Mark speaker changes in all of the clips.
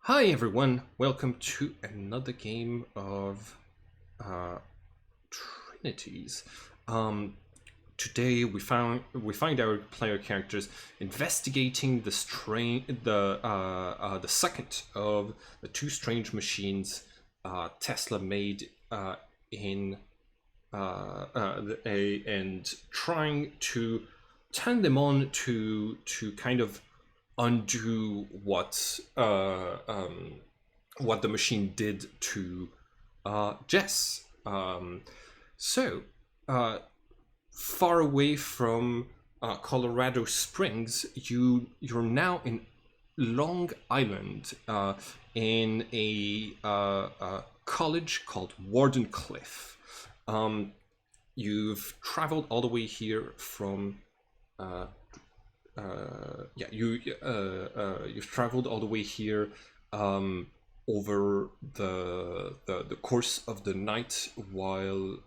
Speaker 1: Hi everyone, welcome to another game of uh, Trinities. Um, Today we find our player characters investigating the second of the two strange machines Tesla made in and trying to turn them on to kind of undo what the machine did to Jess. So, uh, far away from Colorado Springs, you're now in Long Island, in a college called Wardenclyffe. You've traveled all the way here from uh, you've traveled all the way here over the course of the night while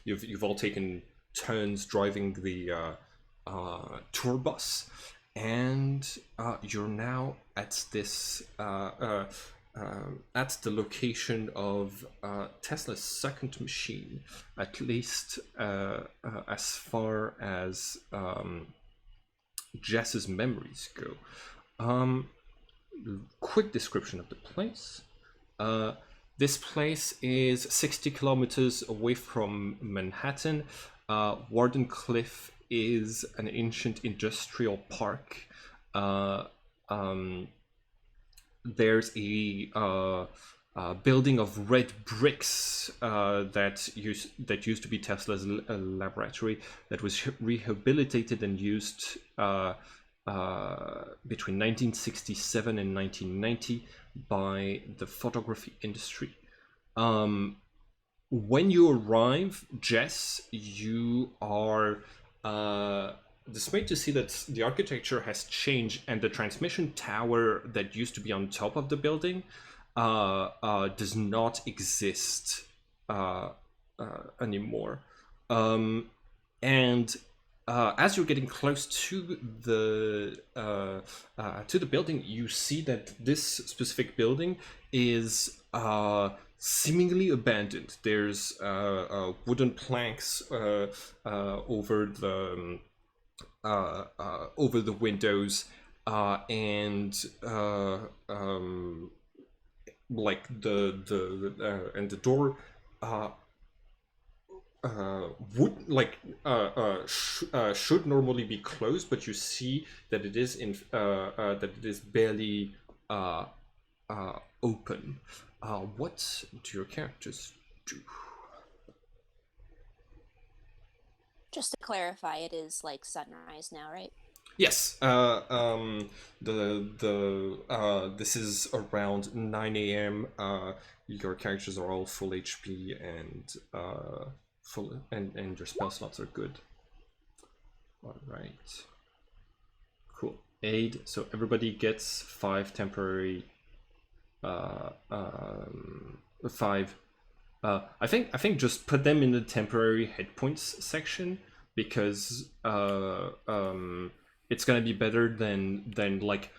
Speaker 1: you've all taken turns driving the tour bus, and you're now at the location of Tesla's second machine, at least as far as Jess's memories go. Quick description of the place. This place is 60 kilometers away from Manhattan. Wardenclyffe is an ancient industrial park. There's a building of red bricks that used to be Tesla's laboratory, that was rehabilitated and used between 1967 and 1990 by the photography industry. When you arrive, Jess, you are dismayed to see that the architecture has changed and the transmission tower that used to be on top of the building does not exist anymore. And as you're getting close to the building, you see that this specific building is seemingly abandoned. There's wooden planks over the windows, and like the door should normally be closed, but you see that it is barely open. What do your characters do?
Speaker 2: Just to clarify, it is like sunrise now, right?
Speaker 1: Yes. This is around 9 a.m. Your characters are all full HP and and your spell slots are good. All right. Cool. Aid. So everybody gets 5 temporary. 5. I think just put them in the temporary hit points section, because it's gonna be better than like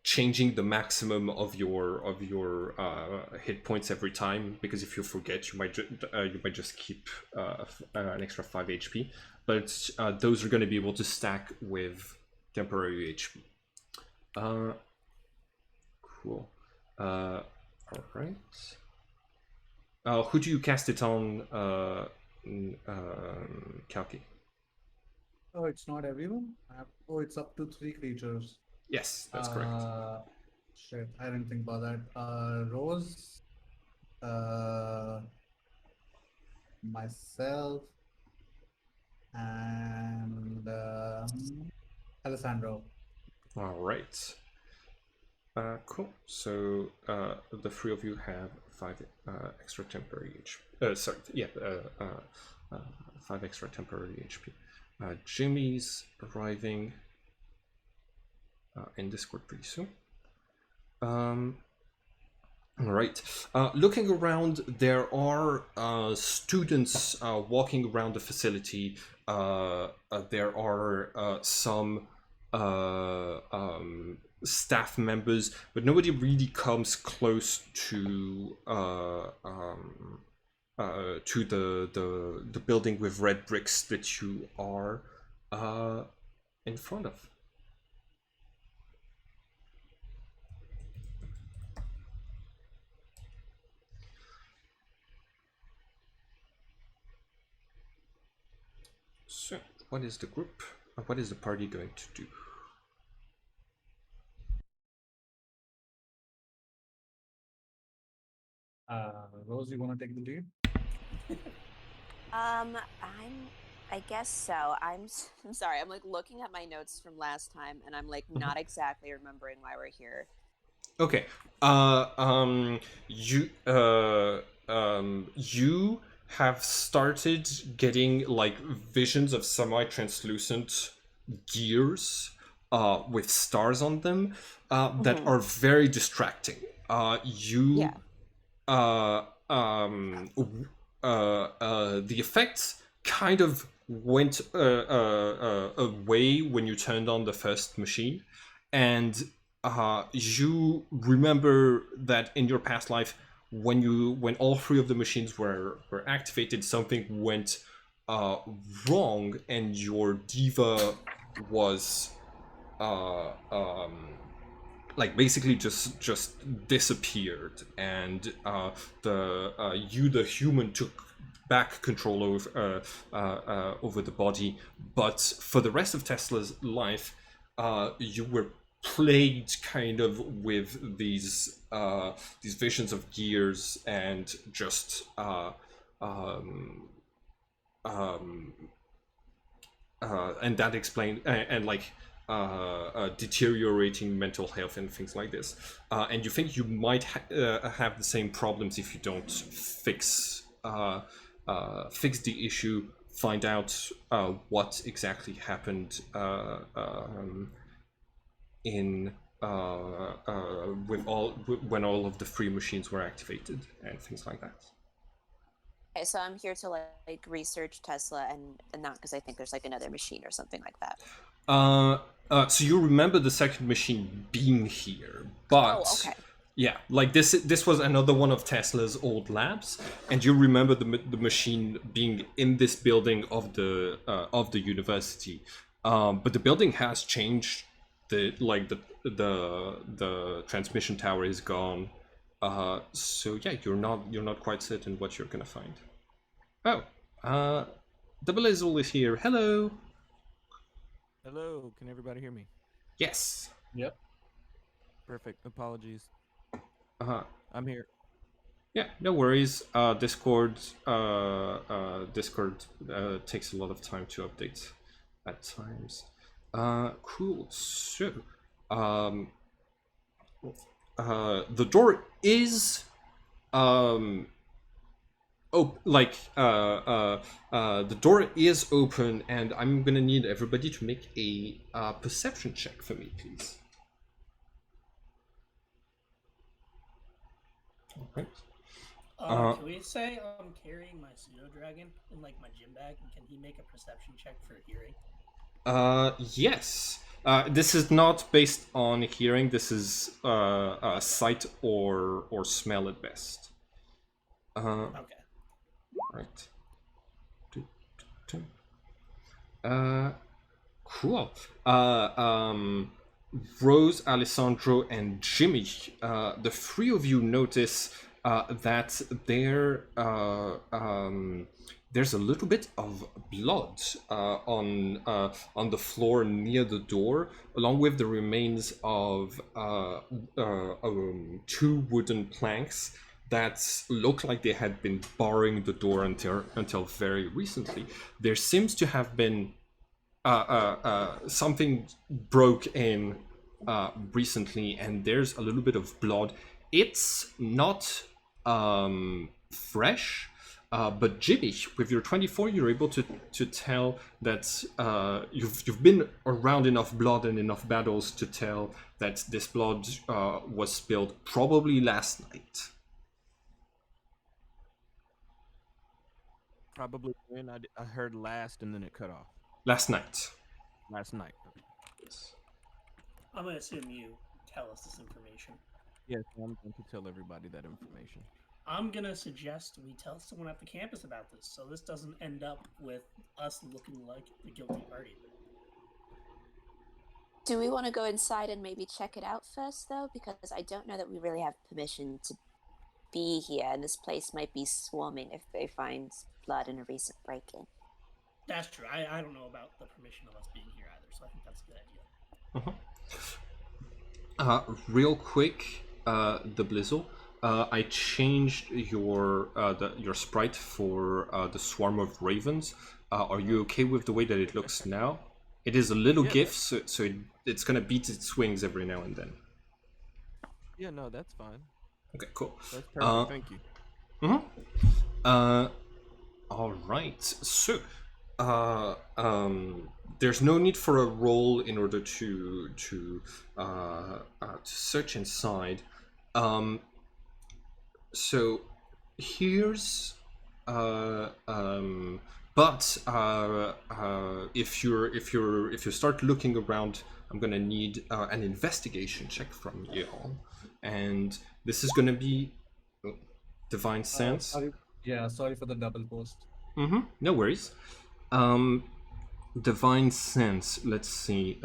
Speaker 1: changing the maximum of your hit points every time, because if you forget, you might just keep an extra 5 HP, but those are going to be able to stack with temporary HP. Cool. All right. Who do you cast it on, Kalki?
Speaker 3: Oh, it's not everyone. Oh, it's up to 3 creatures.
Speaker 1: Yes, that's correct.
Speaker 3: Shit, I didn't think about that. Rose, myself, and Alessandro.
Speaker 1: All right. Cool. So the 3 of you have 5 extra temporary HP. Sorry, yeah, 5 extra temporary HP. Jimmy's arriving in Discord pretty soon. All right. Looking around, there are students walking around the facility. There are some staff members, but nobody really comes close to the building with red bricks that you are in front of. So, what is the group? What is the party going to do?
Speaker 3: Rose, you want to take the lead?
Speaker 2: I guess so. I'm sorry. I'm like looking at my notes from last time, and I'm like not exactly remembering why we're here.
Speaker 1: Okay. You have started getting like visions of semi-translucent gears with stars on them that are very distracting.
Speaker 2: Yeah.
Speaker 1: The effects kind of went away when you turned on the first machine, and you remember that in your past life, when all three of the machines were activated, something went wrong, and your diva was like basically just disappeared, and the human took back control over the body. But for the rest of Tesla's life, you were plagued kind of with these visions of gears and just and that explained and like deteriorating mental health and things like this. And you think you might have the same problems if you don't fix the issue, find out what exactly happened in when all of the free machines were activated and things like that.
Speaker 2: Okay, so I'm here to like research Tesla and not because I think there's like another machine or something like that.
Speaker 1: So you remember the second machine being here, but
Speaker 2: okay.
Speaker 1: yeah, like this was another one of Tesla's old labs, and you remember the machine being in this building of the university. But the building has changed. The transmission tower is gone. So yeah, you're not quite certain what you're gonna find. Oh, Double Azul is here. Hello.
Speaker 4: Hello, can everybody hear me?
Speaker 1: Yes.
Speaker 3: Yep.
Speaker 4: Perfect. Apologies.
Speaker 1: Uh-huh.
Speaker 4: I'm here.
Speaker 1: Yeah, no worries. Discord takes a lot of time to update at times. Cool. So, the door is the door is open, and I'm gonna need everybody to make a perception check for me, please. Okay.
Speaker 5: Can we say I'm carrying my pseudo dragon in like my gym bag, and can he make a perception check for hearing?
Speaker 1: Yes. This is not based on hearing. This is sight or smell at best.
Speaker 5: Okay.
Speaker 1: Right. Cool. Rose, Alessandro, and Jimmy, the three of you notice that there's a little bit of blood on the floor near the door, along with the remains of two wooden planks that look like they had been barring the door until very recently. There seems to have been something broke in recently, and there's a little bit of blood. It's not fresh, but Jimmy, with your 24, you're able to tell that you've been around enough blood and enough battles to tell that this blood was spilled probably last night.
Speaker 4: Probably when I heard last and then it cut off.
Speaker 1: Last night.
Speaker 4: Last night.
Speaker 5: I'm gonna assume you. tell us this information.
Speaker 4: Yes, I'm going to tell everybody that information.
Speaker 5: I'm gonna suggest we tell someone at the campus about this, so this doesn't end up with us looking like the guilty party.
Speaker 2: Do we want to go inside and maybe check it out first, though? Because I don't know that we really have permission to be here, and this place might be swarming if they find blood in a recent break-in.
Speaker 5: That's true. I don't know about the permission of us being here either, so I think that's a good idea.
Speaker 1: Real quick, the Blizzle. I changed your sprite for the swarm of ravens. Are you okay with the way that it looks now? It is a little
Speaker 4: Yeah.
Speaker 1: GIF, so it's gonna beat its wings every now and then.
Speaker 4: Yeah, no, that's fine.
Speaker 1: Okay, cool.
Speaker 4: That's perfect. Thank you.
Speaker 1: All right. So, there's no need for a roll in order to search inside. So here's but if you start looking around, I'm gonna need an investigation check from you all, and this is gonna be divine sense.
Speaker 3: Sorry. Yeah, sorry for the double post.
Speaker 1: No worries. Divine sense. Let's see.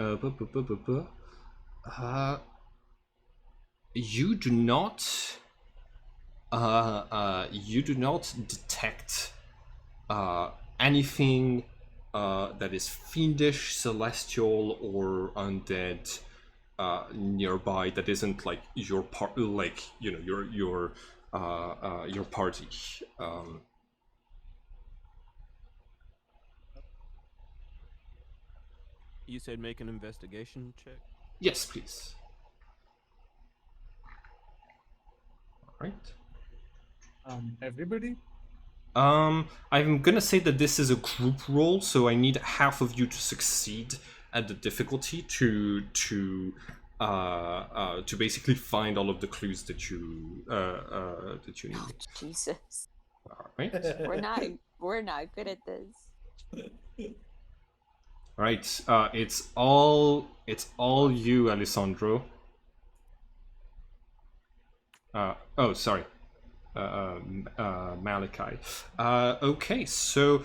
Speaker 1: You do not. You do not detect anything that is fiendish, celestial, or undead nearby that isn't like your part, like your party.
Speaker 4: You said make an investigation check?
Speaker 1: Yes, please. All right.
Speaker 3: Everybody?
Speaker 1: I'm gonna say that this is a group roll, so I need half of you to succeed at the difficulty to basically find all of the clues that you need.
Speaker 2: Oh, Jesus.
Speaker 1: All right.
Speaker 2: We're not good at this.
Speaker 1: All right. It's all you, Alessandro. Oh, sorry. Malachi. Okay, so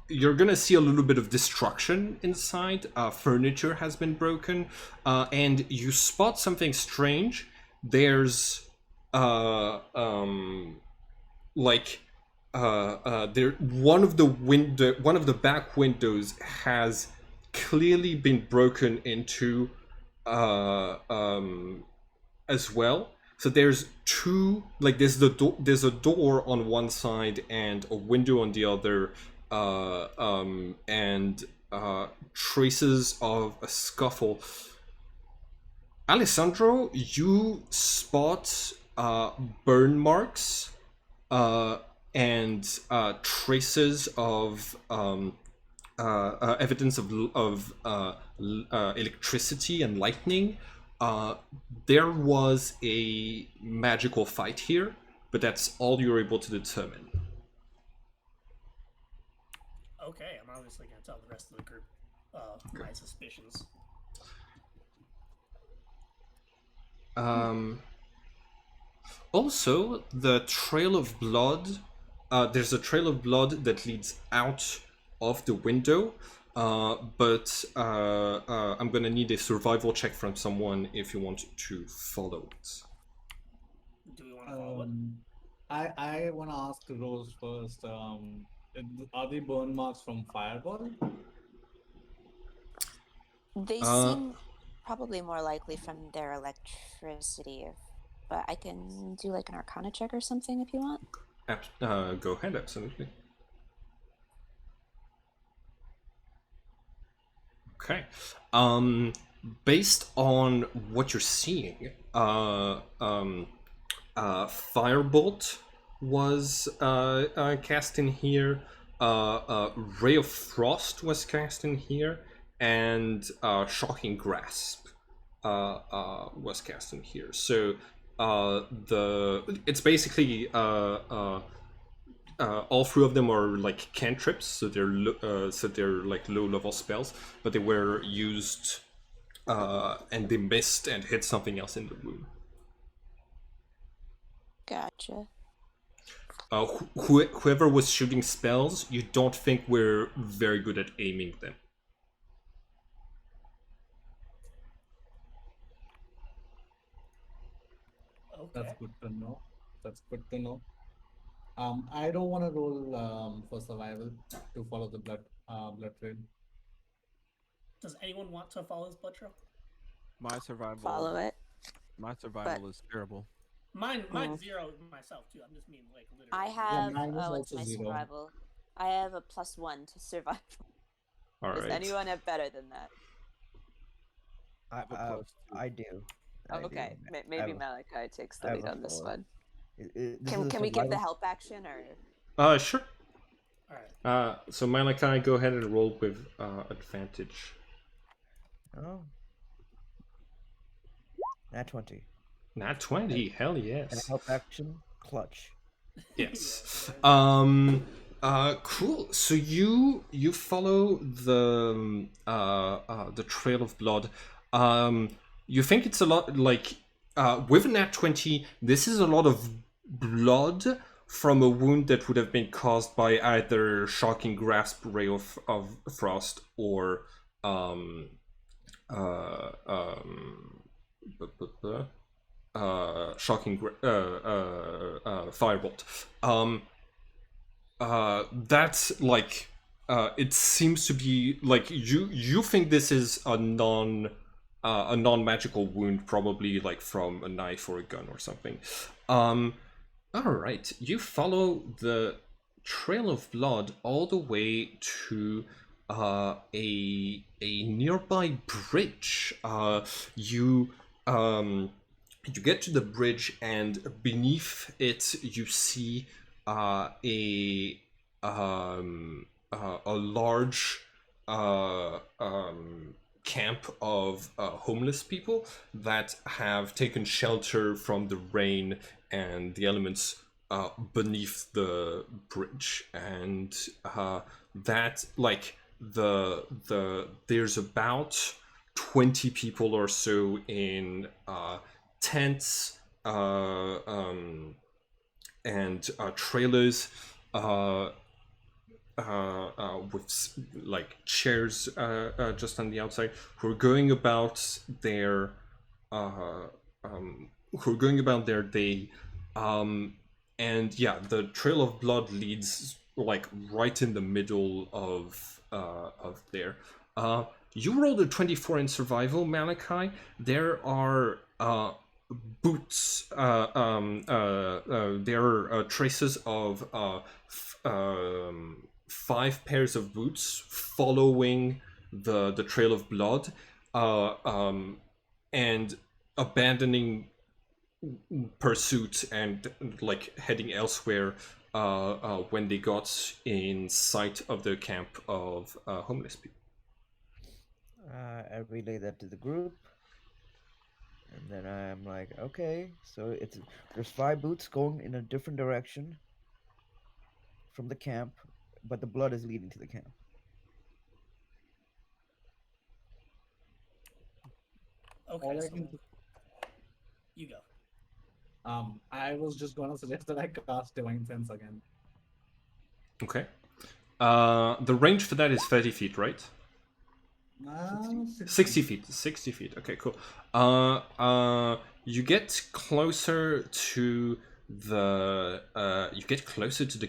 Speaker 1: you're gonna see a little bit of destruction inside. Furniture has been broken, and you spot something strange. There's there one of the back windows has clearly been broken into as well. So there's two, like there's a door on one side and a window on the other, and traces of a scuffle. Alessandro, you spot burn marks and traces of evidence of electricity and lightning. There was a magical fight here, but that's all you're able to determine.
Speaker 5: Okay, I'm obviously gonna tell the rest of the group my suspicions.
Speaker 1: Also, the trail of blood. There's a trail of blood that leads out of the window, but I'm gonna need a survival check from someone if you want to follow it.
Speaker 5: Do we want to follow it?
Speaker 3: I want to ask Rose first. Are they burn marks from fireball?
Speaker 2: They seem probably more likely from their electricity, but I can do like an Arcana check or something if you want.
Speaker 1: Go ahead, absolutely. Okay. Based on what you're seeing, Firebolt was cast in here. Ray of Frost was cast in here, and Shocking Grasp was cast in here. So it's basically all three of them are like cantrips, so they're like low level spells, but they were used and they missed and hit something else in the room.
Speaker 2: Gotcha.
Speaker 1: Whoever was shooting spells, you don't think we're very good at aiming them.
Speaker 5: Okay.
Speaker 3: That's good to know. That's good to know. I don't want to roll for survival to follow the blood trail.
Speaker 5: Does anyone want to follow his blood trail?
Speaker 4: My survival.
Speaker 2: Follow it.
Speaker 4: My survival is terrible.
Speaker 5: Mine's 0 myself too. I'm just meaning like literally.
Speaker 2: I have.
Speaker 3: mine is
Speaker 2: Oh, it's
Speaker 3: also
Speaker 2: my
Speaker 3: 0.
Speaker 2: survival. I have a +1 to survival.
Speaker 1: All
Speaker 2: Does
Speaker 1: right.
Speaker 2: anyone have better than that?
Speaker 4: have a +2.
Speaker 6: I do. I do.
Speaker 2: Okay,
Speaker 6: I
Speaker 2: maybe
Speaker 6: have-
Speaker 2: Malachi takes
Speaker 6: I
Speaker 2: the
Speaker 6: have
Speaker 2: lead
Speaker 6: a
Speaker 2: on this
Speaker 6: 4.
Speaker 2: one.
Speaker 6: This is a
Speaker 2: Can we give the
Speaker 6: survival-
Speaker 2: help action or?
Speaker 1: Sure.
Speaker 5: All right.
Speaker 1: So Malachi, go ahead and roll with advantage.
Speaker 6: Oh. Nat 20.
Speaker 1: Nat 20, hell
Speaker 6: And
Speaker 1: yes.
Speaker 6: help action, clutch.
Speaker 1: Yes. Cool. So you follow the trail of blood. You think it's a lot like with a nat 20. This is a lot of blood from a wound that would have been caused by either shocking grasp, ray of frost, or shocking firebolt. That's like it seems to be like you think this is a non-magical wound, probably like from a knife or a gun or something. All right, you follow the trail of blood all the way to a nearby bridge. You get to the bridge, and beneath it you see a large camp of homeless people that have taken shelter from the rain and the elements beneath the bridge, and that like there's about 20 people or so in tents and trailers with like chairs just on the outside, who are going about their day. And yeah, the trail of blood leads like right in the middle of there. You rolled a 24 in survival, Malachi. There are boots. There are traces of 5 pairs of boots following the trail of blood, and abandoning pursuit and like heading elsewhere when they got in sight of the camp of homeless people.
Speaker 6: I relay that to the group, and then I'm like, okay, so there's 5 boots going in a different direction from the camp, but the blood is leading to the camp.
Speaker 5: Okay,
Speaker 3: All I
Speaker 5: so
Speaker 3: can do-
Speaker 5: you go.
Speaker 3: I was just gonna suggest that I cast Divine Sense again.
Speaker 1: Okay. The range for that is 30 feet, right? 60 feet. 60 feet. Okay, cool. You get closer to the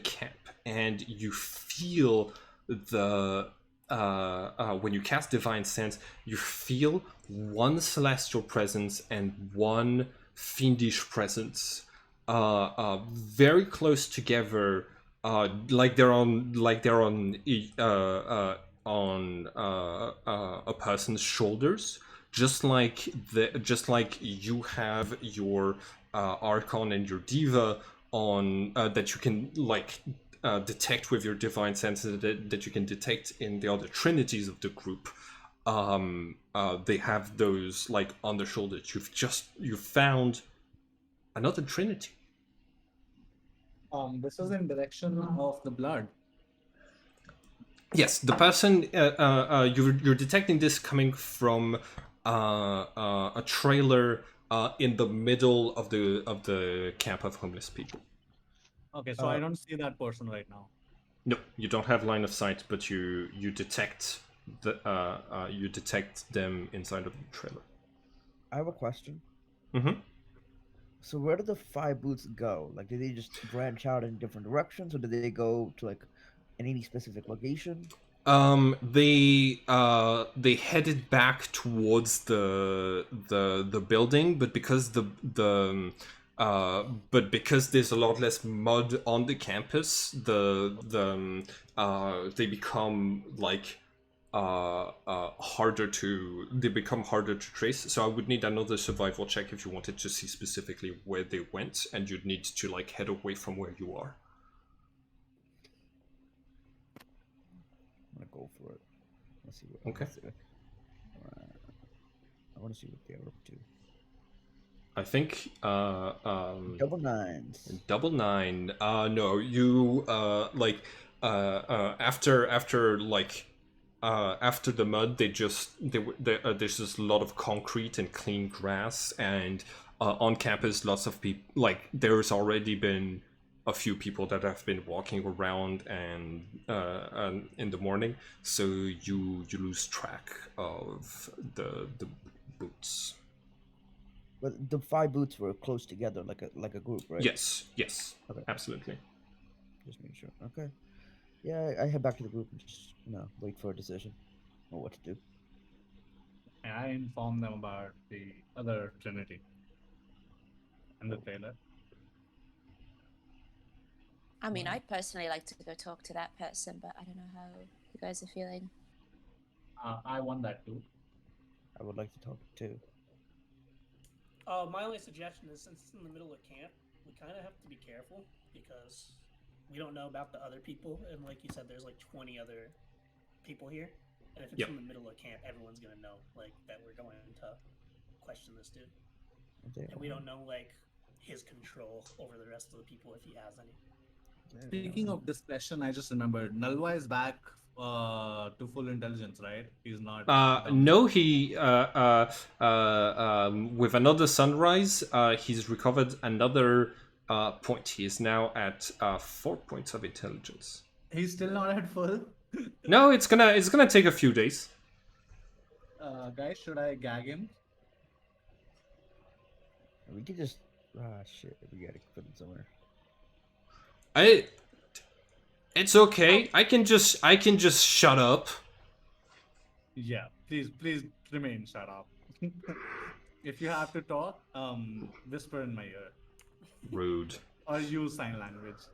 Speaker 1: camp, and you feel the when you cast Divine Sense, you feel one celestial presence and one fiendish presence very close together, like they're on a person's shoulders, just like you have your Archon and your Diva on that you can like detect with your divine senses, that you can detect in the other Trinities of the group. They have those like on the shoulders. You've found another Trinity.
Speaker 3: This is in direction of the blood.
Speaker 1: Yes, the person you're detecting this coming from a trailer in the middle of the camp of homeless people.
Speaker 3: Okay, so I don't see that person right now.
Speaker 1: No, you don't have line of sight, but you detect you detect them inside of the trailer.
Speaker 6: I have a question.
Speaker 1: Mm-hmm.
Speaker 6: So where do the 5 boots go? Like, do they just branch out in different directions, or do they go to like any specific location?
Speaker 1: They headed back towards the building, but because but because there's a lot less mud on the campus, they become like they become harder to trace. So I would need another survival check if you wanted to see specifically where they went, and you'd need to like head away from where you are.
Speaker 6: I'm gonna go for it. Let's see what.
Speaker 1: Okay.
Speaker 6: I want to see what they're up to.
Speaker 1: I think
Speaker 6: Double nines.
Speaker 1: double nine. No, you after after the mud, there's just a lot of concrete and clean grass, and on campus, lots of people. Like there's already been a few people that have been walking around and in the morning, so you lose track of the boots.
Speaker 6: But the 5 boots were close together, like a group, right?
Speaker 1: Yes,
Speaker 6: Okay.
Speaker 1: absolutely.
Speaker 6: Just make sure. Okay. Yeah, I head back to the group and just wait for a decision or what to do.
Speaker 3: And I inform them about the other Trinity and the trailer.
Speaker 2: I mean, I'd personally like to go talk to that person, but I don't know how you guys are feeling.
Speaker 3: I want that too.
Speaker 6: I would like to talk too.
Speaker 5: My only suggestion is, since it's in the middle of camp, we kind of have to be careful because we don't know about the other people, and like you said, there's like 20 other people here, and if it's in the middle of camp, everyone's gonna know like that we're going to question this dude, and we don't know like his control over the rest of the people if he has any.
Speaker 3: Speaking of discretion, I just remembered Nalva is back to full intelligence, right? He's not.
Speaker 1: No, he with another sunrise, he's recovered another point. He is now at 4 points of intelligence.
Speaker 3: He's still not at full.
Speaker 1: No, it's gonna take a few days.
Speaker 3: Guys, should I gag him?
Speaker 6: We could just shit. We gotta put him somewhere.
Speaker 1: It's okay. I can just shut up.
Speaker 3: Yeah, please remain shut up. If you have to talk, whisper in my ear.
Speaker 1: Rude.
Speaker 3: Or use sign language.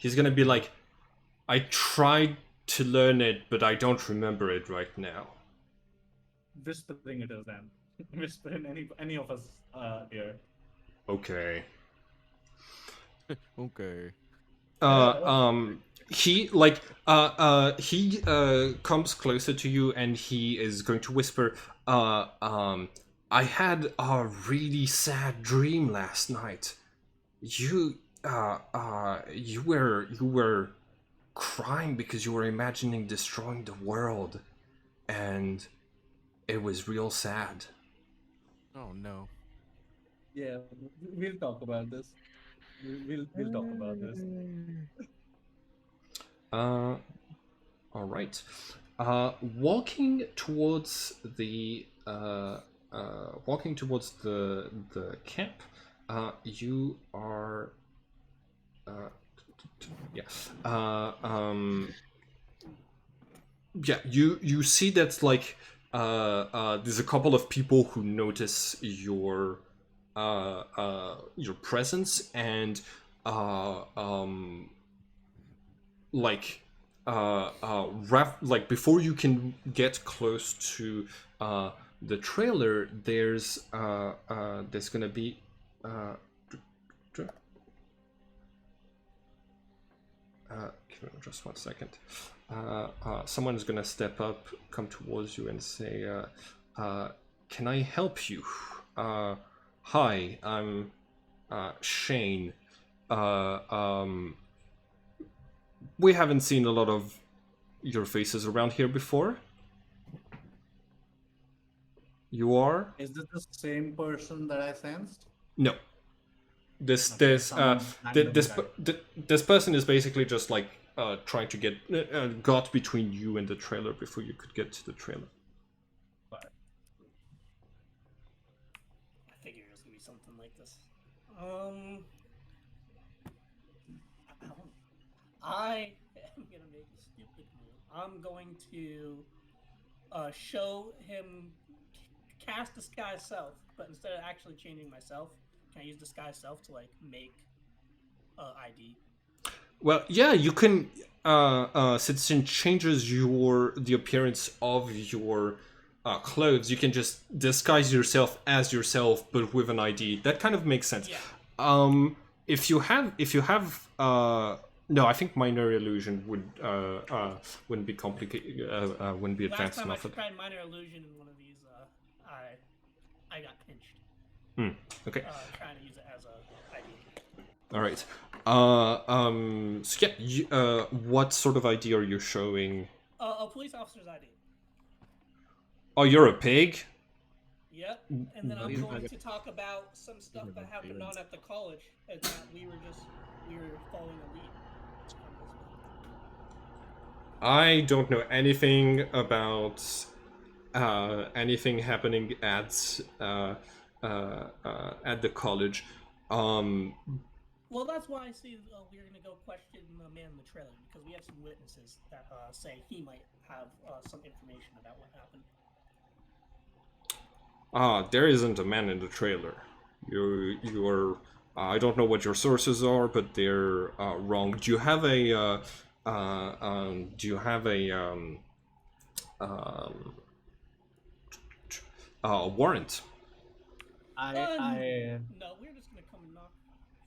Speaker 1: He's gonna be like, I tried to learn it, but I don't remember it right now.
Speaker 3: Whispering it is then. Whisper in any of us ear.
Speaker 1: Okay.
Speaker 4: Okay.
Speaker 1: He comes closer to you and he is going to whisper, I had a really sad dream last night. You were crying because you were imagining destroying the world, and it was real sad.
Speaker 4: Oh no.
Speaker 3: Yeah, we'll talk about this. We'll talk about this.
Speaker 1: All right. Walking towards the camp, you are you see that like there's a couple of people who notice your presence, and before you can get close to the trailer, there's gonna be just 1 second. Someone is gonna step up, come towards you, and say, can I help you? Hi, I'm Shane. We haven't seen a lot of your faces around here before. You are?
Speaker 3: Is this the same person that I sensed?
Speaker 1: No. This
Speaker 3: Okay,
Speaker 1: this
Speaker 3: some random
Speaker 1: this
Speaker 3: guy.
Speaker 1: this person is basically just like trying to get got between you and the trailer before you could get to the trailer.
Speaker 5: I figured it was gonna be something like this. I am gonna make a stupid move. I'm going to show him cast disguise self, but instead of actually changing myself, can I use disguise self to like make ID?
Speaker 1: Well, yeah, you can. Since it changes the appearance of your clothes, you can just disguise yourself as yourself, but with an ID. That kind of makes sense.
Speaker 5: Yeah.
Speaker 1: If you have, no, I think minor illusion wouldn't be complicated. Wouldn't be
Speaker 5: Last
Speaker 1: advanced
Speaker 5: time I
Speaker 1: enough.
Speaker 5: tried minor illusion in one of these, I got pinched.
Speaker 1: Okay.
Speaker 5: Trying to use it as a ID.
Speaker 1: All right. So yeah, what sort of ID are you showing?
Speaker 5: A police officer's ID.
Speaker 1: Oh, you're a pig?
Speaker 5: Yep. And then I'm
Speaker 4: These
Speaker 5: going
Speaker 4: are-
Speaker 5: to talk about some stuff
Speaker 4: are
Speaker 5: that
Speaker 4: my
Speaker 5: happened
Speaker 4: favorites.
Speaker 5: on at the college, and that we were following a lead.
Speaker 1: I don't know anything about anything happening at the college.
Speaker 5: Well, that's why I see we're going to go question the man in the trailer, because we have some witnesses that say he might have some information about what happened.
Speaker 1: There isn't a man in the trailer. You are. I don't know what your sources are, but they're wrong. Do you have a? Do you have a warrant?
Speaker 5: No, we're just going to come and knock.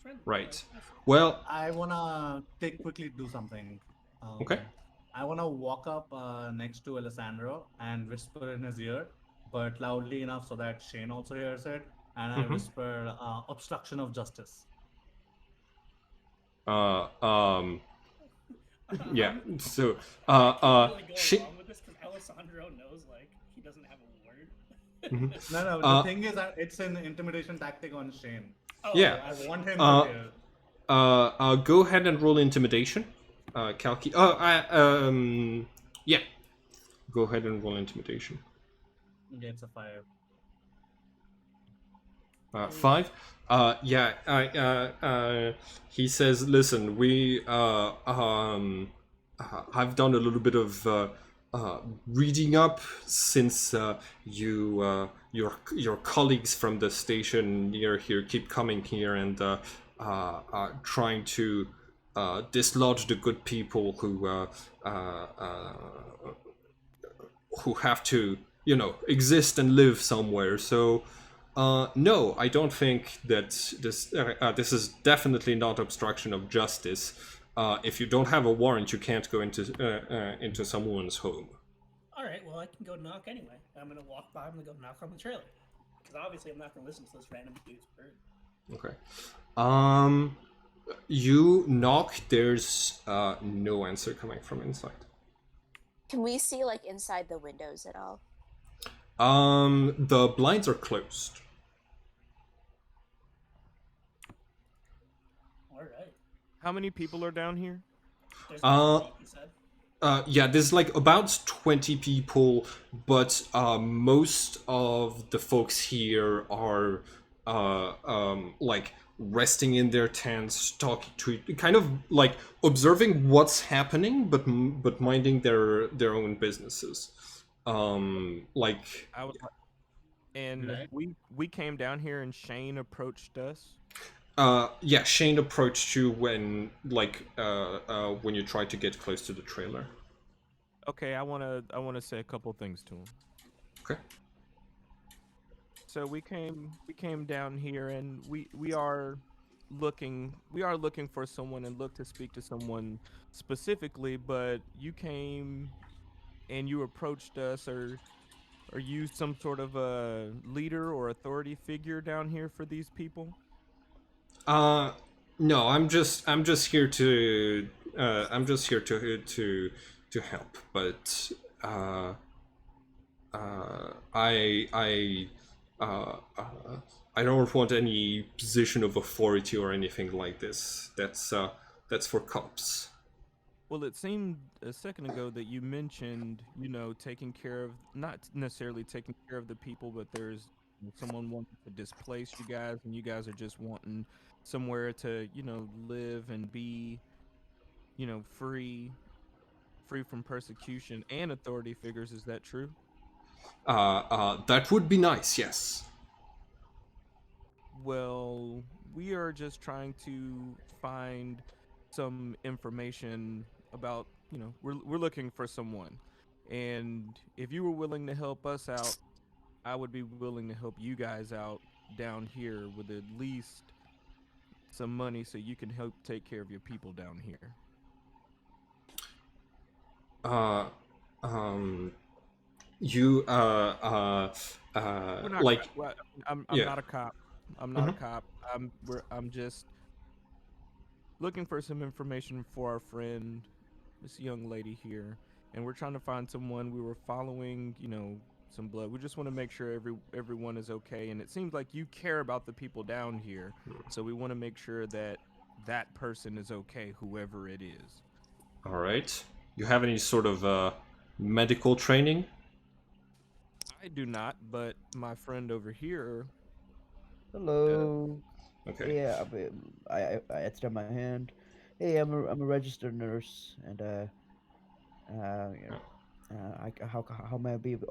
Speaker 5: Friendly,
Speaker 1: Right.
Speaker 5: like,
Speaker 1: Well,
Speaker 3: I wanna quickly do something.
Speaker 1: Okay.
Speaker 3: I wanna walk up next to Alessandro and whisper in his ear, but loudly enough so that Shane also hears it. And I
Speaker 1: Mhm.
Speaker 3: whisper, "Obstruction of justice."
Speaker 1: yeah. So,
Speaker 5: I can't really go
Speaker 1: she.
Speaker 5: along with this because Alessandro knows like he doesn't have a word.
Speaker 1: Mhm.
Speaker 3: No, the thing is, it's an intimidation tactic on Shane.
Speaker 5: Oh,
Speaker 1: Yeah.
Speaker 3: I want him
Speaker 1: Uh,
Speaker 3: to hear.
Speaker 1: Go ahead and roll intimidation. Calci. Yeah. Go ahead and roll intimidation.
Speaker 3: Gets a 5.
Speaker 1: 5. Yeah. He says, "Listen, I've done a little bit of reading up since your colleagues from the station near here keep coming here and trying to dislodge the good people who have to, exist and live somewhere. So, no, I don't think that this is definitely not obstruction of justice. If you don't have a warrant, you can't go into someone's home.
Speaker 5: all right. Well, I can go knock anyway. I'm gonna walk by. I'm gonna go knock on the trailer because obviously I'm not gonna listen to this random dude's bird.
Speaker 1: Okay. You knock. There's no answer coming from inside.
Speaker 2: Can we see like inside the windows at all?
Speaker 1: The blinds are closed.
Speaker 5: All right.
Speaker 4: How many people are down here?
Speaker 5: There's
Speaker 1: Uh,
Speaker 5: he said.
Speaker 1: Yeah, there's like about 20 people, but most of the folks here are like resting in their tents, talking to, kind of like observing what's happening, but minding their own businesses. Like
Speaker 4: I was, and
Speaker 3: Right.
Speaker 4: we came down here, and Shane approached us.
Speaker 1: yeah, Shane approached you when when you tried to get close to the trailer.
Speaker 4: Okay, I wanna say a couple things to him.
Speaker 1: Okay.
Speaker 4: So we came down here, and we are looking for someone and look to speak to someone specifically, but you came and you approached us, or Are you some sort of a leader or authority figure down here for these people?
Speaker 1: No, I'm just here to to help, but I I don't want any position of authority or anything like this. That's for cops.
Speaker 4: Well, it seemed a second ago that you mentioned, taking care of, not necessarily taking care of the people, but there's someone wanting to displace you guys, and you guys are just wanting somewhere to, live and be, free from persecution and authority figures. Is that true?
Speaker 1: That would be nice. Yes.
Speaker 4: Well, we are just trying to find some information about, we're looking for someone. And if you were willing to help us out, I would be willing to help you guys out down here with at least some money so you can help take care of your people down here.
Speaker 1: Uh, um, you
Speaker 4: We're not
Speaker 1: like
Speaker 4: well, I'm
Speaker 1: yeah.
Speaker 4: not a cop. I'm not a cop. I'm just looking for some information for our friend, this young lady here, and we're trying to find someone. We were following, some blood. We just want to make sure everyone is okay, and it seems like you care about the people down here, so we want to make sure that that person is okay, whoever it is.
Speaker 1: All right. You have any sort of medical training?
Speaker 4: I do not, but my friend over here.
Speaker 6: Hello.
Speaker 1: Okay.
Speaker 6: Yeah, I extend my hand. Hey, I'm a registered nurse, and you know, how may I be of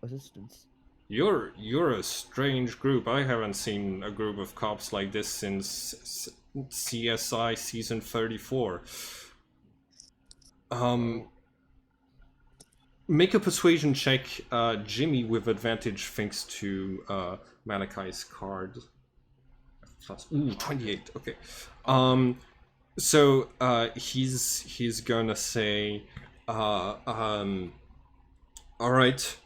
Speaker 6: assistance?
Speaker 1: You're a strange group. I haven't seen a group of cops like this since CSI season 34. Make a persuasion check, Jimmy, with advantage thanks to Malachi's card. Plus, 28. Okay. So he's gonna say, all right,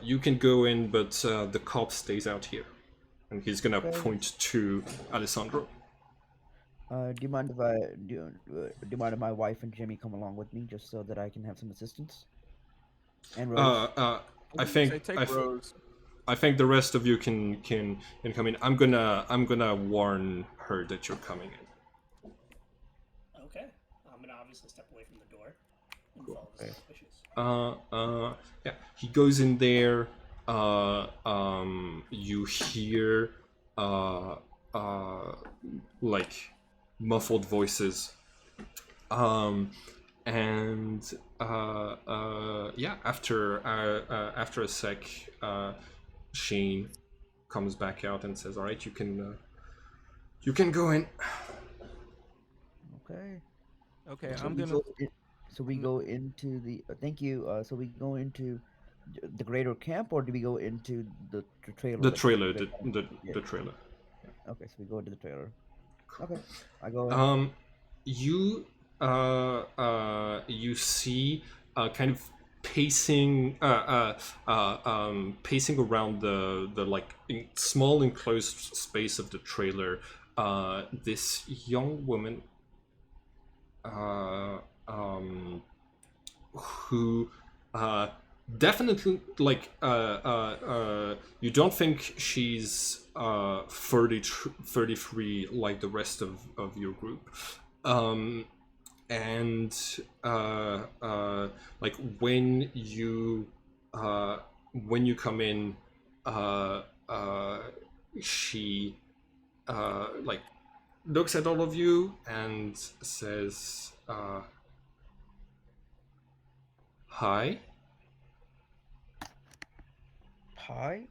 Speaker 1: you can go in, but the cop stays out here, and he's gonna
Speaker 6: Okay.
Speaker 1: point to Alessandro.
Speaker 6: Do you mind if do you mind if my wife and Jimmy come along with me just so that I can have some assistance? And Rose.
Speaker 1: I
Speaker 4: Say
Speaker 1: think
Speaker 4: take Rose.
Speaker 1: I think the rest of you can come in. I'm gonna warn her that you're coming in.
Speaker 5: Okay. I'm gonna obviously step away from the door and follow the
Speaker 6: Okay.
Speaker 5: suspicious.
Speaker 1: Yeah, he goes in there. You hear like muffled voices. And yeah, after a sec, Sheen comes back out and says, "All right, you can go in."
Speaker 6: Okay.
Speaker 4: Okay,
Speaker 6: So
Speaker 4: I'm
Speaker 6: we
Speaker 4: gonna.
Speaker 6: go in, so we go into the thank you. So we go into the greater camp, or do we go into the trailer?
Speaker 1: The
Speaker 6: that-
Speaker 1: trailer,
Speaker 6: that- yeah.
Speaker 1: the trailer.
Speaker 6: Okay, so we go into the trailer. Okay, I go in.
Speaker 1: You you see kind of pacing pacing around the like small enclosed space of the trailer, this young woman uh, um, who definitely like you don't think she's 33 like the rest of your group, and like when you come in, she like looks at all of you and says, "Hi."
Speaker 6: Pie?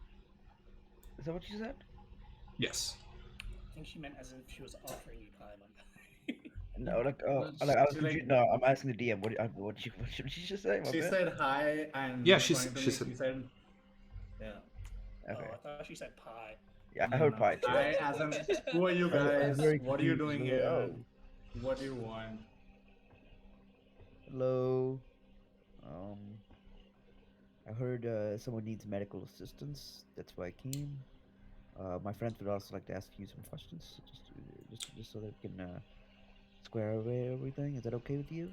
Speaker 6: Is that what you said?
Speaker 1: Yes.
Speaker 5: I think she meant as if she was offering you time.
Speaker 6: No, like
Speaker 3: Well,
Speaker 6: I was
Speaker 3: she, like-
Speaker 6: confused. No, I'm asking the DM. What should she just say? My
Speaker 3: She
Speaker 6: bad.
Speaker 3: said hi, and
Speaker 1: Yeah,
Speaker 3: she
Speaker 1: she said-
Speaker 3: said, yeah.
Speaker 6: Okay.
Speaker 5: Oh, I thought she said pie.
Speaker 6: Yeah, I heard
Speaker 3: No,
Speaker 6: pie too.
Speaker 3: I asked them, who are you
Speaker 6: I was
Speaker 3: guys?
Speaker 6: very
Speaker 3: What are you
Speaker 6: confused.
Speaker 3: doing
Speaker 6: I was
Speaker 3: here?
Speaker 6: like, oh.
Speaker 3: What do you want?
Speaker 6: Hello. I heard someone needs medical assistance. That's why I came. My friends would also like to ask you some questions, just so they can square away everything. Is that okay with you?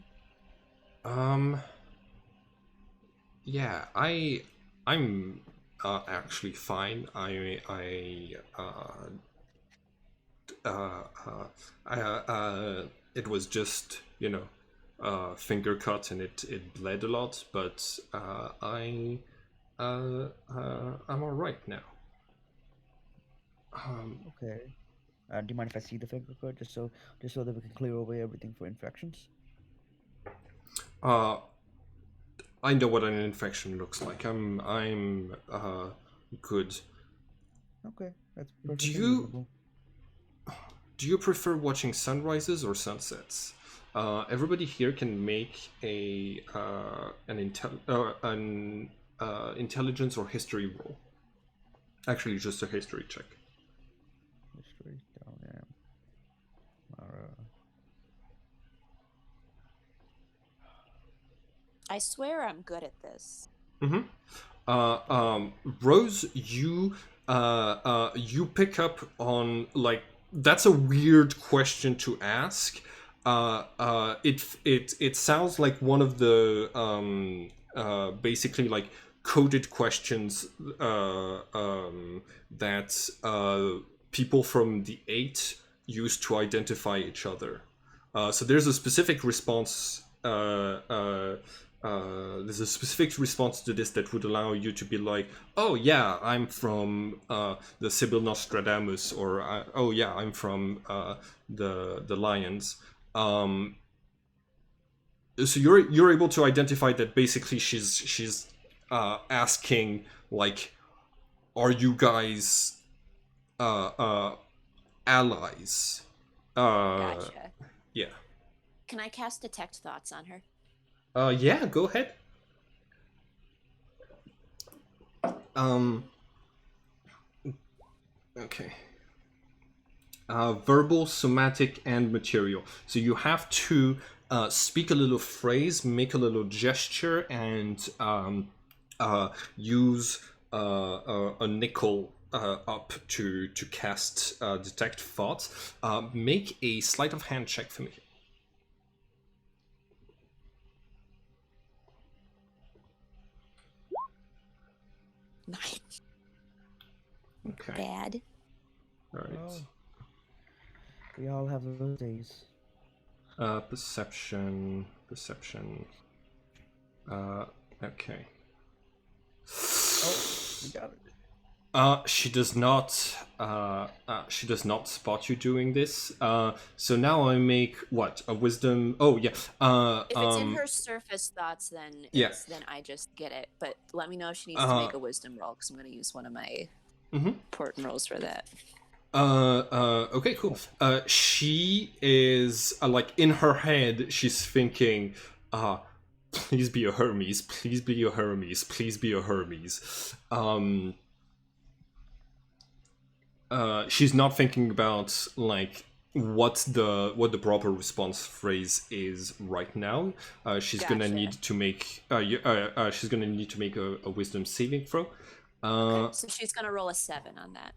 Speaker 1: Yeah, I'm actually fine. It was just, finger cut and it bled a lot, but I'm all right now.
Speaker 6: Okay. Do you mind if I see the finger cut, just so that we can clear away everything for infections?
Speaker 1: I know what an infection looks like. I'm good.
Speaker 6: Okay, that's
Speaker 1: Do
Speaker 6: perfectly
Speaker 1: you
Speaker 6: reasonable.
Speaker 1: do you prefer watching sunrises or sunsets? Everybody here can make an intelligence or history roll. Actually, just a history check.
Speaker 6: History down there.
Speaker 2: I swear I'm good at this.
Speaker 1: Rose, you pick up on, like, that's a weird question to ask. It sounds like one of the basically like coded questions that people from the 8 use to identify each other. So there's a specific response. There's a specific response to this that would allow you to be like, oh yeah, I'm from the Sibyl Nostradamus, or oh yeah, I'm from the Lions. So you're able to identify that basically she's asking, like, are you guys allies?
Speaker 2: Gotcha.
Speaker 1: Yeah.
Speaker 2: Can I cast Detect Thoughts on her?
Speaker 1: Yeah, go ahead. Okay. Verbal, somatic, and material. So you have to speak a little phrase, make a little gesture, and use a nickel up to cast detect thoughts. Make a sleight of hand check for me.
Speaker 2: Nice.
Speaker 1: Okay.
Speaker 2: Bad.
Speaker 1: All right.
Speaker 6: Oh, we all have those days.
Speaker 1: Perception. Okay.
Speaker 6: Oh, we got it.
Speaker 1: She does not spot you doing this. So now I make what? A wisdom. Oh yeah.
Speaker 2: If it's in her surface thoughts, then
Speaker 1: Yeah.
Speaker 2: then I just get it. But let me know if she needs to make a wisdom roll, because I'm going to use one of my important rolls for that.
Speaker 1: Okay, cool. She is like, in her head, she's thinking, please be a Hermes, please be a Hermes, please be a Hermes. She's not thinking about, like, what the proper response phrase is right now. She's gonna
Speaker 2: Gotcha.
Speaker 1: need to make she's gonna need to make a wisdom saving throw.
Speaker 2: Okay, so she's going to roll a 7 on that.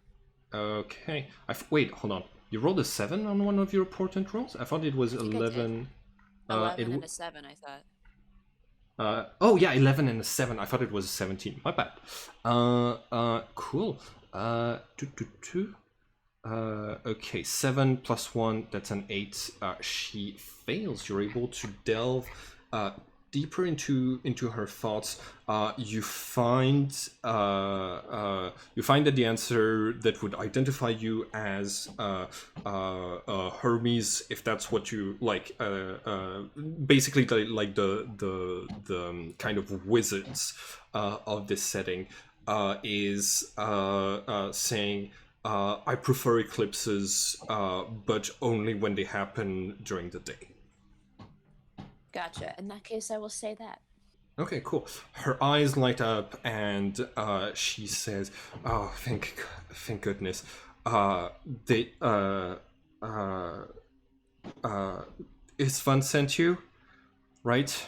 Speaker 1: Okay. Wait, hold on. You rolled a 7 on one of your important rolls? I thought it was
Speaker 2: think I did.
Speaker 1: 11.
Speaker 2: 11 and a 7, I thought.
Speaker 1: Oh yeah, 11 and a 7. I thought it was 17. My bad. Cool. Okay, 7 plus 1, that's an 8. She fails. You're able to delve deeper into her thoughts. You find that the answer that would identify you as Hermes, if that's what you like, basically like the kind of wizards of this setting, is saying, I prefer eclipses, but only when they happen during the day.
Speaker 2: Gotcha. In that case, I will say that.
Speaker 1: Okay, cool. Her eyes light up, and she says, "Oh, thank goodness. Isvan sent you, right?"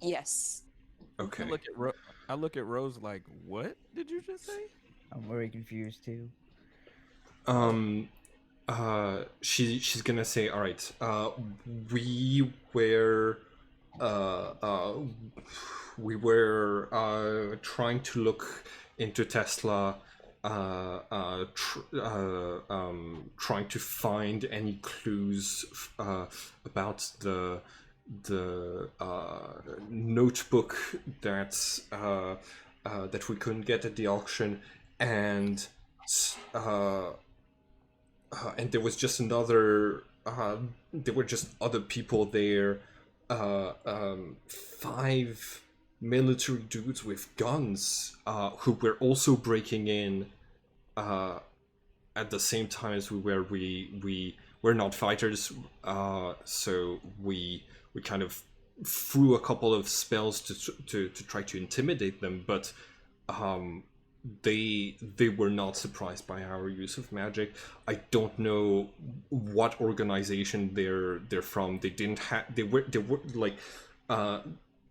Speaker 2: Yes.
Speaker 1: Okay.
Speaker 4: I look at Rose like, what did you just say?
Speaker 6: I'm very confused too.
Speaker 1: She's gonna say, all right, we were uh, uh, trying to look into Tesla, trying to find any clues about the notebook that we couldn't get at the auction, and and there was just there were just other people there, 5 military dudes with guns, who were also breaking in at the same time as we were. We're not fighters, so we kind of threw a couple of spells to try to intimidate them, but they were not surprised by our use of magic. I don't know what organization they're from. They were like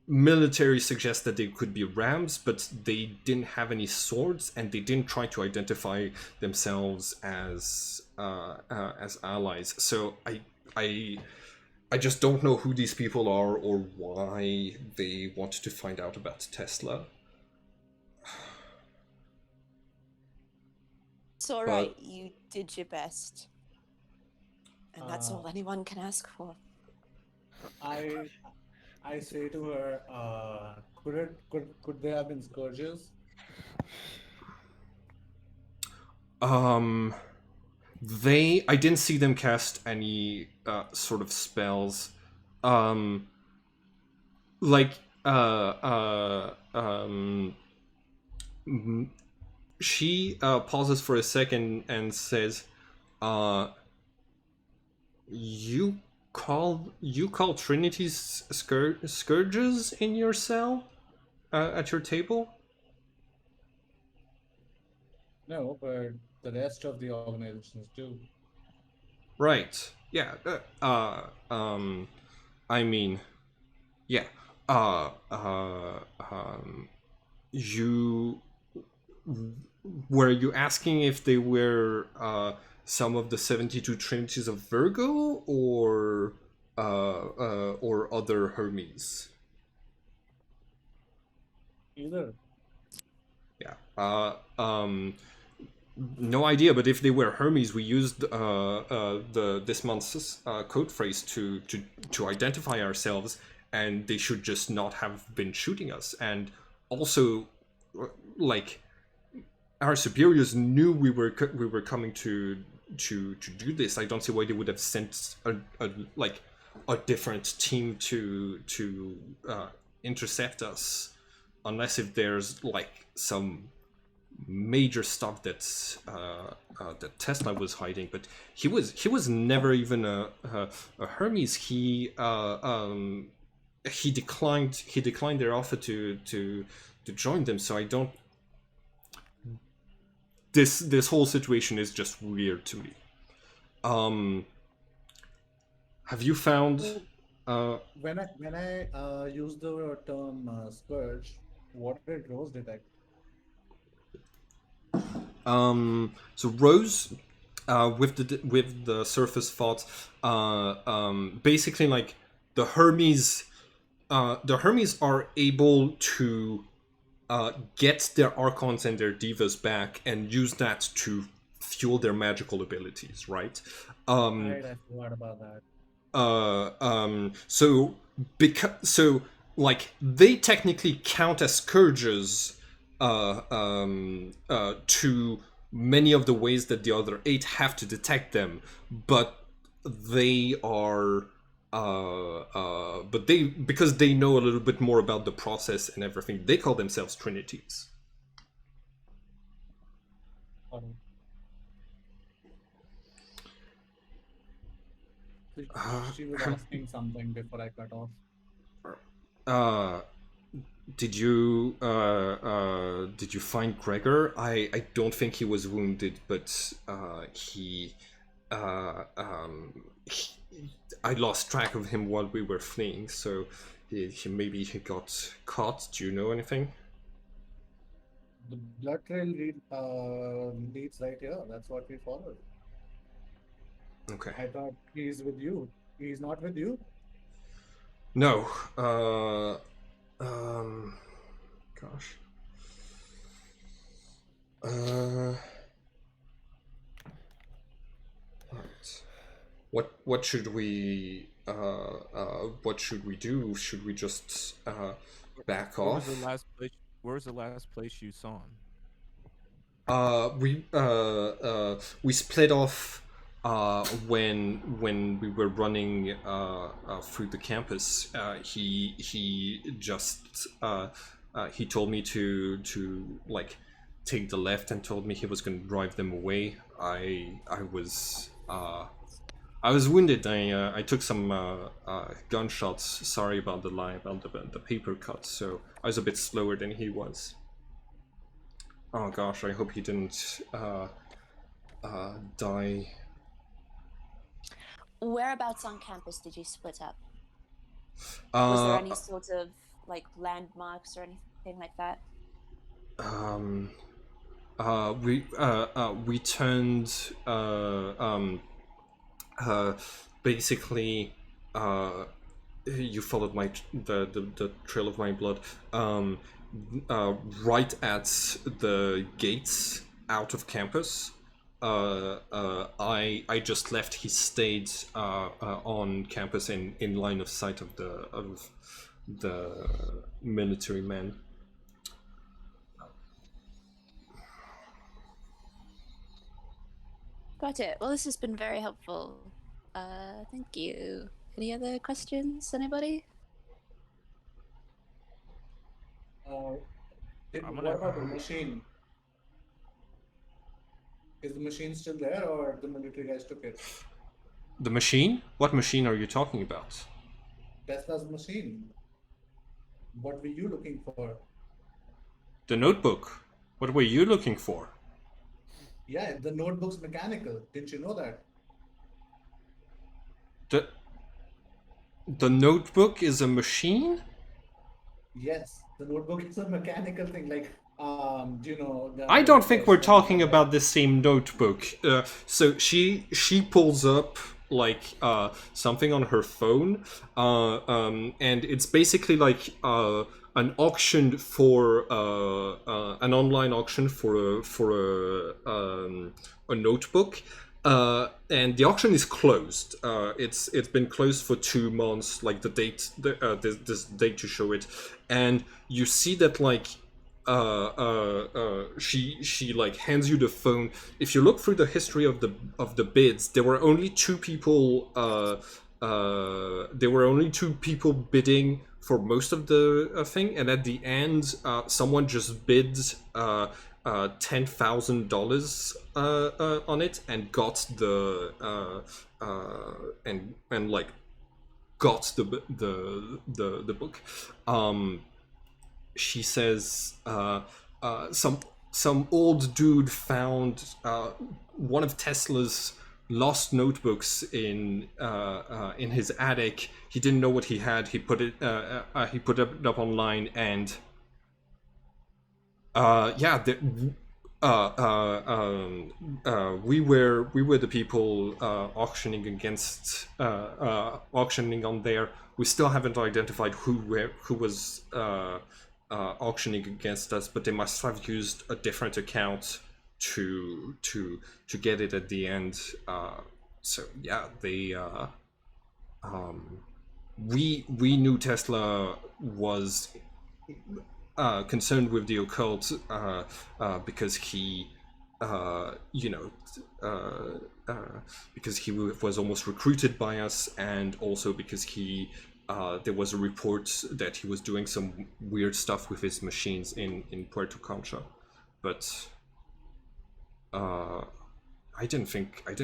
Speaker 1: military suggests that they could be rams, but they didn't have any swords, and they didn't try to identify themselves as allies. So I just don't know who these people are or why they wanted to find out about Tesla.
Speaker 2: It's all right. You did your best, and that's all anyone can ask for.
Speaker 3: I say to her, could there have been scourges?
Speaker 1: I didn't see them cast any sort of spells. She pauses for a second and says, you call Trinities scourges in your cell at your table?"
Speaker 3: No, but the rest of the organizations do.
Speaker 1: Right. Yeah. I mean, yeah. You were you asking if they were some of the 72 Trinities of Virgo, or other Hermes?
Speaker 3: Either.
Speaker 1: Yeah. No idea, but if they were Hermes, we used this month's code phrase to identify ourselves, and they should just not have been shooting us. And also, like, our superiors knew we were coming to do this. I don't see why they would have sent a different team to intercept us, unless if there's like some major stuff that Tesla was hiding. But he was never even a Hermes. He declined their offer to join them. So I don't. This whole situation is just weird to me. Have you found?
Speaker 3: When I use the term scourge, what did Rose detect?
Speaker 1: So Rose, with the surface thoughts, basically like the Hermes are able to get their Archons and their Divas back and use that to fuel their magical abilities, right?
Speaker 3: Right, I forgot about that.
Speaker 1: So like they technically count as scourges to many of the ways that the other 8 have to detect them, but they are because they know a little bit more about the process and everything, they call themselves Trinities.
Speaker 3: She was asking something before I cut off.
Speaker 1: Did you find Gregor? I don't think he was wounded, but I lost track of him while we were fleeing, so maybe he got caught. Do you know anything?
Speaker 3: The blood trail leads right here. That's what we followed.
Speaker 1: Okay.
Speaker 3: I thought he's with you. He's not with you.
Speaker 1: No. Gosh. Right. What should we do? Should we just back
Speaker 4: Where was the
Speaker 1: off?
Speaker 4: last place? Where was the last place you saw him?
Speaker 1: We split off when we were running through the campus. He just he told me to like take the left and told me he was going to drive them away. I was wounded. I took some gunshots. Sorry about the lie about the paper cut. So I was a bit slower than he was. Oh gosh, I hope he didn't die.
Speaker 2: Whereabouts on campus did you split up? Was there any
Speaker 1: Uh,
Speaker 2: sort of like landmarks or anything like that?
Speaker 1: we turned basically you followed the trail of my blood right at the gates out of campus. I just left. He stayed on campus in line of sight of the military men.
Speaker 2: Got it. Well, this has been very helpful. Thank you. Any other questions, anybody?
Speaker 3: What about the machine? Is the machine still there, or the military guys took it?
Speaker 1: The machine? What machine are you talking about?
Speaker 3: Tesla's machine. What were you looking for?
Speaker 1: The notebook. What were you looking for?
Speaker 3: Yeah, the notebook's mechanical. Didn't you know that?
Speaker 1: The notebook is a machine?
Speaker 3: Yes, the notebook is a mechanical thing. Like, do you know?
Speaker 1: I don't think we're talking about the same notebook. So she pulls up like something on her phone, and it's basically like an auction for an online auction for a notebook. And the auction is closed. It's been closed for 2 months. Like the date, this date to show it, and you see that like she like hands you the phone. If you look through the history of the bids, there were only two people. There were only two people bidding for most of the thing, and at the end, someone just bid $10,000 on it and got the and like got the book. She says some old dude found one of Tesla's lost notebooks in his attic. He didn't know what he had. He put it up online, and we were the people auctioning against auctioning on there. We still haven't identified who was auctioning against us, but they must have used a different account to get it at the end. So yeah, they we knew Tesla was concerned with the occult because he because he was almost recruited by us, and also because he there was a report that he was doing some weird stuff with his machines in Puerto Concha, but I didn't think that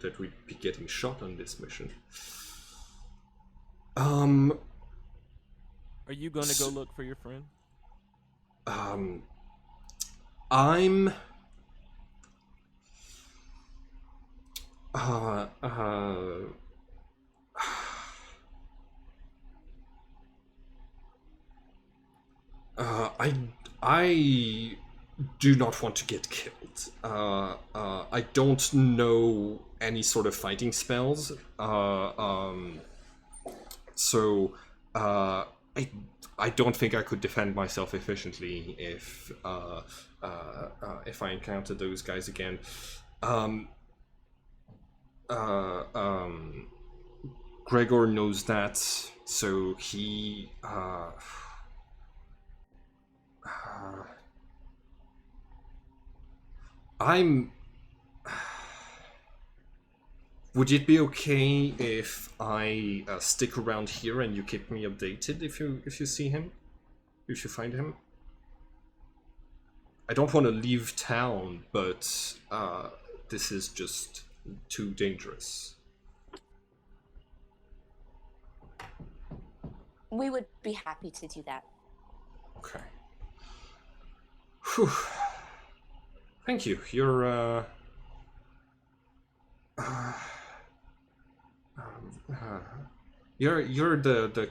Speaker 1: that we'd be getting shot on this mission.
Speaker 4: Are you going to go look for your friend?
Speaker 1: I'm I do not want to get killed. I don't know any sort of fighting spells. So I don't think I could defend myself efficiently if I encounter those guys again. Gregor knows that, so he I'm. Would it be okay if I stick around here and you keep me updated if you see him, if you find him? I don't want to leave town, but this is just too dangerous.
Speaker 2: We would be happy to do that.
Speaker 1: Okay. Whew. Thank you. You're the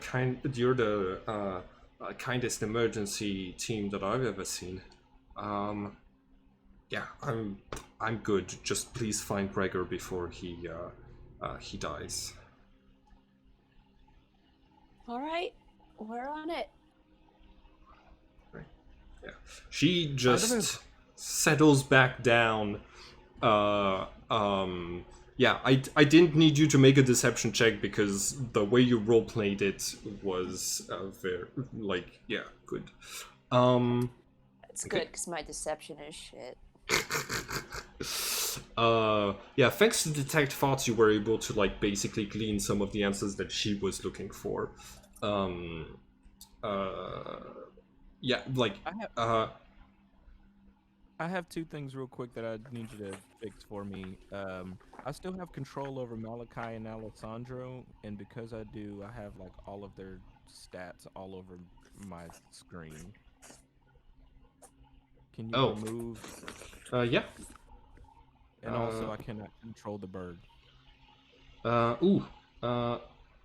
Speaker 1: kindest emergency team that I've ever seen. Yeah, I'm good. Just please find Gregor before he dies.
Speaker 2: All right, we're on it.
Speaker 1: Yeah, she just settles back down. Yeah, I didn't need you to make a deception check because the way you role played it was very good.
Speaker 2: It's good because my deception is shit.
Speaker 1: Yeah, thanks to detect thoughts, you were able to basically glean some of the answers that she was looking for. Yeah,
Speaker 4: I have two things real quick that I need you to fix for me. I still have control over Malachi and Alessandro, and because I do, I have all of their stats all over my screen. Can you remove?
Speaker 1: Yeah.
Speaker 4: And also, I cannot control the bird.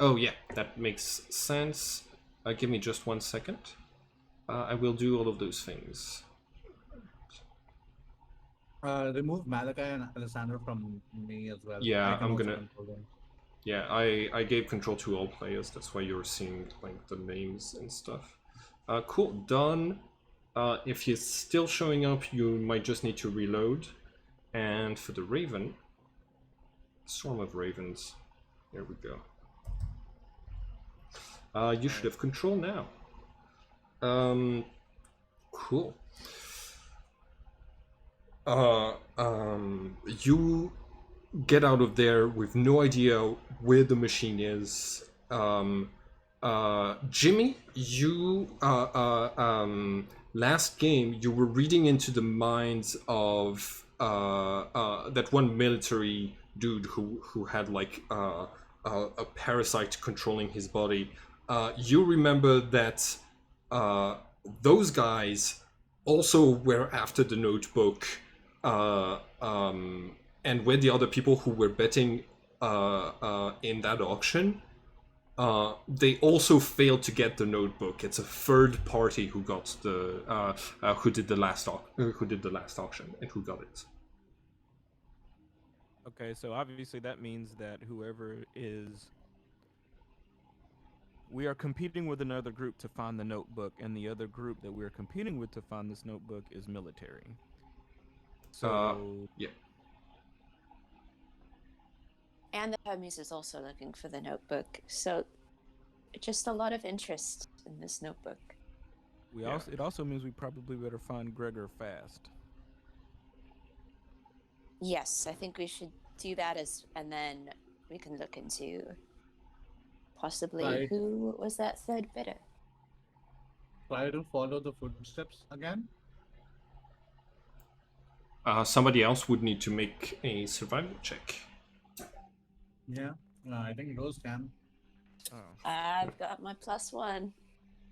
Speaker 1: Oh yeah, that makes sense. Give me just 1 second. I will do all of those things.
Speaker 3: Remove Malachi and Alessandro from me as well.
Speaker 1: Yeah,
Speaker 3: I can
Speaker 1: I'm
Speaker 3: also
Speaker 1: gonna.
Speaker 3: control them.
Speaker 1: Yeah, I gave control to all players. That's why you're seeing the names and stuff. Cool, done. If he's still showing up, you might just need to reload. And for the Raven, Swarm of Ravens. There we go. You should have control now. Cool. You get out of there with no idea where the machine is. Jimmy, you last game you were reading into the minds of that one military dude who had a parasite controlling his body. You remember that those guys also were after the notebook, and were the other people who were betting in that auction. They also failed to get the notebook. It's a third party who got who did the last auction and who got it.
Speaker 4: Okay, so obviously that means that whoever is... We are competing with another group to find the notebook, and the other group that we're competing with to find this notebook is military. So...
Speaker 1: Yeah.
Speaker 2: And the Hermes is also looking for the notebook, so just a lot of interest in this notebook.
Speaker 4: It also means we probably better find Gregor fast.
Speaker 2: Yes, I think we should do that and then we can look into possibly who was that third bidder.
Speaker 3: Try to follow the footsteps again.
Speaker 1: Somebody else would need to make a survival check.
Speaker 3: Yeah, I think Rose can.
Speaker 4: Oh.
Speaker 2: I've got my +1.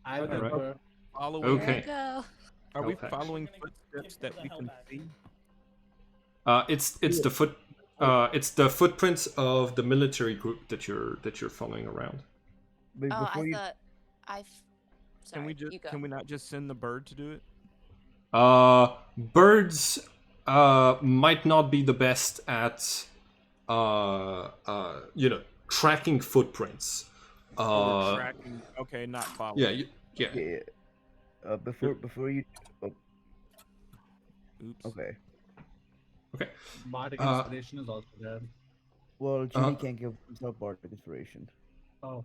Speaker 3: I
Speaker 1: Alright.
Speaker 3: remember.
Speaker 4: Following...
Speaker 1: Okay.
Speaker 2: Go.
Speaker 4: Are we
Speaker 1: Okay.
Speaker 4: following footsteps that we can see?
Speaker 1: It's the footprints of the military group that you're following around.
Speaker 6: Wait,
Speaker 2: Oh,
Speaker 6: before
Speaker 2: I
Speaker 6: you...
Speaker 2: thought Sorry, you go.
Speaker 4: Can we not just send the bird to do it?
Speaker 1: Birds might not be the best at tracking footprints.
Speaker 4: Oh, tracking. Okay, not following.
Speaker 1: Yeah, yeah.
Speaker 6: Okay. Before you. Oh,
Speaker 4: Oops.
Speaker 6: okay.
Speaker 1: Okay.
Speaker 3: Bardic inspiration is also there.
Speaker 6: Well, Ginny can't give himself bardic inspiration.
Speaker 3: Oh,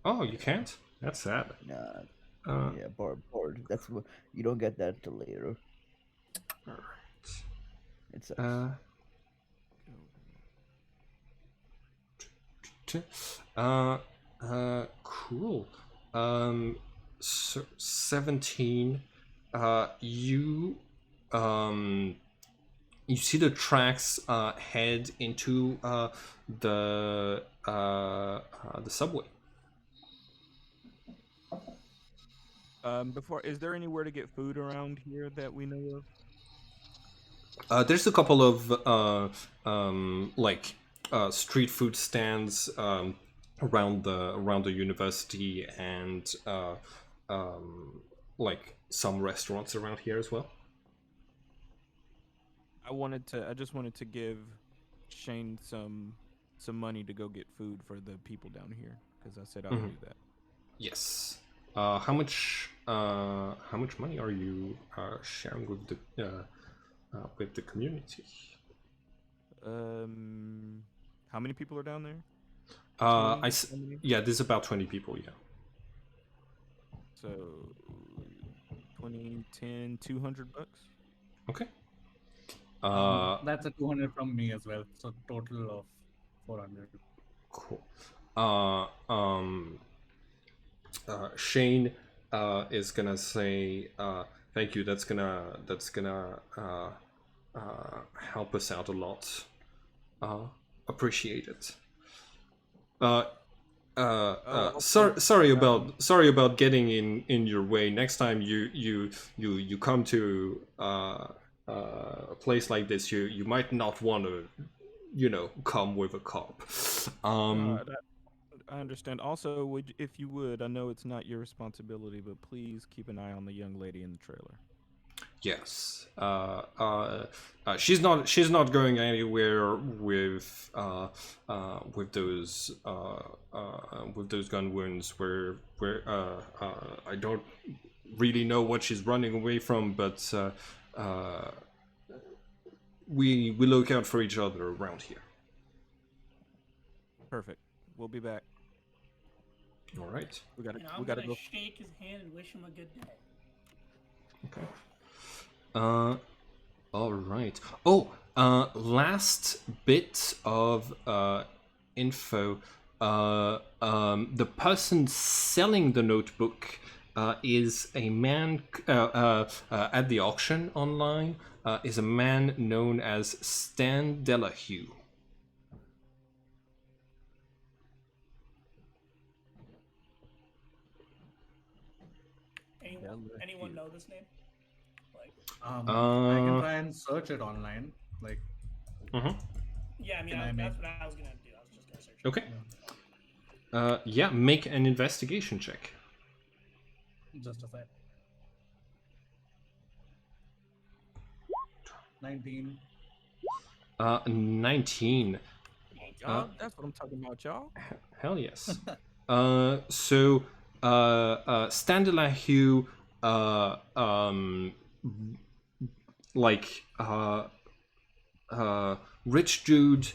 Speaker 1: Oh, you can't? That's sad.
Speaker 6: Nah.
Speaker 1: Uh,
Speaker 6: Yeah, board. That's what you don't get that till later.
Speaker 1: Alright.
Speaker 6: It sucks.
Speaker 1: Cool. So 17. You you see the tracks head into the subway.
Speaker 4: Before, is there anywhere to get food around here that we know of?
Speaker 1: There's a couple of street food stands around the university, and some restaurants around here as well.
Speaker 4: I just wanted to give Shane some money to go get food for the people down here because I said I would do that.
Speaker 1: Yes. How much money are you sharing with the community?
Speaker 4: How many people are down there?
Speaker 1: Yeah, there's about 20 people. Yeah.
Speaker 4: So 20, 10, $200.
Speaker 1: Okay.
Speaker 3: that's a 200 from me as well. So total of 400.
Speaker 1: Cool. Shane is gonna say thank you. That's gonna help us out a lot. Appreciate it. Sorry about getting in your way. Next time you come to a place like this, you might not want to come with a cop.
Speaker 4: I understand. Also, if you would, I know it's not your responsibility, but please keep an eye on the young lady in the trailer.
Speaker 1: Yes. She's not going anywhere with those gun wounds. Where I don't really know what she's running away from, but we look out for each other around here.
Speaker 4: Perfect. We'll be back.
Speaker 1: All right.
Speaker 4: We gotta
Speaker 5: go shake his hand and wish him a good day.
Speaker 1: Okay. All right. Oh, last bit of info. The person selling the notebook is a man at the auction online. Is a man known as Stan Delahue.
Speaker 5: Anyone know this name?
Speaker 3: I can try and search it online.
Speaker 5: Yeah, I mean, that's what I was gonna do. I was just gonna search.
Speaker 1: Okay. Yeah, make an investigation check.
Speaker 3: Just a sec. 19.
Speaker 1: 19.
Speaker 4: That's what I'm talking about, y'all.
Speaker 1: Hell yes. So Stan Delahue, rich dude,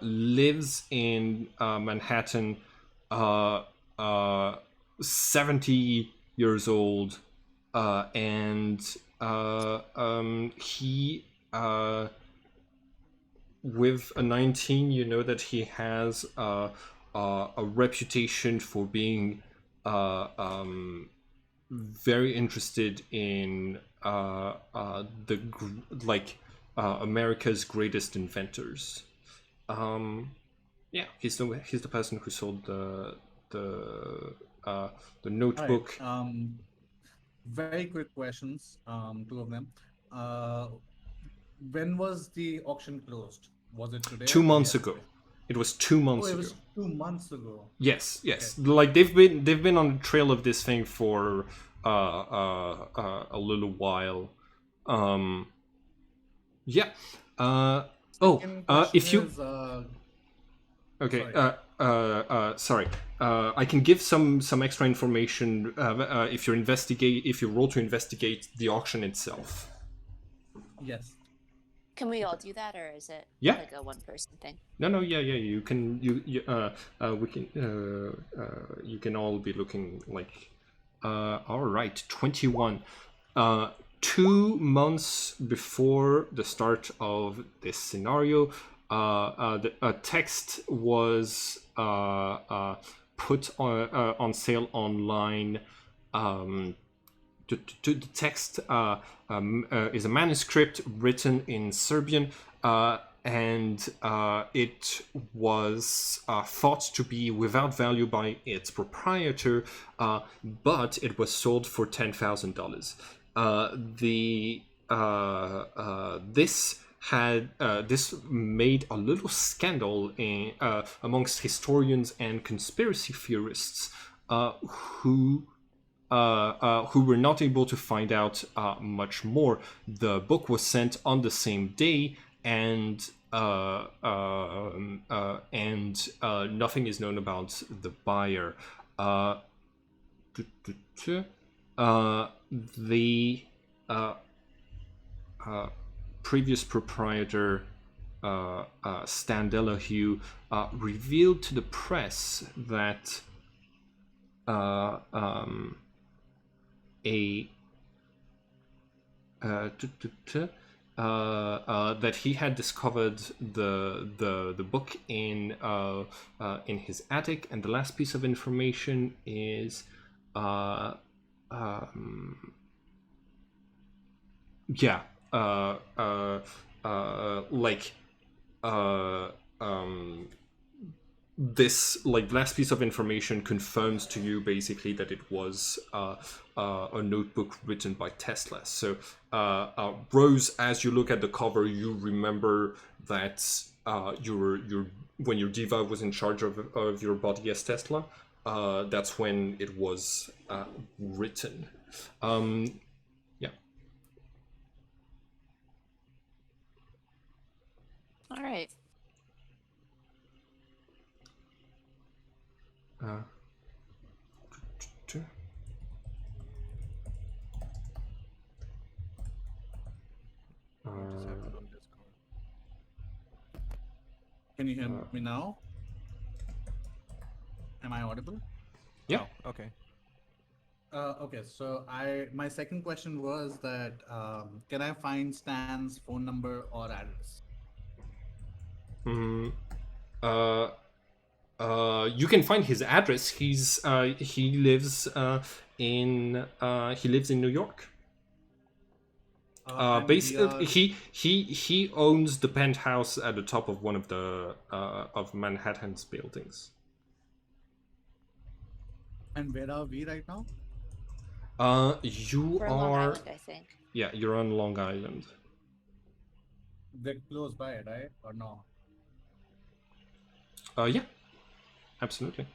Speaker 1: lives in Manhattan, 70 years old, and he with a 19, you know that he has a reputation for being very interested in America's greatest inventors. Yeah, he's the person who sold the notebook.
Speaker 3: Right. Very quick questions. Two of them. When was the auction closed? Was it today?
Speaker 1: 2 months ago. It was 2 months
Speaker 3: Oh, it
Speaker 1: ago.
Speaker 3: was 2 months ago.
Speaker 1: Yes, yes. Like they've been on the trail of this thing for a little while. Yeah.
Speaker 3: Second question
Speaker 1: If you
Speaker 3: is,
Speaker 1: okay.
Speaker 3: sorry.
Speaker 1: Sorry. I can give some extra information if you roll to investigate the auction itself.
Speaker 3: Yes.
Speaker 2: Can we all do that, or is it
Speaker 1: Yeah.
Speaker 2: like a one-person thing?
Speaker 1: No, yeah. You can you can all be looking like. All right, 21. 2 months before the start of this scenario, a text was put on sale online. The text is a manuscript written in Serbian, and it was thought to be without value by its proprietor, but it was sold for $10,000. This made a little scandal amongst historians and conspiracy theorists who were not able to find out much more. The book was sent on the same day, and nothing is known about the buyer. The previous proprietor, Stan Delahue, revealed to the press that that he had discovered the book in his attic, and the last piece of information is this last piece of information confirms to you basically that it was a notebook written by Tesla. So Rose, as you look at the cover, you remember that when your diva was in charge of your body as Tesla, that's when it was written. Yeah.
Speaker 2: All right.
Speaker 3: Can you hear me now? Am I audible?
Speaker 1: Yeah.
Speaker 4: Oh, okay.
Speaker 3: Okay, so my second question was that can I find Stan's phone number or address?
Speaker 1: You can find his address. He lives in New York. He owns the penthouse at the top of one of the of Manhattan's buildings.
Speaker 3: And where are we right now?
Speaker 1: You
Speaker 2: We're
Speaker 1: are
Speaker 2: on Long Island, I think.
Speaker 1: Yeah, you're on Long Island.
Speaker 3: They're close by, right? Or no?
Speaker 1: Yeah, absolutely.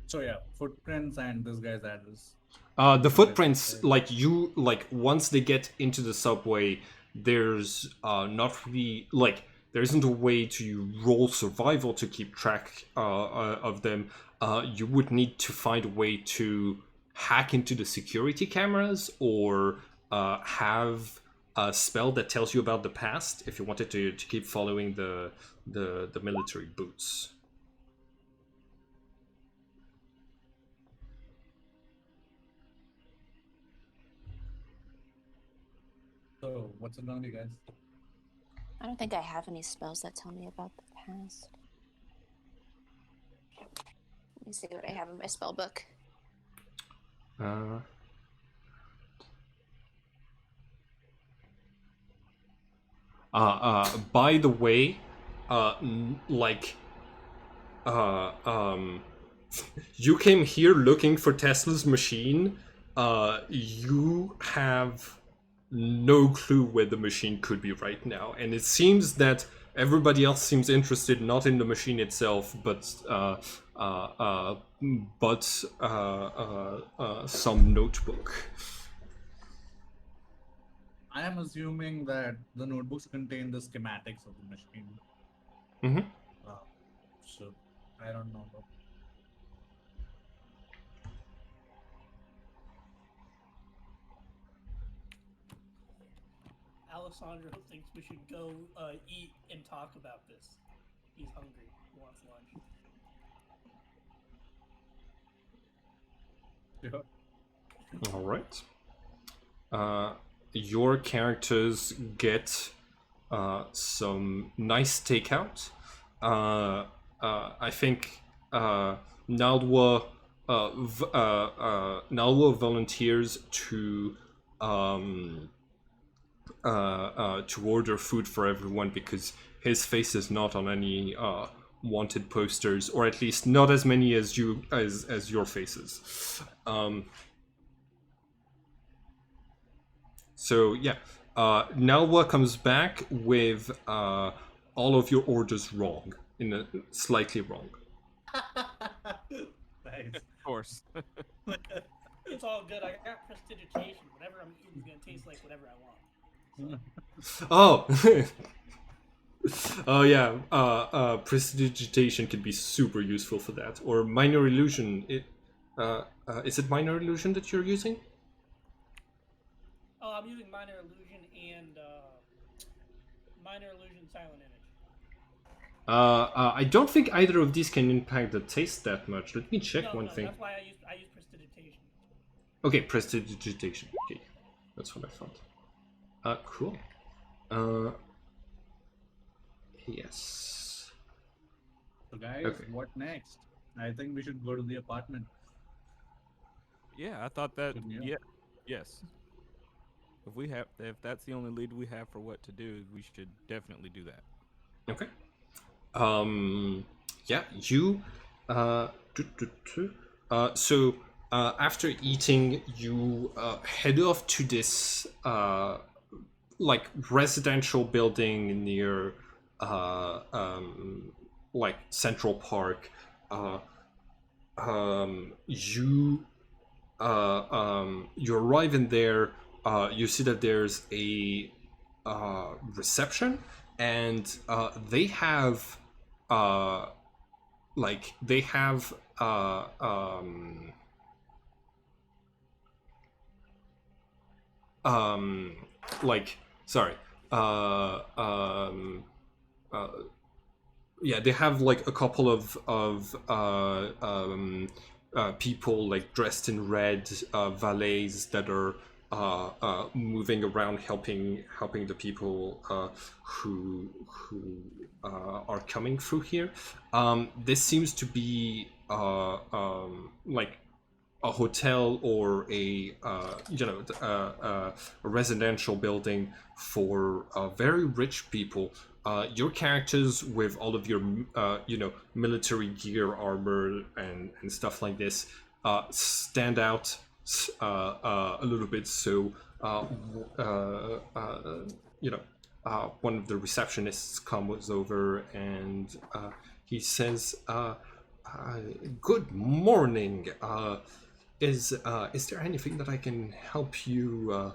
Speaker 3: So yeah, footprints and this guy's address.
Speaker 1: The footprints, once they get into the subway, there's not really there isn't a way to roll survival to keep track of them. You would need to find a way to hack into the security cameras or have a spell that tells you about the past if you wanted to keep following the military boots.
Speaker 3: So what's it gonna be, guys?
Speaker 2: I don't think I have any spells that tell me about the past. Let me see what I have in my spell book.
Speaker 1: By the way, you came here looking for Tesla's machine. You have no clue where the machine could be right now, and it seems that everybody else seems interested not in the machine itself, but some notebook.
Speaker 3: I am assuming that the notebooks contain the schematics of the machine.
Speaker 1: Mm-hmm.
Speaker 3: So I don't know.
Speaker 5: Alessandro thinks we should go eat and talk about this. He's hungry. He wants lunch.
Speaker 3: Sure.
Speaker 1: All right. Your characters get some nice takeout. I think Naldwa Naldwa volunteers to order food for everyone because his face is not on any wanted posters, or at least not as many as your faces. So yeah, Nalwa comes back with all of your orders wrong, slightly wrong.
Speaker 3: Nice.
Speaker 4: Of course.
Speaker 5: It's all good. I got prestidigitation. Whatever I'm eating is gonna taste like whatever I want.
Speaker 1: Oh, oh yeah. Prestidigitation can be super useful for that, or minor illusion. Is it minor illusion that you're using?
Speaker 5: Oh, I'm using minor illusion and minor illusion silent image.
Speaker 1: I don't think either of these can impact the taste that much. Let me check one thing.
Speaker 5: That's why I use prestidigitation.
Speaker 1: Okay, prestidigitation. Okay, that's what I thought. Cool. Yes.
Speaker 3: So guys,
Speaker 1: Okay.
Speaker 3: what next? I think we should go to the apartment.
Speaker 4: Yeah, I thought that.
Speaker 3: Good, yeah.
Speaker 4: Yeah. Yes. If that's the only lead we have for what to do, we should definitely do that.
Speaker 1: Okay. Yeah, you. So after eating, you head off to this like residential building near like Central Park. You arrive in there. You see that there's a reception, and they have sorry yeah, they have like a couple of people like dressed in red, valets that are moving around, helping the people who are coming through here. This seems to be like a hotel or a residential building for very rich people. Your characters with all of your military gear, armor, and stuff like this stand out a little bit. So one of the receptionists comes over and he says, "Good morning. Is there anything that I can help you,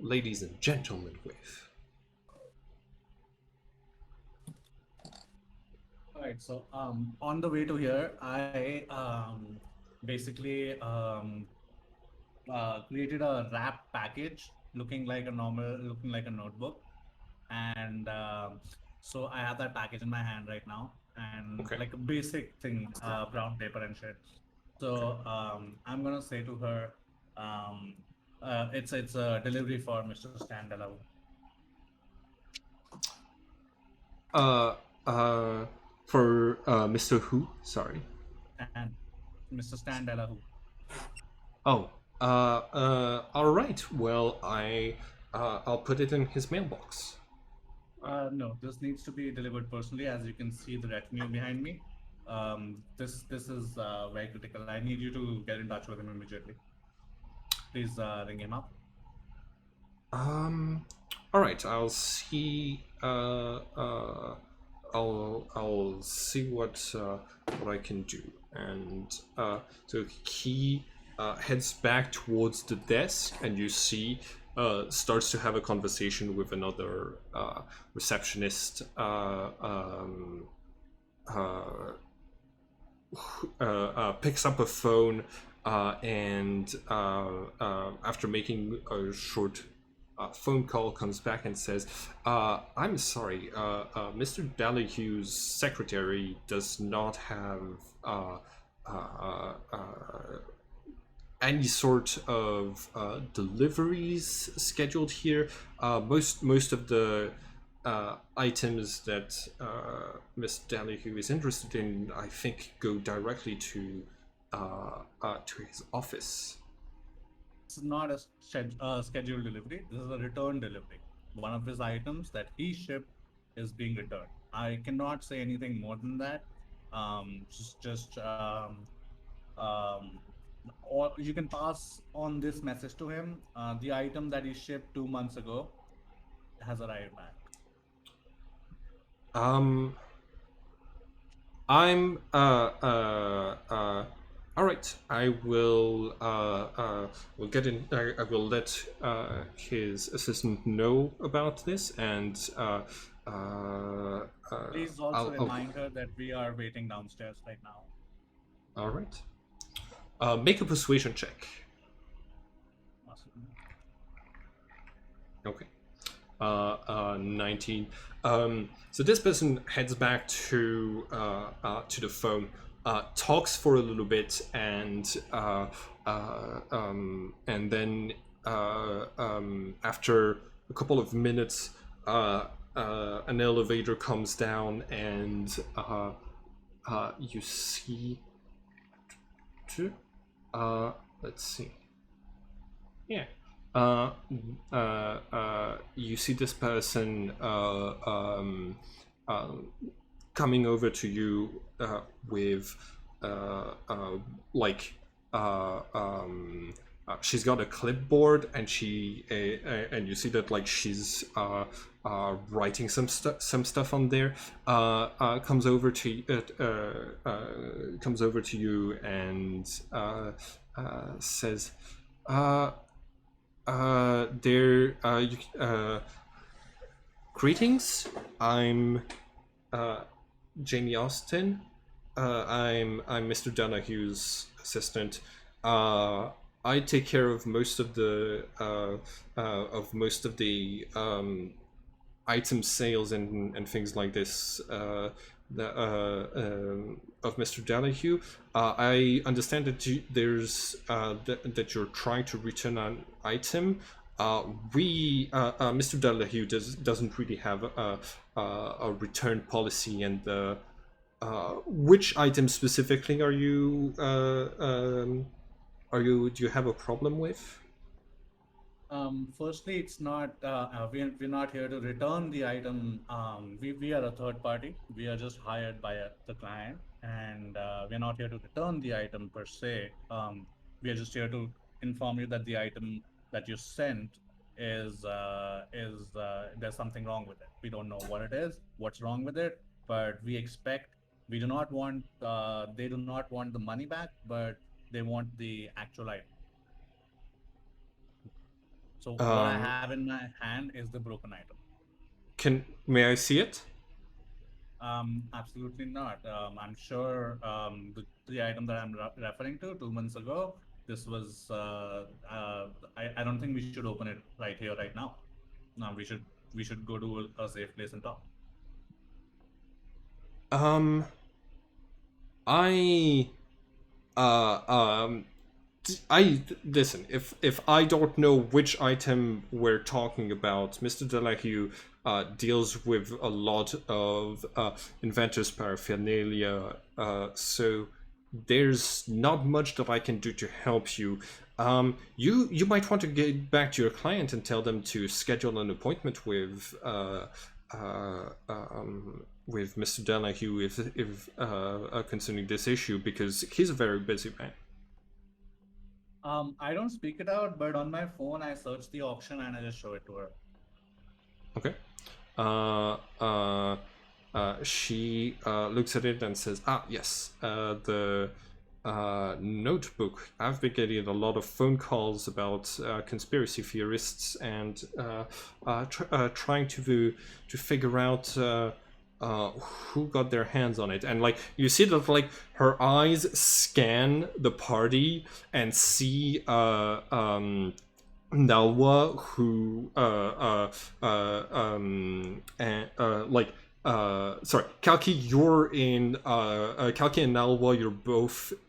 Speaker 1: ladies and gentlemen, with?"
Speaker 3: All right. So on the way to here, I basically created a wrap package looking like a notebook, and so I have that package in my hand right now, and
Speaker 1: Okay.
Speaker 3: like a basic thing, brown paper and shit. So I'm gonna say to her, it's a delivery for Mr. Standalone.
Speaker 1: For Mr. Who? Sorry.
Speaker 3: And Mr. Standalone.
Speaker 1: Oh. All right. Well, I'll put it in his mailbox.
Speaker 3: No, this needs to be delivered personally. As you can see, the retinue behind me. This is very critical. I need you to get in touch with him immediately. Please ring him up.
Speaker 1: All right. I'll see. I'll see what I can do. And so he heads back towards the desk, and you see starts to have a conversation with another receptionist. Picks up a phone and after making a short phone call, comes back and says, I'm sorry, Mr. Delahue's secretary does not have any sort of deliveries scheduled here. Most of the items that Miss Delahue is interested in, I think, go directly to his office.
Speaker 3: It's not a scheduled delivery. This is a return delivery. One of his items that he shipped is being returned. I cannot say anything more than that. Or you can pass on this message to him. The item that he shipped 2 months ago has arrived back.
Speaker 1: I'm all right. I will get in. I will let his assistant know about this, and
Speaker 3: Please also remind her that we are waiting downstairs right now.
Speaker 1: All right. Make a persuasion check.
Speaker 3: Awesome.
Speaker 1: Okay. 19. So this person heads back to the phone, talks for a little bit, and then after a couple of minutes, an elevator comes down, and you see. Let's see. Yeah. You see this person coming over to you with she's got a clipboard, and and you see that she's writing some stuff on there. Comes over to you and says, greetings. I'm Jamie Austin. I'm Mr. Donahue's assistant. I take care of most of the item sales and things like this of Mr. Delahue. I understand that that you're trying to return an item. Mr. Delahue doesn't really have a return policy, and which item specifically are you do you have a problem with?
Speaker 3: Firstly, it's not. We're not here to return the item. We are a third party. We are just hired by the client, and we're not here to return the item per se. We are just here to inform you that the item that you sent is there's something wrong with it. We don't know what it is, what's wrong with it, but we do not want. They do not want the money back, but they want the actual item. So what I have in my hand is the broken item.
Speaker 1: May I see it?
Speaker 3: Absolutely not. I'm sure the item that I'm referring to 2 months ago, this was. I don't think we should open it right here, right now. No, we should go to a safe place and talk.
Speaker 1: I listen. If I don't know which item we're talking about, Mr. Delahue deals with a lot of inventors' paraphernalia, so there's not much that I can do to help you. You might want to get back to your client and tell them to schedule an appointment with Mr. Delahue if concerning this issue, because he's a very busy man.
Speaker 3: I don't speak it out, but on my phone I search the auction and I just show it to her.
Speaker 1: Okay. She looks at it and says, "Ah, yes, the notebook. I've been getting a lot of phone calls about conspiracy theorists and trying to figure out who got their hands on it." And like you see that like her eyes scan the party and see Nalwa, who sorry, Kalki, you're in Kalki and Nalwa,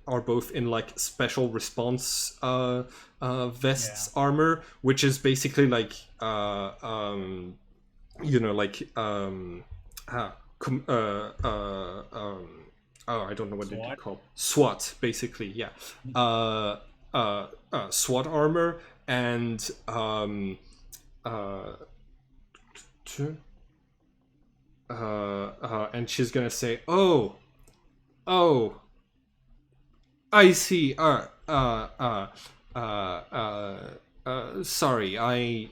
Speaker 1: are both in like special response vests armor, which is basically like you know like oh, I don't know what they
Speaker 3: SWAT?
Speaker 1: call SWAT, basically, yeah. SWAT armor and and she's gonna say, "Oh, oh, I see. Sorry, I,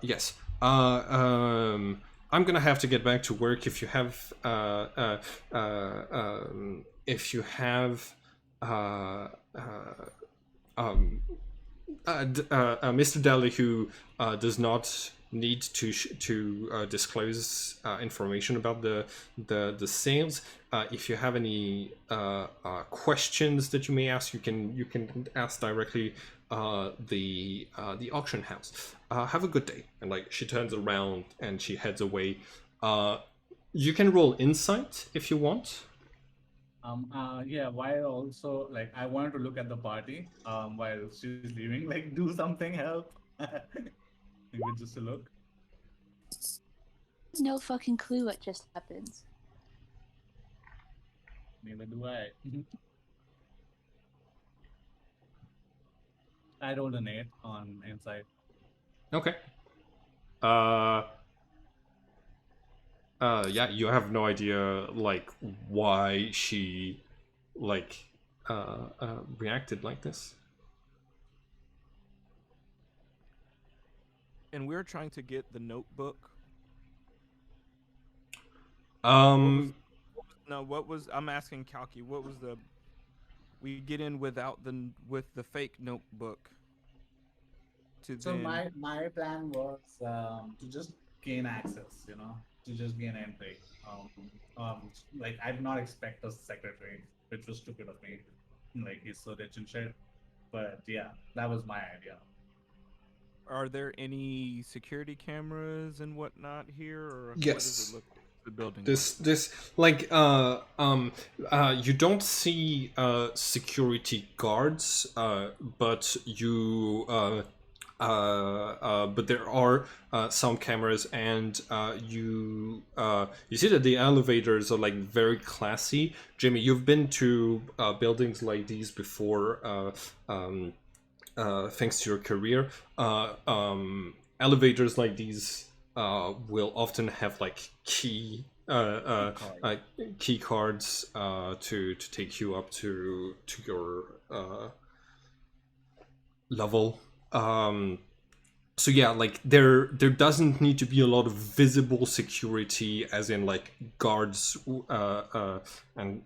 Speaker 1: yes. I'm gonna have to get back to work. If you have, uh, Mr. Daly, who does not need to disclose information about the sales. If you have any questions that you may ask, you can ask directly the auction house. Have a good day. And like she turns around and she heads away. You can roll insight if you want.
Speaker 3: Yeah, while also like I wanted to look at the party while she's leaving, like do something, help. Maybe just a look.
Speaker 2: No fucking clue what just happened.
Speaker 3: Neither do I. I rolled an 8 on insight.
Speaker 1: Okay. Yeah, you have no idea like why she like reacted like this.
Speaker 4: And we're trying to get the notebook. What was I'm asking Kalki, what was the we get in without with the fake notebook to
Speaker 3: So
Speaker 4: then
Speaker 3: my plan was to just gain access, to just gain entry. Like I did not expect a secretary, which was stupid of me. Like he's so rich and shit. But yeah, that was my idea.
Speaker 4: are there any security cameras and whatnot here, or what does
Speaker 1: Yes.
Speaker 4: it look like, the building
Speaker 1: This like you don't see security guards, but but there are some cameras, and you see that the elevators are like very classy. Jimmy, you've been to buildings like these before, thanks to your career. Elevators like these will often have like key cards to take you up to your level. So yeah, like there doesn't need to be a lot of visible security, as in like guards and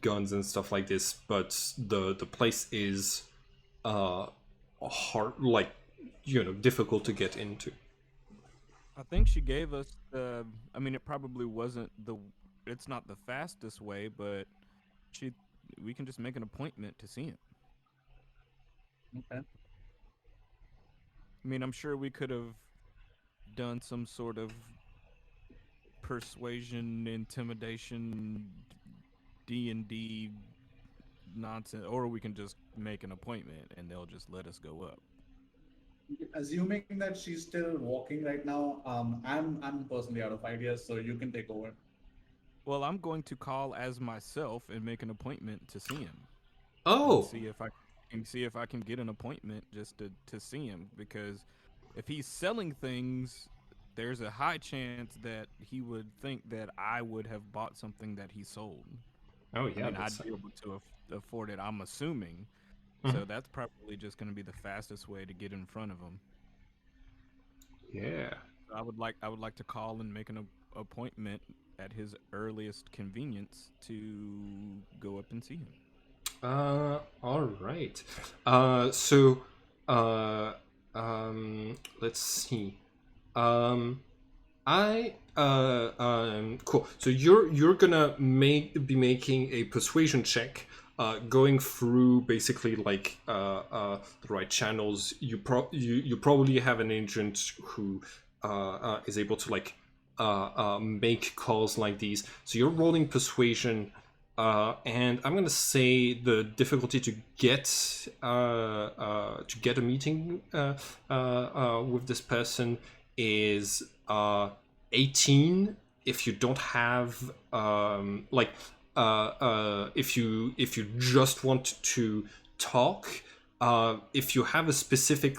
Speaker 1: guns and stuff like this. But the place is hard, like difficult to get into.
Speaker 4: I think she gave us the. I mean, it probably wasn't the. It's not the fastest way, but she. We can just make an appointment to see him.
Speaker 3: Okay.
Speaker 4: I mean, I'm sure we could have done some sort of persuasion, intimidation, D&D nonsense, or we can just make an appointment and they'll just let us go up.
Speaker 3: Assuming that she's still walking right now, I'm personally out of ideas, so you can take over.
Speaker 4: Well, I'm going to call as myself and make an appointment to see him.
Speaker 1: Oh,
Speaker 4: See if I can get an appointment just to see him, because if he's selling things, there's a high chance that he would think that I would have bought something that he sold.
Speaker 1: Oh
Speaker 4: I
Speaker 1: yeah,
Speaker 4: mean,
Speaker 1: that's
Speaker 4: I'd be able to afford it, I'm assuming.
Speaker 1: Mhm.
Speaker 4: So that's probably just going to be the fastest way to get in front of him.
Speaker 1: yeah.
Speaker 4: So I would like to call and make an appointment at his earliest convenience to go up and see him.
Speaker 1: All right. So, let's see. Um, cool. So you're gonna be making a persuasion check, going through basically like the right channels. You probably have an agent who is able to like make calls like these. So you're rolling persuasion. And I'm gonna say the difficulty to get a meeting with this person is 18 if you don't have if you just want to talk. If you have a specific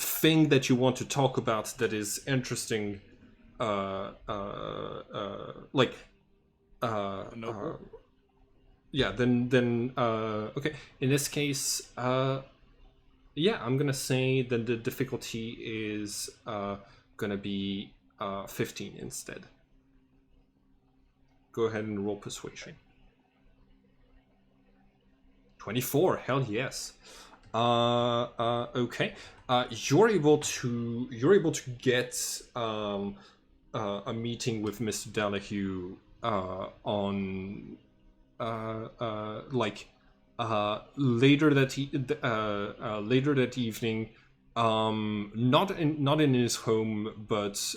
Speaker 1: thing that you want to talk about that is interesting, like
Speaker 4: The notebook?
Speaker 1: yeah, then okay. In this case, yeah, I'm gonna say that the difficulty is gonna be 15 instead. Go ahead and roll persuasion. 24. Hell yes. Okay. You're able to get a meeting with Mr. Delahue on later that evening, not in his home, but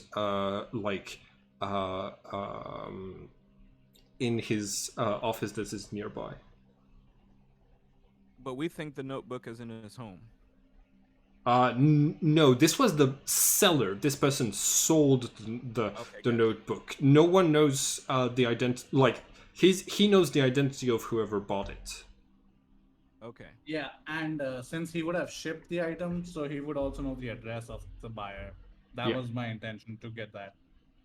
Speaker 1: in his office that is nearby.
Speaker 4: But we think the notebook is in his home.
Speaker 1: No, this was the seller. This person sold the
Speaker 4: gotcha.
Speaker 1: notebook. No one knows the identity. Like he knows the identity of whoever bought it.
Speaker 4: Okay.
Speaker 3: Yeah, and since he would have shipped the item, so he would also know the address of the buyer. That
Speaker 1: Yeah.
Speaker 3: was my intention to get that.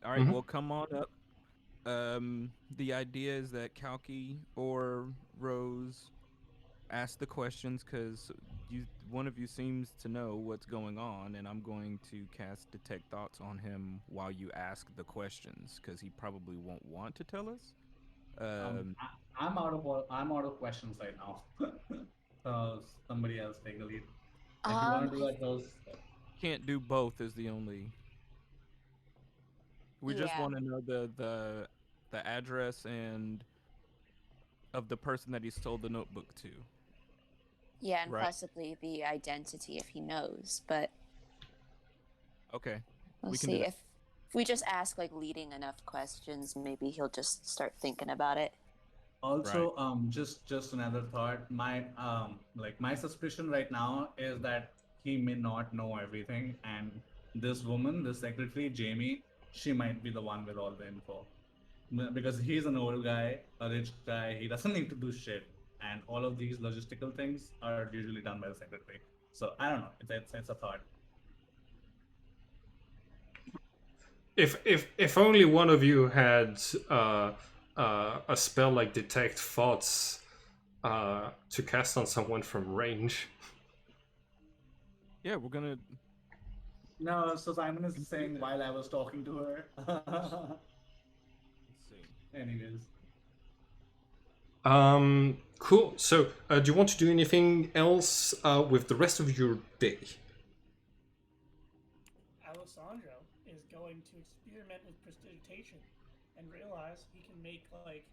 Speaker 4: All right,
Speaker 1: Mhm.
Speaker 4: well, come on up. The idea is that Kalki or Rose ask the questions because one of you seems to know what's going on, and I'm going to cast Detect Thoughts on him while you ask the questions because he probably won't want to tell us.
Speaker 3: I'm out of questions right now. So somebody else take the lead. If you want to do that, those.
Speaker 4: Can't do both is the only. We just
Speaker 2: Yeah.
Speaker 4: want to know the address and of the person that he sold the notebook to.
Speaker 2: Yeah, and
Speaker 4: Right.
Speaker 2: possibly the identity if he knows. But
Speaker 4: Okay.
Speaker 2: we'll
Speaker 4: We can do
Speaker 2: see.
Speaker 4: that.
Speaker 2: If we just ask like leading enough questions, maybe he'll just start thinking about it.
Speaker 3: Also, just another thought. My suspicion right now is that he may not know everything, and this woman, the secretary Jamie, she might be the one with all the info. Because he's an old guy, a rich guy, he doesn't need to do shit, and all of these logistical things are usually done by the secretary. So I don't know. It's a thought.
Speaker 1: If only one of you had a spell like Detect Thoughts to cast on someone from range.
Speaker 4: Yeah, we're gonna.
Speaker 3: No, so Simon is saying while I was talking to her.
Speaker 4: Let's see.
Speaker 3: Anyways.
Speaker 1: Cool. So, do you want to do anything else with the rest of your day?
Speaker 5: Alessandro is going to experiment with prestidigitation and realize he can make like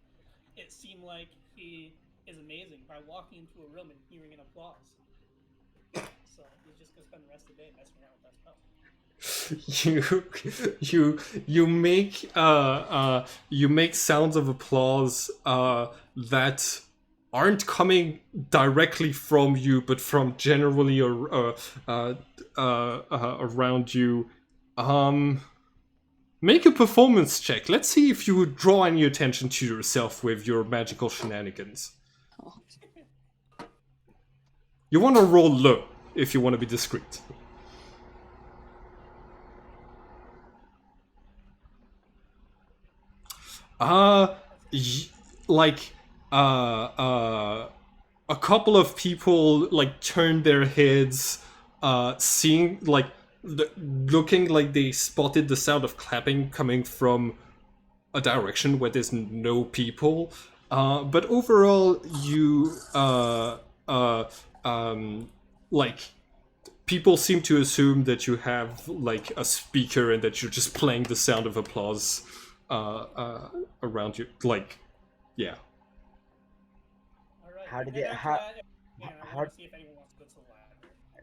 Speaker 5: it seem like he is amazing by walking into a room and hearing an applause. So he's just gonna spend the rest of the day messing around with that spell.
Speaker 1: You make sounds of applause that aren't coming directly from you, but from generally around you. Make a performance check. Let's see if you would draw any attention to yourself with your magical shenanigans. You want to roll low if you want to be discreet. Uh, y- like, a couple of people like turned their heads, seeing like looking like they spotted the sound of clapping coming from a direction where there's no people. But overall, you like people seem to assume that you have like a speaker and that you're just playing the sound of applause around you. Like, yeah.
Speaker 5: All right.
Speaker 6: How did
Speaker 5: and
Speaker 6: they-
Speaker 5: after
Speaker 6: how-
Speaker 5: that, I
Speaker 6: how-
Speaker 5: want to see if anyone wants to go to the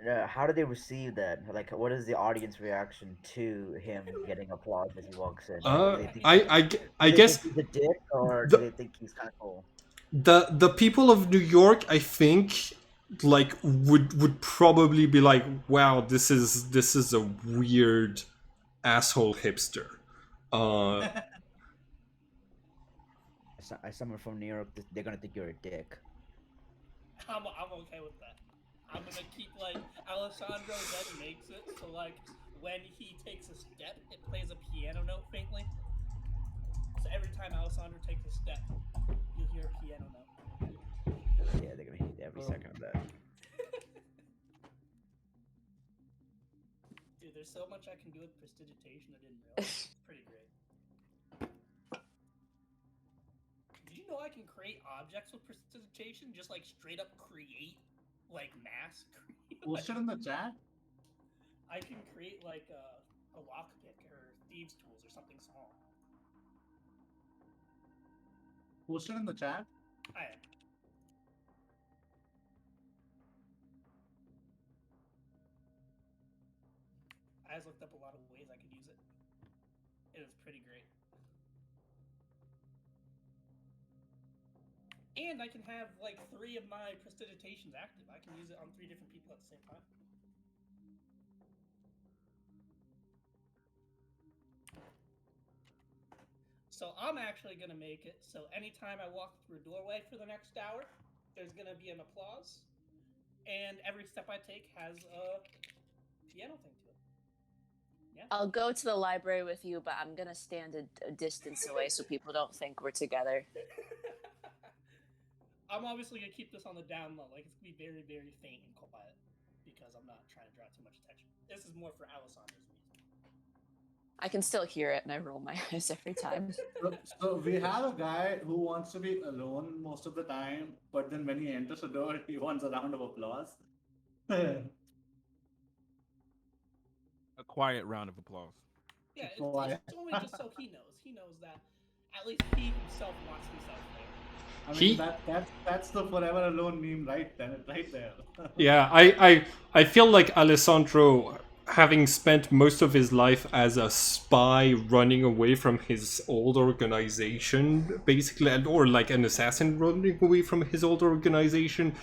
Speaker 5: library.
Speaker 6: How do they receive that? Like, what is the audience reaction to him getting applause as he walks in? Do they think,
Speaker 1: I
Speaker 6: do they
Speaker 1: guess
Speaker 6: think he's a dick, or
Speaker 1: the-
Speaker 6: do they think he's kind of cool?
Speaker 1: the people of New York, I think, like would probably be like, wow, this is a weird asshole hipster.
Speaker 6: As someone from New York, they're gonna think you're a dick.
Speaker 5: I'm okay with that. I'm gonna keep like Alessandro then makes it so like when he takes a step, it plays a piano note faintly. So every time Alessandro takes a step, you'll hear a piano note.
Speaker 6: Yeah, they're gonna hate every second of that.
Speaker 5: Dude, there's so much I can do with prestidigitation I didn't realize. It's pretty great. Did you know I can create objects with prestidigitation? Just like straight up create like mass.
Speaker 3: Post it in the chat.
Speaker 5: I can create like a lockpick or thieves tools or something small.
Speaker 3: Post it in the chat.
Speaker 5: I am. I just looked up a lot of ways I could use it. It is pretty great. And I can have like 3 of my prestidigitations active. I can use it on 3 different people at the same time. So I'm actually going to make it so anytime I walk through a doorway for the next hour, there's going to be an applause. And every step I take has a piano thing to it. Yeah.
Speaker 2: I'll go to the library with you, but I'm gonna stand a distance away so people don't think we're together.
Speaker 5: I'm obviously going to keep this on the down low. Like, it's going to be very, very faint and quiet because I'm not trying to draw too much attention. This is more for Alessandro's music.
Speaker 2: I can still hear it, and I roll my eyes every time.
Speaker 3: So we have a guy who wants to be alone most of the time, but then when he enters a door, he wants a round of applause.
Speaker 4: A quiet round of applause.
Speaker 5: Yeah, it's
Speaker 3: Quiet.
Speaker 5: only just so he knows. He knows that at least he himself wants himself there.
Speaker 3: I mean,
Speaker 1: He-
Speaker 3: that's the forever alone meme right there.
Speaker 1: Yeah, I feel like Alessandro, having spent most of his life as a spy running away from his old organization, basically, or like an assassin running away from his old organization,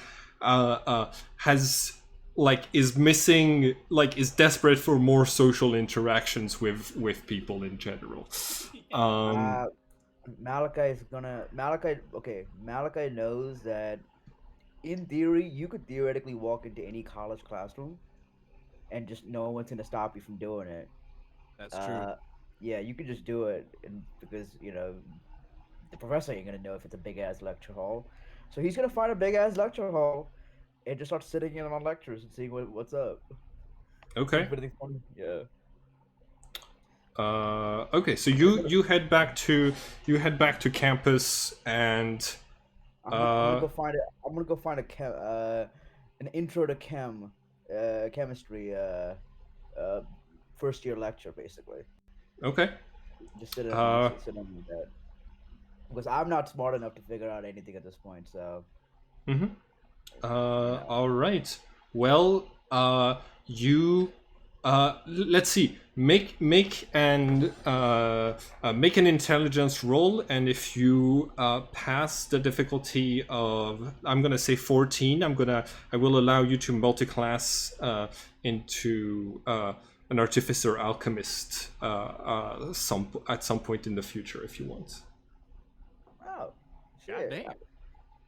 Speaker 1: has like is missing, like is desperate for more social interactions with people in general.
Speaker 6: Malachi knows that in theory you could theoretically walk into any college classroom and just no one's gonna stop you from doing it.
Speaker 4: That's true.
Speaker 6: Yeah, you could just do it, and because the professor ain't gonna know if it's a big ass lecture hall, so he's gonna find a big ass lecture hall and just start sitting in on lectures and seeing what's up.
Speaker 1: Okay.
Speaker 6: If anything's funny. Yeah.
Speaker 1: Okay, so you head back to campus and
Speaker 6: I'm gonna go find it. I'm gonna go find an intro to chemistry first year lecture basically.
Speaker 1: okay.
Speaker 6: Just sit in sit on that because I'm not smart enough to figure out anything at this point. So.
Speaker 1: Mm-hmm. All right. Well, you let's see. Make an intelligence roll, and if you pass the difficulty of, I'm gonna say 14, I will allow you to multiclass into an artificer alchemist at some point in the future if you want.
Speaker 6: Oh, shit.
Speaker 4: damn.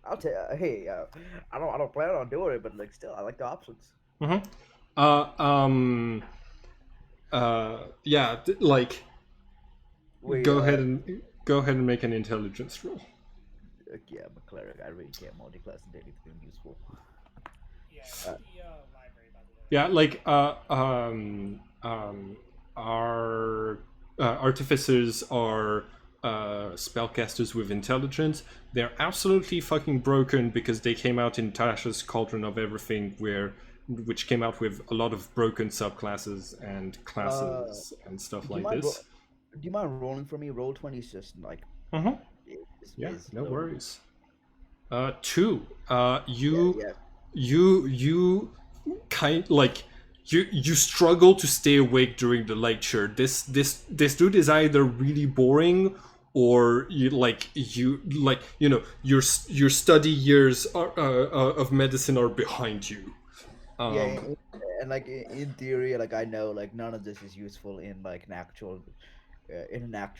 Speaker 6: I'll tell. Hey, I don't plan on doing it, but like, still, I like the options.
Speaker 1: Mm-hmm. Yeah, like
Speaker 6: Wait,
Speaker 1: go ahead and go ahead and make an intelligence roll.
Speaker 6: Yeah, I'm a cleric. I really can't multi-class into anything useful.
Speaker 5: Yeah, it's the library, by the way.
Speaker 1: Yeah, like our artificers are spellcasters with intelligence. They're absolutely fucking broken because they came out in Tasha's Cauldron of Everything, which came out with a lot of broken subclasses and classes and stuff like this.
Speaker 6: Do you mind rolling for me? Roll 20 is just like.
Speaker 1: Mm-hmm. Yeah, no worries. 2. You kind like you struggle to stay awake during the lecture. This dude is either really boring or your study years of medicine are behind you.
Speaker 6: Yeah, and like in theory, like I know like none of this is useful in like an actual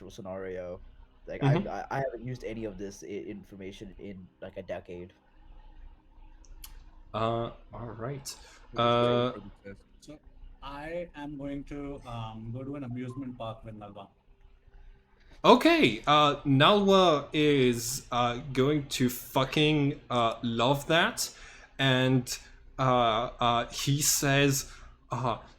Speaker 6: scenario. Like
Speaker 1: Mhm.
Speaker 6: I haven't used any of this information in like a decade.
Speaker 1: All right.
Speaker 3: So I am going to go to an amusement park with Nalva.
Speaker 1: Okay, Nalwa is going to fucking love that, and he says,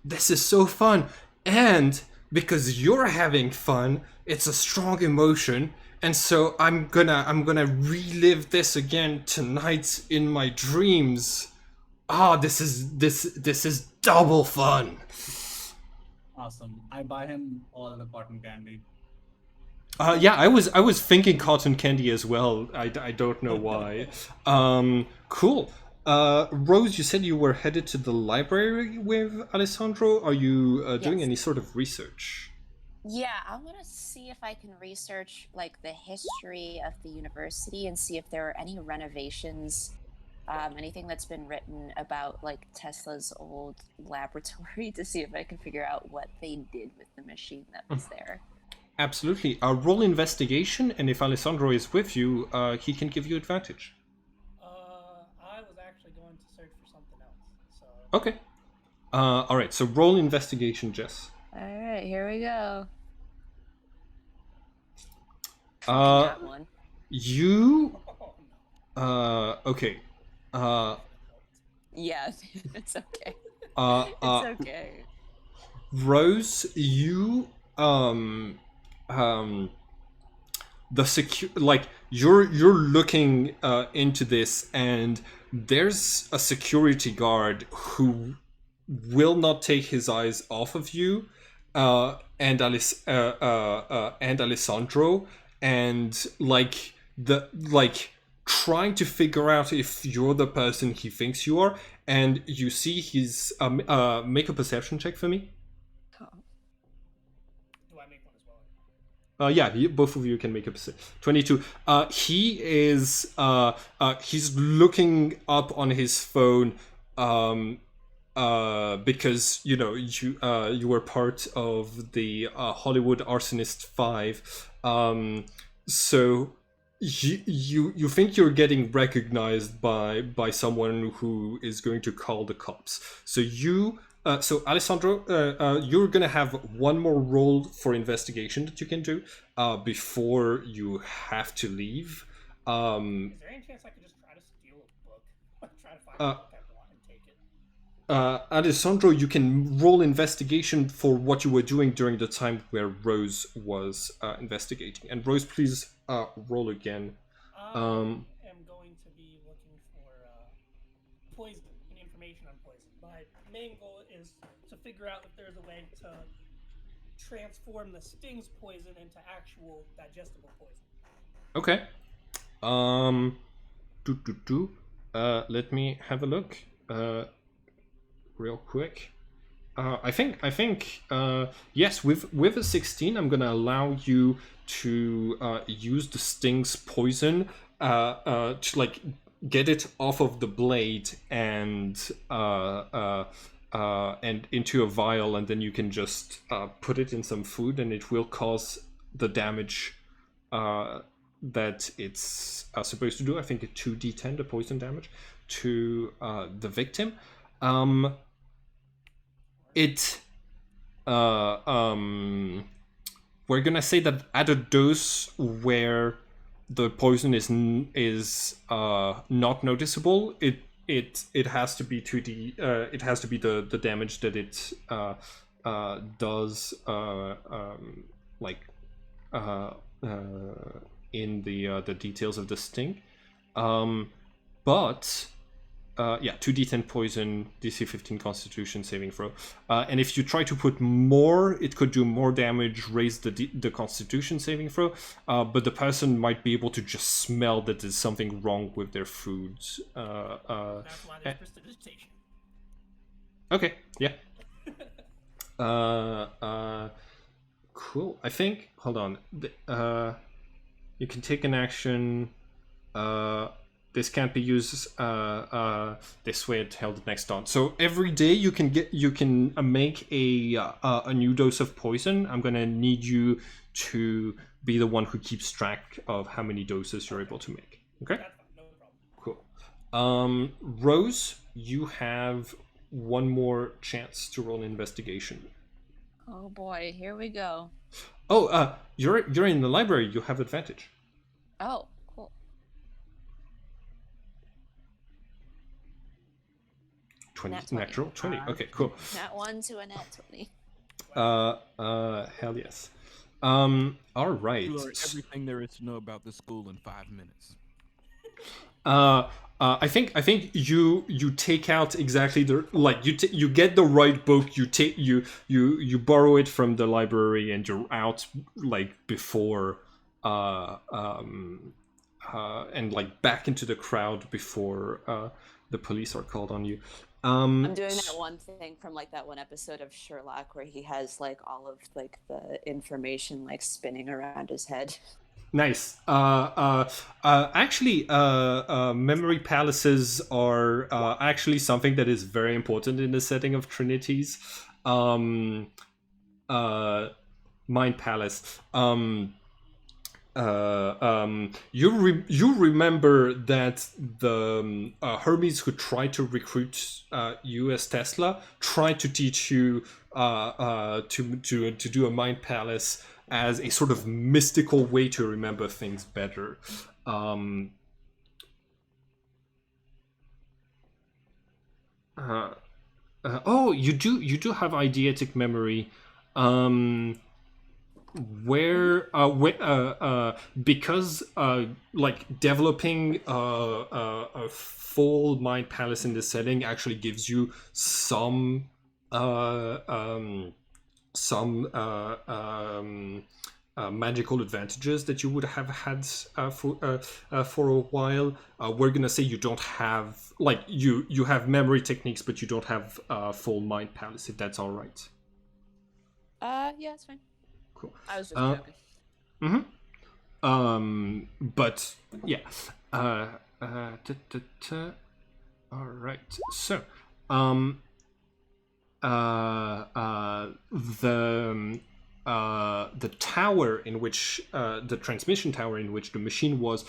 Speaker 1: "This is so fun, and because you're having fun, it's a strong emotion, and so I'm gonna relive this again tonight in my dreams. This is double fun."
Speaker 3: Awesome. I buy him all the cotton candy.
Speaker 1: Yeah, I was thinking cotton candy as well. I don't know why. Cool. Rose, you said you were headed to the library with Alessandro. Are you doing
Speaker 2: Yes.
Speaker 1: any sort of research?
Speaker 2: Yeah, I want to see if I can research like the history of the university and see if there are any renovations, anything that's been written about like Tesla's old laboratory to see if I can figure out what they did with the machine that was there.
Speaker 1: Absolutely. Roll investigation, and if Alessandro is with you, he can give you advantage.
Speaker 5: I was actually going to search for something else. So
Speaker 1: Okay. All right. So roll investigation, Jess.
Speaker 2: All right, here we go.
Speaker 1: Uh,
Speaker 2: Got one.
Speaker 1: You.
Speaker 5: oh, no.
Speaker 1: Okay.
Speaker 2: Yeah, it's okay.
Speaker 1: It's
Speaker 2: okay.
Speaker 1: Rose, you you're looking into this, and there's a security guard who will not take his eyes off of you, and Alessandro, and trying to figure out if you're the person he thinks you are, and you see his make a perception check for me.
Speaker 2: Oh.
Speaker 5: Do I make one as well?
Speaker 1: Yeah, both of you can make a 22. He is he's looking up on his phone because you were part of the Hollywood Arsonist 5. So you think you're getting recognized by someone who is going to call the cops. So so Alessandro, you're gonna have one more roll for investigation that you can do before you have to leave.
Speaker 5: Is there any chance I could just try to steal a book? Try to find a book I want and take it?
Speaker 1: Alessandro, you can roll investigation for what you were doing during the time where Rose was investigating. And Rose, please roll again.
Speaker 5: I am going to be looking for poison and information on poison. My main goal is to figure out if there's a way to transform the Sting's poison into actual digestible poison.
Speaker 1: Okay. Let me have a look. Real quick. I think yes, with a 16, I'm gonna allow you to use the Sting's poison to get it off of the blade and into a vial, and then you can just put it in some food, and it will cause the damage that it's supposed to do. I think a 2d10, the poison damage to the victim. It we're gonna say that at a dose where the poison is not noticeable, it has to be 2d. It has to be the damage that it does like in the details of the sting. But yeah, 2d10 poison, DC 15 Constitution saving throw, and if you try to put more, it could do more damage, raise the Constitution saving throw, but the person might be able to just smell that there's something wrong with their food.
Speaker 5: That's why there's prestidigitation.
Speaker 1: Okay, yeah. Cool. I think. Hold on. You can take an action. This can't be used this way until the next dawn. So every day you can make a new dose of poison. I'm gonna need you to be the one who keeps track of how many doses you're able to make. Okay.
Speaker 5: That's fine, no
Speaker 1: Cool.
Speaker 5: problem.
Speaker 1: Rose, you have one more chance to roll an investigation.
Speaker 2: Oh boy, here we go.
Speaker 1: Oh, you're in the library. You have advantage.
Speaker 2: Oh, cool.
Speaker 1: 20,
Speaker 2: Nat 20.
Speaker 1: natural 20. Okay, cool.
Speaker 2: Nat 1 to a nat 20.
Speaker 1: Hell yes. All right.
Speaker 4: You learn everything there is to know about the school in 5 minutes.
Speaker 1: I think you take out exactly the you get the right book. You borrow it from the library and you're out like before and like back into the crowd before the police are called on you.
Speaker 2: I'm doing that one thing from like that one episode of Sherlock where he has like all of like the information like spinning around his head.
Speaker 1: Nice. Actually, memory palaces are actually something that is very important in the setting of Trinities. Mind Palace. You remember that the Hermes who tried to recruit you as Tesla tried to teach you to do a Mind Palace as a sort of mystical way to remember things better. Oh, you do have eidetic memory. Because like developing a full Mind Palace in this setting actually gives you some magical advantages that you would have had for a while. We're gonna say you don't have like you have memory techniques, but you don't have full Mind Palace. If that's all right.
Speaker 2: Yeah, it's fine.
Speaker 1: Cool.
Speaker 2: I was just joking.
Speaker 1: But yeah. All right. So, the tower in which the transmission tower in which the machine was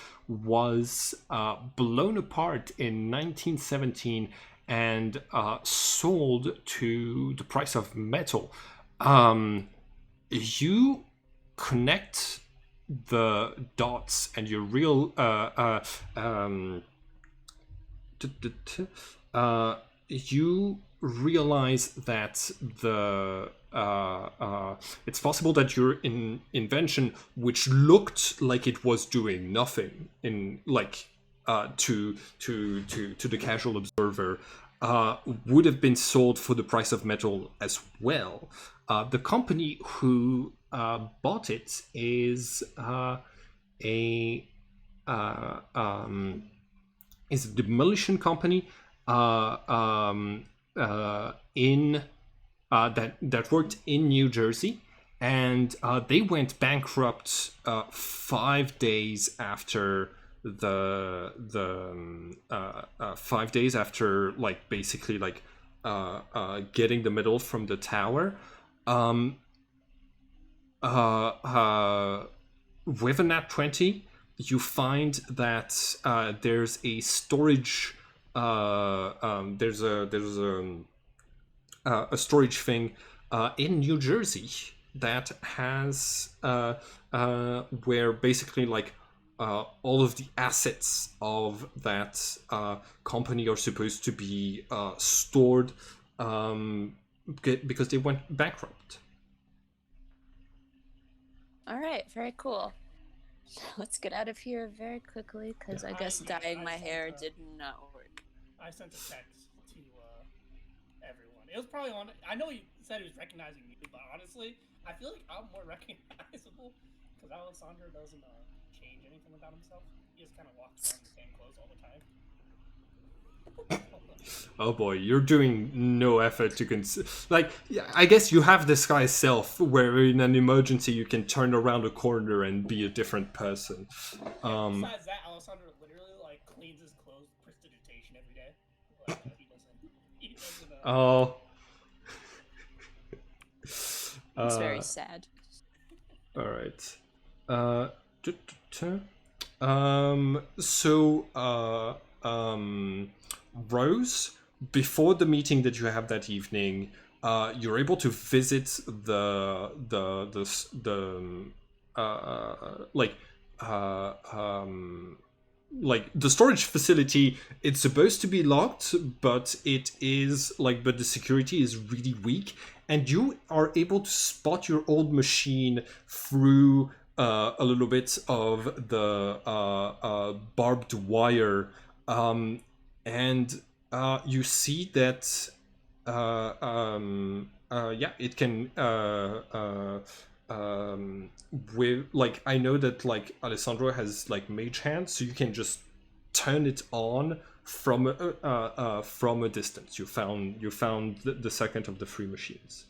Speaker 1: blown apart in 1917 and sold to the price of metal. You connect the dots and you you realize that it's possible that your invention, which looked like it was doing nothing in like to the casual observer, would have been sold for the price of metal as well. The company who bought it is a demolition company that worked in New Jersey, and they went bankrupt 5 days after 5 days after like basically like getting the metal from the tower. With a nat 20, you find that there's a storage there's a storage thing in New Jersey that has where basically like all of the assets of that company are supposed to be stored because they went bankrupt.
Speaker 2: All right, very cool. Let's get out of here very quickly, because I guess dyeing my hair did not work.
Speaker 5: I sent a text to everyone. It was probably on. I know he said he was recognizing me, but honestly, I feel like I'm more recognizable because Alessandro doesn't change anything about himself. He just kind of walks around in the same clothes all the time.
Speaker 1: Oh boy, you're doing no effort to like. I guess you have disguise self, where in an emergency you can turn around a corner and be a different person.
Speaker 5: Besides that, Alessandro literally like cleans his clothes prestidigitation every day. Like, he doesn't.
Speaker 1: Oh.
Speaker 2: It's very sad.
Speaker 1: All right. Rose, before the meeting that you have that evening, you're able to visit the like the storage facility. It's supposed to be locked, but it is like, but the security is really weak, and you are able to spot your old machine through a little bit of the barbed wire, and you see that it can with like, I know that like Alessandro has like mage hand, so you can just turn it on from a distance. You found the second of the 3 machines.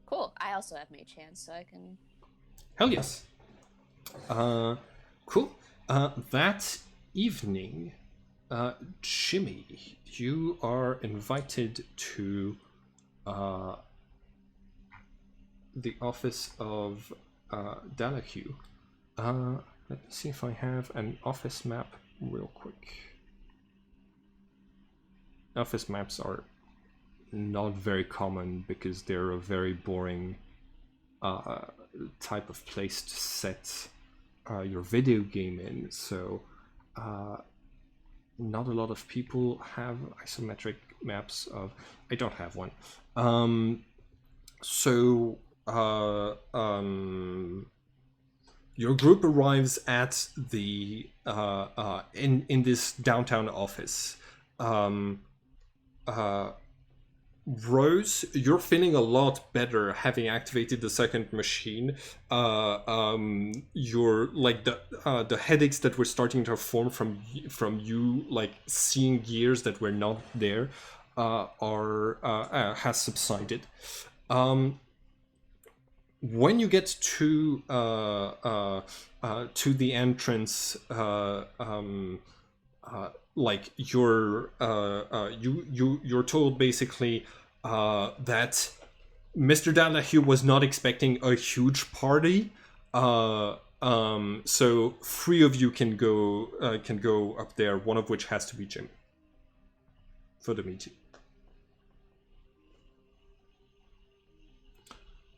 Speaker 2: Cool. I also have mage hands, so I can.
Speaker 1: Hell yes. Cool. That evening, Jimmy, you are invited to the office of Dalahue. Let me see if I have an office map real quick. Office maps are not very common because they're a very boring type of place to set your video game in. So not a lot of people have isometric maps of. I don't have one. Your group arrives at the in this downtown office. Rose, you're feeling a lot better having activated the second machine. You're like the headaches that were starting to form from you like seeing gears that were not there has subsided. When you get to the entrance, like you're told basically that Mr. Dalahue was not expecting a huge party, so 3 of you can go up there. One of which has to be Jim for the meeting.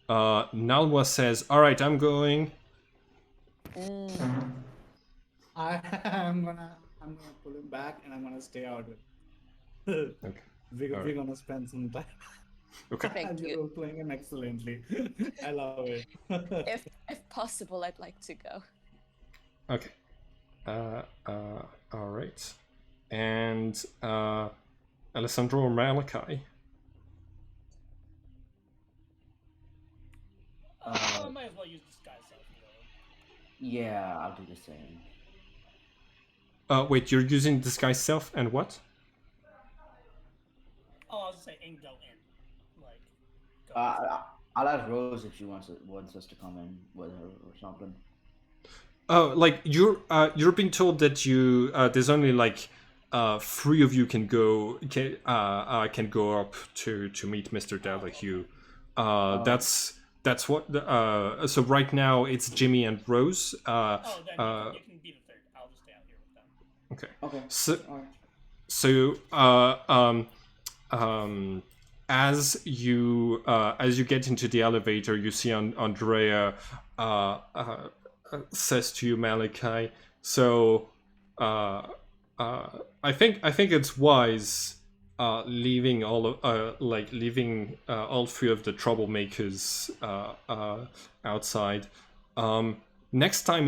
Speaker 1: Nalwa says, "All right, I'm going."
Speaker 3: I'm gonna pull him back, and I'm gonna stay out with.
Speaker 1: Okay.
Speaker 3: We're gonna spend some time.
Speaker 1: Okay.
Speaker 2: Thank
Speaker 3: And
Speaker 2: you.
Speaker 3: you're playing him excellently. I love it.
Speaker 2: If possible, I'd like to go.
Speaker 1: Okay. All right. And Alessandro or Malachi?
Speaker 5: I might as well use disguise self.
Speaker 7: Yeah, I'll do the same.
Speaker 1: Wait, you're using disguise self and what?
Speaker 5: Oh, I was gonna say, and go in. Like, go
Speaker 7: I'll ask Rose if she wants us to come in with her or something.
Speaker 1: Oh, like you're being told that you there's only like 3 of you can go up to meet Mr. Dalahue. That's what. So right now it's Jimmy and Rose.
Speaker 5: then you can be the third. I'll just stay out here with them.
Speaker 1: Okay.
Speaker 7: Okay.
Speaker 1: So
Speaker 7: All right.
Speaker 1: so as you get into the elevator, you see Andrea says to you, Malachi. So I think it's wise leaving leaving all three of the troublemakers outside. Next time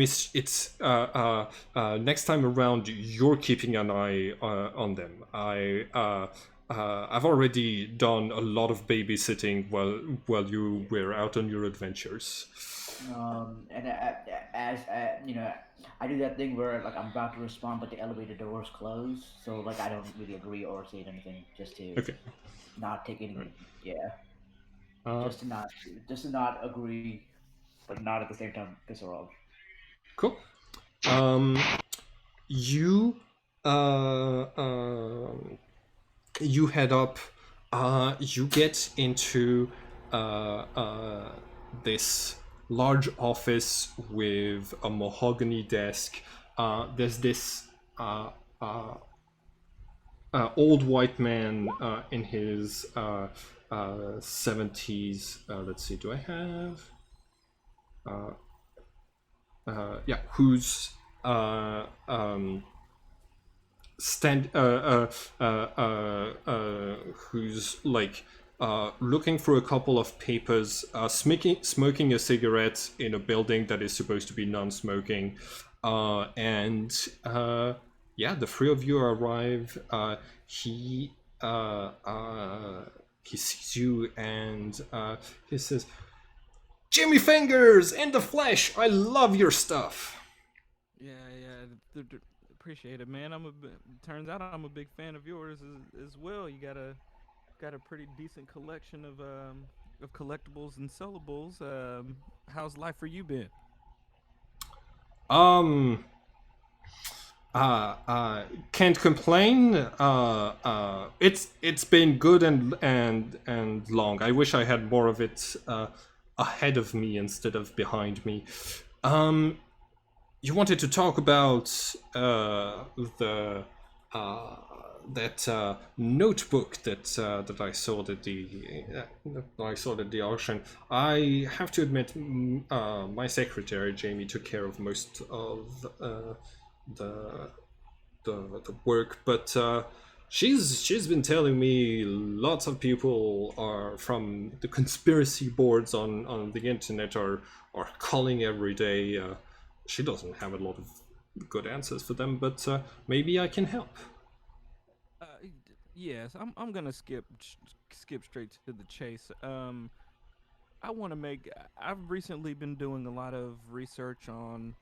Speaker 1: next time around, you're keeping an eye on them. I've already done a lot of babysitting while you were out on your adventures.
Speaker 7: And as you know, I do that thing where like I'm about to respond, but the elevator doors close, so like I don't really agree or say anything, just to not take any. Yeah, just to not agree, but not at the same time piss her off.
Speaker 1: Cool. You you head up. You get into this large office with a mahogany desk. There's this old white man in his 70s. Let's see, do I have? Yeah, who's who's like looking through a couple of papers, smoking a cigarette in a building that is supposed to be non-smoking, and yeah, the three of you arrive. He sees you and he says, "Jimmy Fingers in the flesh, I love your stuff."
Speaker 4: Yeah, appreciate it, man. Turns out I'm a big fan of yours as well. You got a pretty decent collection of collectibles and sellables. How's life for you been?
Speaker 1: Can't complain. It's been good and long. I wish I had more of it ahead of me instead of behind me. You wanted to talk about the that notebook that I sold at the auction. I have to admit, my secretary Jamie took care of most of the work, but she's been telling me lots of people are from the conspiracy boards on the internet are calling every day. She doesn't have a lot of good answers for them, but maybe I can help.
Speaker 4: Yes, I'm gonna skip straight to the chase. I've recently been doing a lot of research on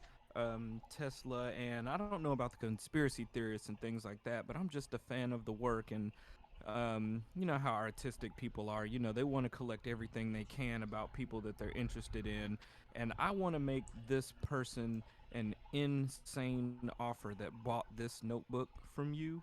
Speaker 4: Tesla, and I don't know about the conspiracy theorists and things like that, but I'm just a fan of the work, and you know how artistic people are. You know, they want to collect everything they can about people that they're interested in, and I want to make this person an insane offer that bought this notebook from you.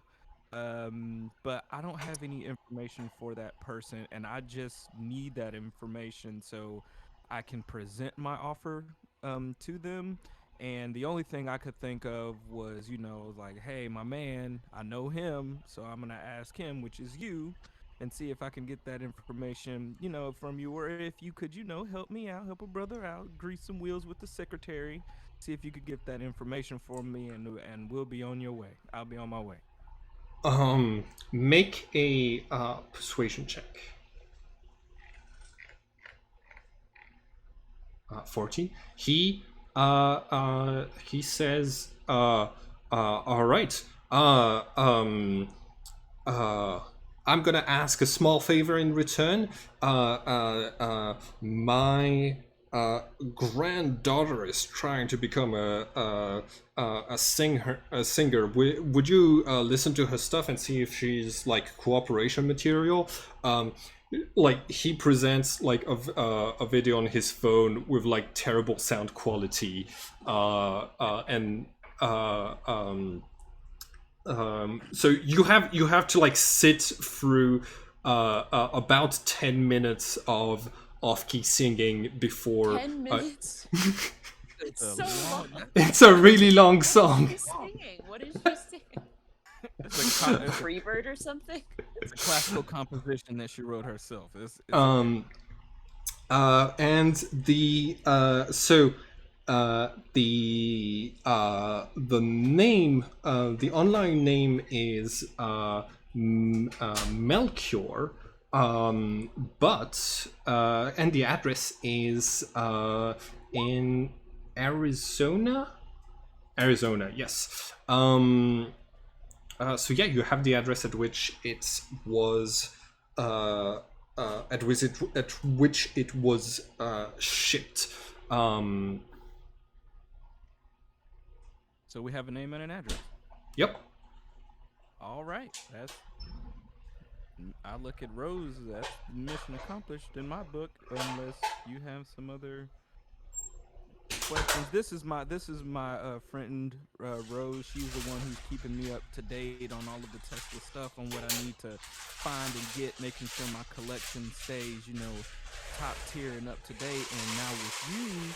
Speaker 4: But I don't have any information for that person, and I just need that information so I can present my offer to them. And the only thing I could think of was, you know, like, hey, my man, I know him, so I'm gonna ask him, which is you, and see if I can get that information, you know, from you, or if you could, you know, help me out, help a brother out, grease some wheels with the secretary, see if you could get that information for me, and we'll be on your way. I'll be on my way.
Speaker 1: Make a persuasion check. 14. He says, all right. I'm gonna ask a small favor in return. My granddaughter is trying to become a singer. Would you listen to her stuff and see if she's like cooperation material? Like he presents like a video on his phone with like terrible sound quality, so you have to like sit through about 10 minutes of off-key singing before
Speaker 2: 10 minutes? It's so long.
Speaker 1: It's a really long song.
Speaker 2: What is she singing? What is she singing?
Speaker 4: It's a
Speaker 2: Freebird or something.
Speaker 4: It's a classical composition that she wrote herself. It's
Speaker 1: And the the name, the online name is Melchior, but and the address is in Arizona. Arizona, yes. So yeah, you have the address at which it was at which it was shipped.
Speaker 4: So we have a name and an address.
Speaker 1: Yep.
Speaker 4: All right, I look at Rose. That's mission accomplished in my book, unless you have some other questions. This is my friend Rose. She's the one who's keeping me up to date on all of the Tesla stuff, on what I need to find and get, making sure my collection stays, top tier and up to date. And now with you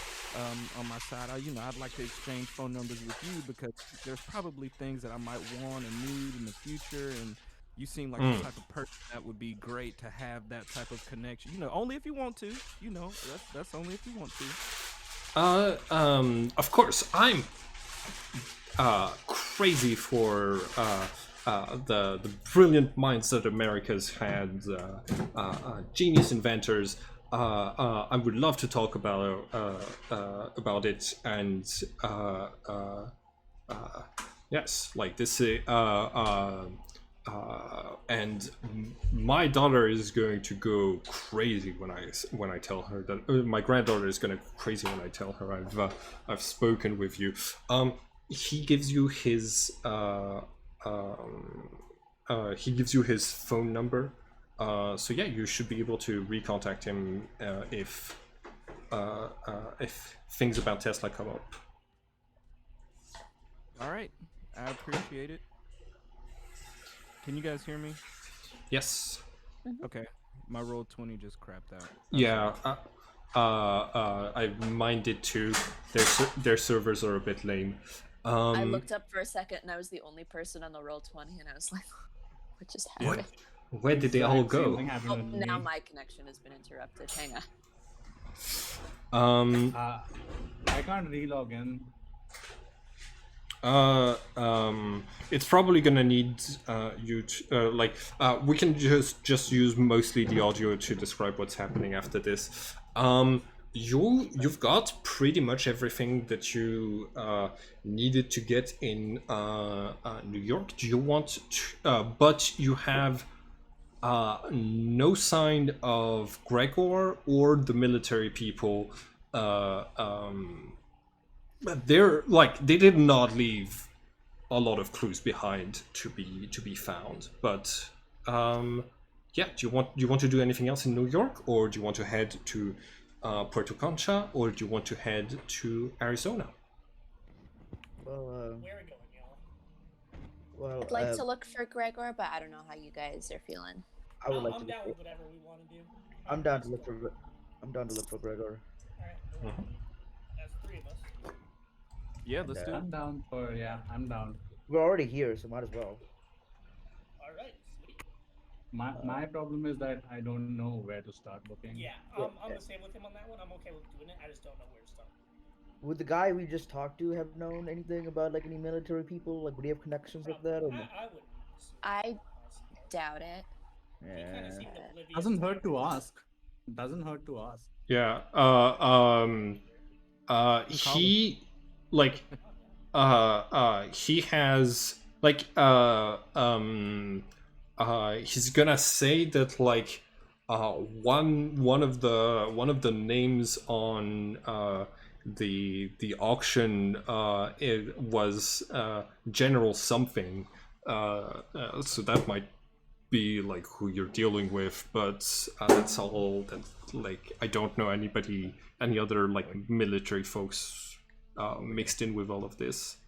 Speaker 4: on my side, I'd like to exchange phone numbers with you, because there's probably things that I might want and need in the future, and you seem like the type of person that would be great to have that type of connection. Only if you want to. That's only if you want to.
Speaker 1: Of course, I'm crazy for the brilliant minds that America's had, genius inventors. I would love to talk about it, and yes, like this. And my daughter is going to go crazy when I tell her that. My granddaughter is going to go crazy when I tell her I've spoken with you. He gives you his phone number. So yeah, you should be able to recontact him if things about Tesla come up.
Speaker 4: All right, I appreciate it. Can you guys hear me?
Speaker 1: Yes.
Speaker 4: Okay, my roll 20 just crapped out.
Speaker 1: Yeah, mine did too. Their servers are a bit lame.
Speaker 2: I looked up for a second, and I was the only person on the roll 20, and I was like, "What just happened?"
Speaker 1: Where did they all go?
Speaker 2: Oh, now my connection has been interrupted. Hang
Speaker 3: I
Speaker 2: on.
Speaker 3: can't relog in.
Speaker 1: It's probably gonna need you to we can just use mostly the audio to describe what's happening after this. You've got pretty much everything that you needed to get in New York. Do you want to, but you have no sign of Gregor or the military people. They're they did not leave a lot of clues behind to be found. But yeah, do you want to do anything else in New York, or do you want to head to Puerto Concha, or do you want to head to Arizona?
Speaker 6: Well,
Speaker 5: Where are we going, y'all?
Speaker 6: well,
Speaker 2: I'd like to look for Gregor, but I don't know how you guys are feeling.
Speaker 6: I would like
Speaker 5: I'm
Speaker 6: to.
Speaker 5: down with whatever we want to do.
Speaker 6: I'm down to look for. I'm down to look for Gregor.
Speaker 5: All right. That's three of us.
Speaker 4: Yeah, let's do it.
Speaker 3: I'm down for I'm down.
Speaker 6: We're already here, so might as well.
Speaker 5: All right. Sweet.
Speaker 3: My problem is that I don't know where to start looking.
Speaker 5: Yeah, I'm the same with him on that one. I'm okay with doing it. I just don't know where to start.
Speaker 6: Would the guy we just talked to have known anything about any military people? Would he have connections with that? Or no?
Speaker 5: I wouldn't.
Speaker 2: I doubt it.
Speaker 5: He kind of seemed oblivious.
Speaker 3: Doesn't hurt to ask. Doesn't hurt to ask.
Speaker 1: Yeah. He he has he's gonna say that one of the names on the auction it was General something, so that might be who you're dealing with, but that's all that I don't know any other military folks mixed in with all of this.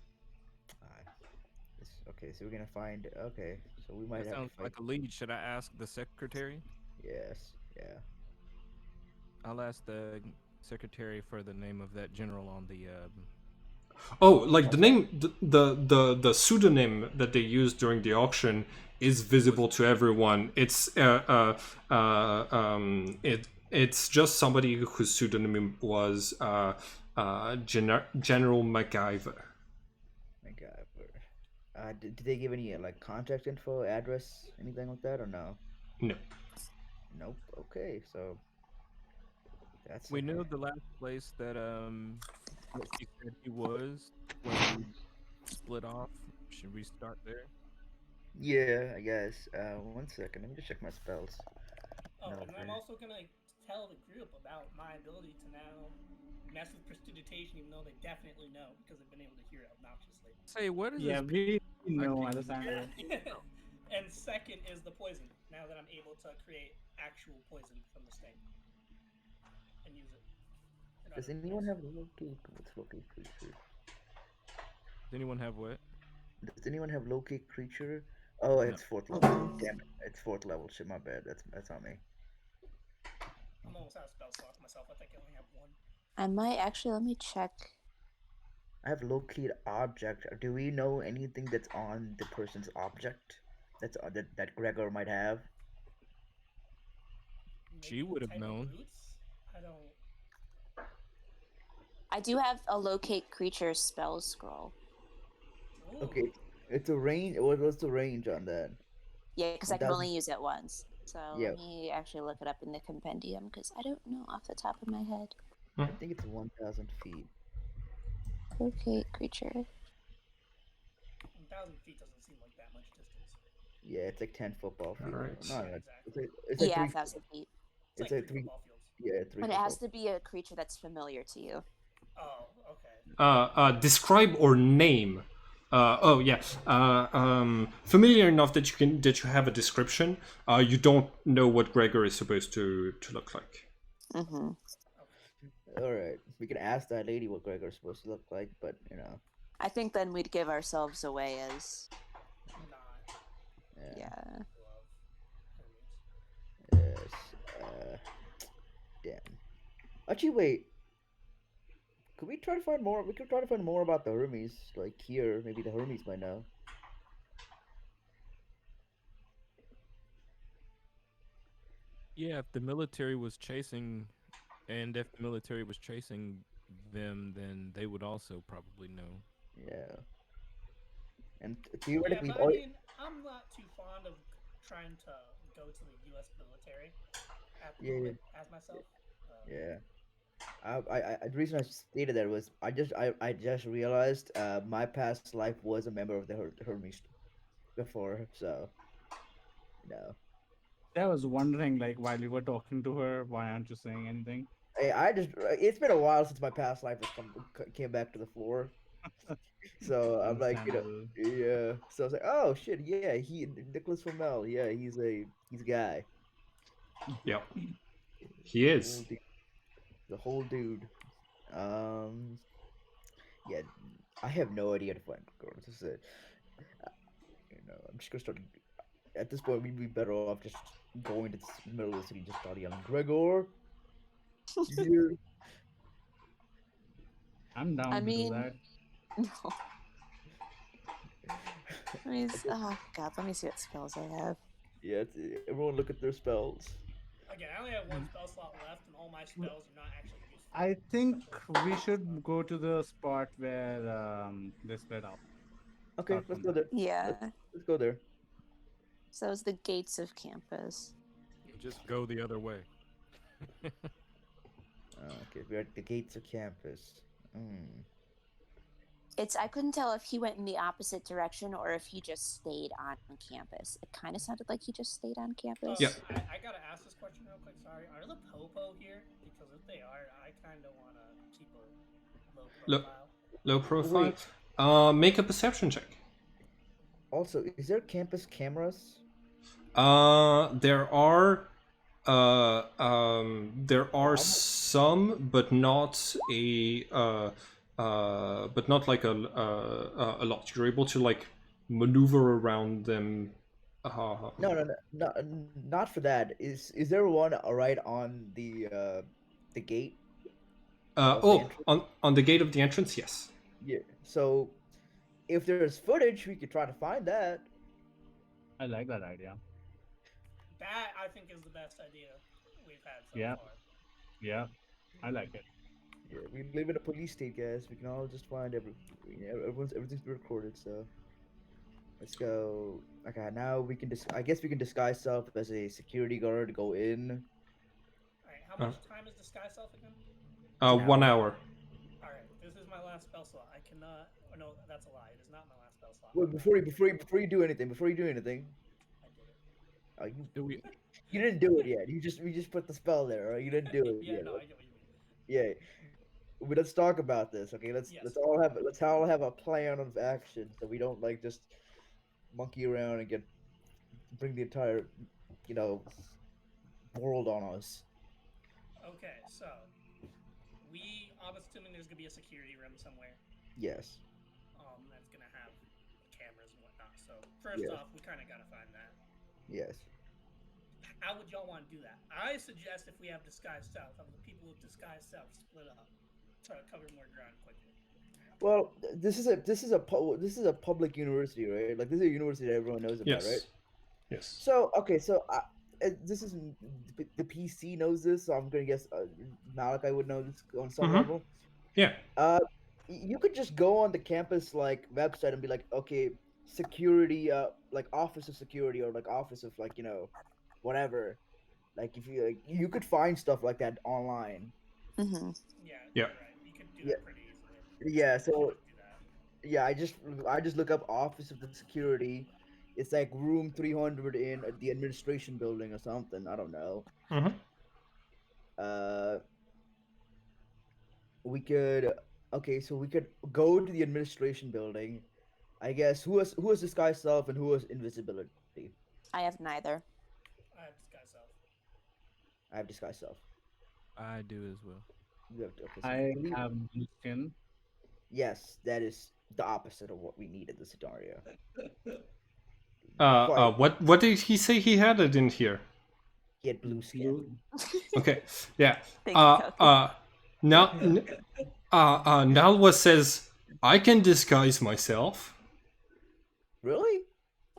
Speaker 6: Okay, so we're gonna find. Okay, so we might
Speaker 4: That
Speaker 6: have
Speaker 4: sounds
Speaker 6: to find.
Speaker 4: like a lead. Should I ask the secretary?
Speaker 6: Yes. Yeah.
Speaker 4: I'll ask the secretary for the name of that general on the
Speaker 1: Oh, like the name, the pseudonym that they used during the auction is visible to everyone. It's just somebody whose pseudonym was General MacGyver.
Speaker 6: MacGyver. Did they give any like contact info, address, anything like that, or no?
Speaker 1: No.
Speaker 6: Nope. Okay, so that's
Speaker 4: We know the last place that he said he was when we split off. Should we start there?
Speaker 6: Yeah, I guess. 1 second. Let me just check my spells.
Speaker 5: Oh,
Speaker 6: No,
Speaker 5: and I'm also gonna tell the group about my ability to now mess with prestidigitation, even though they definitely know because they've been able to hear it obnoxiously.
Speaker 4: Say, what is
Speaker 3: Yeah,
Speaker 4: this?
Speaker 3: we know,
Speaker 4: Fucking-
Speaker 3: Alessandro.
Speaker 5: And second is the poison. Now that I'm able to create actual poison from the sting and use it.
Speaker 6: does anyone have locate? What's locate creature?
Speaker 4: Does anyone have what?
Speaker 6: Does anyone have locate creature? Oh,
Speaker 4: No.
Speaker 6: it's 4th level. Damn it! It's 4th level. Shit, my bad. That's on me.
Speaker 5: I'm almost out of spell slots myself. I think I only have one.
Speaker 2: I might actually, let me check.
Speaker 6: I have locate object. Do we know anything that's on the person's object? That's that Gregor might have.
Speaker 4: She
Speaker 5: Maybe
Speaker 4: would have
Speaker 5: type of
Speaker 4: known.
Speaker 5: Boots? I don't.
Speaker 2: I do have a locate creature spell scroll.
Speaker 5: Ooh.
Speaker 6: Okay, it's a range. What's the range on that?
Speaker 2: Yeah, because I can
Speaker 6: 1000
Speaker 2: only use it once. So
Speaker 6: Yeah.
Speaker 2: let me actually look it up in the compendium because I don't know off the top of my head.
Speaker 6: I think it's 1,000 feet.
Speaker 2: Locate creature.
Speaker 5: 1,000 feet doesn't seem like that much distance.
Speaker 6: Yeah, it's like 10 football field.
Speaker 1: Alright.
Speaker 6: No,
Speaker 5: Yeah,
Speaker 6: no,
Speaker 5: exactly.
Speaker 6: it's like
Speaker 2: Yeah,
Speaker 6: 3.
Speaker 2: 1,000 feet.
Speaker 5: It's
Speaker 6: It's
Speaker 5: like
Speaker 6: like
Speaker 5: 3
Speaker 6: 3.
Speaker 5: football fields.
Speaker 6: Yeah, 3.
Speaker 2: But it has
Speaker 6: football.
Speaker 2: to be a creature that's familiar to you.
Speaker 5: Oh, okay.
Speaker 1: Describe or name. Familiar enough that you have a description. You don't know what Gregor is supposed to look like.
Speaker 2: Mm-hmm.
Speaker 6: All right, we can ask that lady what Gregor's supposed to look like, but you know.
Speaker 2: I think then we'd give ourselves away as
Speaker 5: Not
Speaker 2: yeah.
Speaker 5: love Hermes.
Speaker 6: Yes. Damn. Actually, wait. Could we try to find more? We could try to find more about the Hermes, like here. Maybe the Hermes might know.
Speaker 4: Yeah, if the military was chasing, and if the military was chasing them, then they would also probably know.
Speaker 6: Yeah. And
Speaker 5: Yeah,
Speaker 6: theoretically,
Speaker 5: but I mean, I'm not too fond of trying to go to the U.S. military at the moment as myself.
Speaker 6: Yeah. The reason I stated that was I just realized my past life was a member of the Hermes before, so no.
Speaker 3: I was wondering, like, while you were talking to her, why aren't you saying anything?
Speaker 6: It's been a while since my past life came back to the floor. So I'm like,
Speaker 3: Understandable.
Speaker 6: yeah. So I was like, oh shit, yeah, Nicholas Flamel, yeah, he's a guy.
Speaker 1: Yeah, he is.
Speaker 6: The whole dude. Yeah, I have no idea to find Gregor. This is it. I'm just gonna start. At this point, we'd be better off just going to the middle of the city, just start yelling, Gregor. Here.
Speaker 3: I'm down
Speaker 2: I
Speaker 3: to
Speaker 2: mean,
Speaker 3: do that.
Speaker 2: no. Oh god, let me see what spells I have.
Speaker 6: Yeah, everyone look at their spells.
Speaker 5: Again, I only have one spell slot left, and all my spells are not actually useful.
Speaker 3: I think we should go to the spot where they split up.
Speaker 6: Okay,
Speaker 3: Start
Speaker 6: let's
Speaker 3: from
Speaker 6: go there.
Speaker 2: Yeah.
Speaker 6: Let's go there.
Speaker 2: So it's the gates of campus.
Speaker 4: Just go the other way.
Speaker 6: Okay, we're at the gates of campus.
Speaker 2: I couldn't tell if he went in the opposite direction or if he just stayed on campus. It kind of sounded like he just stayed on campus.
Speaker 1: Yeah.
Speaker 5: I gotta ask this question real quick. Sorry, are the Popo here? Because if they are, I kind of want to keep a low profile.
Speaker 1: Low profile. Make a perception check.
Speaker 6: Also, is there campus cameras?
Speaker 1: There are some, but not like a lot. You're able to like maneuver around them.
Speaker 6: No, not for that. Is there one right on the gate?
Speaker 1: On the gate of the entrance, yes.
Speaker 6: Yeah. So if there's footage, we could try to find that.
Speaker 3: I like that idea.
Speaker 5: That I think is the best idea we've had so
Speaker 3: Yeah.
Speaker 5: far.
Speaker 3: Yeah, I like it.
Speaker 6: Yeah, we live in a police state, guys. We can all just find everything's been recorded. So let's go. Okay, now we can. I guess we can disguise self as a security guard to go in.
Speaker 5: All right, how much time is disguise self again?
Speaker 1: 1 hour.
Speaker 5: All right, this is my last spell slot. I cannot. Oh no, that's a lie. It is not my last spell slot.
Speaker 6: Wait, before you do anything,
Speaker 5: I did it.
Speaker 6: oh, you,
Speaker 4: Do we?
Speaker 6: you didn't do it yet. We just put the spell there. Right? You didn't do it
Speaker 5: Yeah,
Speaker 6: yet.
Speaker 5: no, I get what you mean.
Speaker 6: Yeah. But let's talk about this, okay? Let's all have a plan of action so we don't like just monkey around and bring the entire world on us.
Speaker 5: Okay, so I'm assuming there's gonna be a security room somewhere.
Speaker 6: Yes.
Speaker 5: That's gonna have cameras and whatnot. So first
Speaker 6: Yeah.
Speaker 5: off, we kind of gotta find that.
Speaker 6: Yes.
Speaker 5: How would y'all want to do that? I suggest if we have disguise self, have the people with disguise self split up, try to cover more ground quickly.
Speaker 6: Well, this is a public university, right? Like this is a university that everyone knows about,
Speaker 1: Yes.
Speaker 6: right?
Speaker 1: Yes.
Speaker 6: So okay, so this is the PC knows this, so I'm gonna guess Malachi would know this on some
Speaker 1: Mhm.
Speaker 6: level.
Speaker 1: Yeah.
Speaker 6: You could just go on the campus like website and be like, okay, security, like office of security or like office of like whatever. Like if you could find stuff like that online.
Speaker 2: Mm-hmm.
Speaker 5: Yeah,
Speaker 1: Yeah.
Speaker 5: you're right. You could do that pretty easily.
Speaker 6: Yeah,
Speaker 5: You
Speaker 6: so
Speaker 5: could do that.
Speaker 6: yeah, I just look up office of the security. It's like room 300 in the administration building or something. I don't know.
Speaker 1: Mm-hmm.
Speaker 6: We could so we could go to the administration building. I guess who has disguise self and who has invisibility?
Speaker 2: I have neither.
Speaker 5: I have disguise self.
Speaker 6: I have disguise self.
Speaker 4: I do as well.
Speaker 6: You have okay, so
Speaker 3: I
Speaker 6: three-
Speaker 3: have blue skin.
Speaker 6: Yes, that is the opposite of what we need in this scenario.
Speaker 1: What did he say he had? I didn't hear.
Speaker 6: He had blue skin.
Speaker 1: Okay. Yeah.
Speaker 2: Thank you, Coco.
Speaker 1: Nalwa says I can disguise myself.
Speaker 6: Really?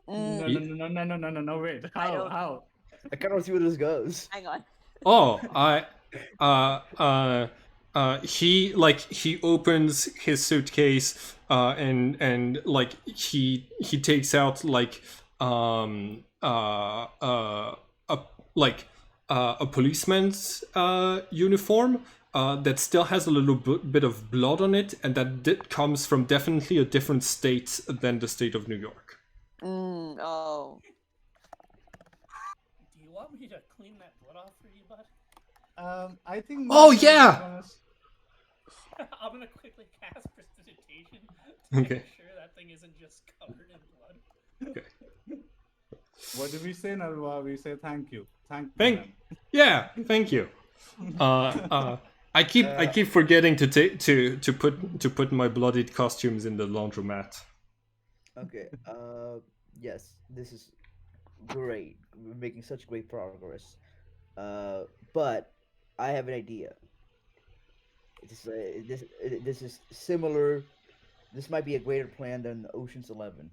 Speaker 3: No, wait. How?
Speaker 6: I kind of want to see where this goes.
Speaker 2: Hang on.
Speaker 1: Oh, he opens his suitcase and like he takes out like a policeman's uniform that still has a little bit of blood on it, and that comes from definitely a different state than the state of New York.
Speaker 2: Oh.
Speaker 5: Do you want me to clean that blood off for you, bud?
Speaker 3: I think.
Speaker 1: Oh, yeah!
Speaker 5: I'm gonna quickly cast prestidigitation to
Speaker 1: Okay.
Speaker 5: make sure that thing isn't just covered in blood.
Speaker 1: Okay.
Speaker 3: What do we say, Nalwa? We say thank you. Thank
Speaker 1: you. I keep forgetting to put my bloodied costumes in the laundromat.
Speaker 6: Okay. Yes, this is great. We're making such great progress. But I have an idea. This is similar. This might be a greater plan than Ocean's 11.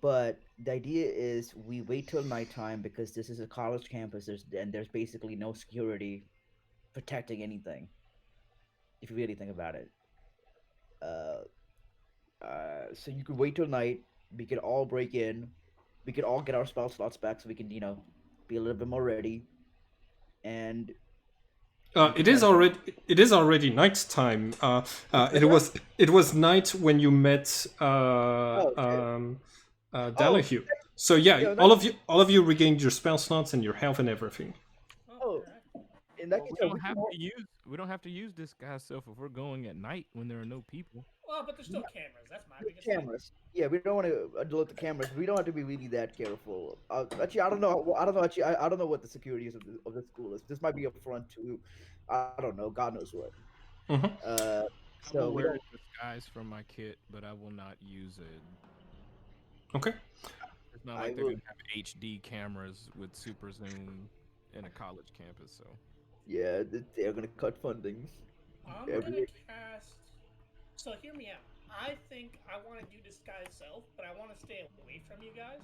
Speaker 6: But the idea is we wait till nighttime because this is a college campus. There's basically no security protecting anything. If you really think about it. So you could wait till night. We could all break in. We could all get our spell slots back so we can, be a little bit more ready. And
Speaker 1: it is already night time. It was night when you met Dalahue. So yeah, all of you regained your spell slots and your health and everything.
Speaker 6: Oh, in that case,
Speaker 4: We don't have to use disguise self if we're going at night when there are no people.
Speaker 5: Well, but there's still cameras. That's my biggest
Speaker 6: cameras. Yeah, we don't want to alert the cameras. We don't have to be really that careful. Actually, I don't know. Actually, I don't know what the security is of the school is. This might be a front to, I don't know. God knows what.
Speaker 1: Mm-hmm.
Speaker 4: I
Speaker 6: So
Speaker 4: will
Speaker 6: we
Speaker 4: wear
Speaker 6: don't.
Speaker 4: disguise from my kit, but I will not use it.
Speaker 1: Okay.
Speaker 4: It's not like they're gonna have HD cameras with super zoom in a college campus, so.
Speaker 6: Yeah, they're gonna cut funding.
Speaker 5: I'm gonna cast So hear me out. I think I want to do disguise self, but I want to stay away from you guys,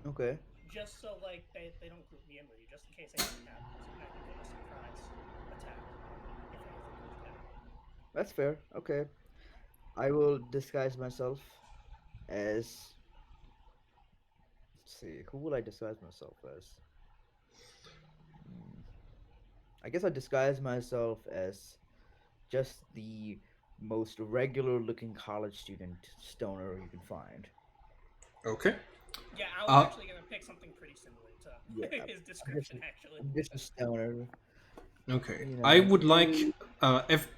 Speaker 6: Okay.
Speaker 5: just so like they don't group me in with you, just in case anything happens, and I can get a surprise attack if anything goes down.
Speaker 6: That's fair. Okay. I will disguise myself as. Let's see. Who will I disguise myself as? I guess I disguise myself as just the most regular looking college student stoner you can find.
Speaker 1: Okay.
Speaker 5: Yeah, I was actually gonna pick something pretty similar to
Speaker 6: Yeah,
Speaker 5: his description, actually.
Speaker 6: I'm just a stoner.
Speaker 1: Okay.
Speaker 6: You
Speaker 1: I
Speaker 6: know,
Speaker 1: would like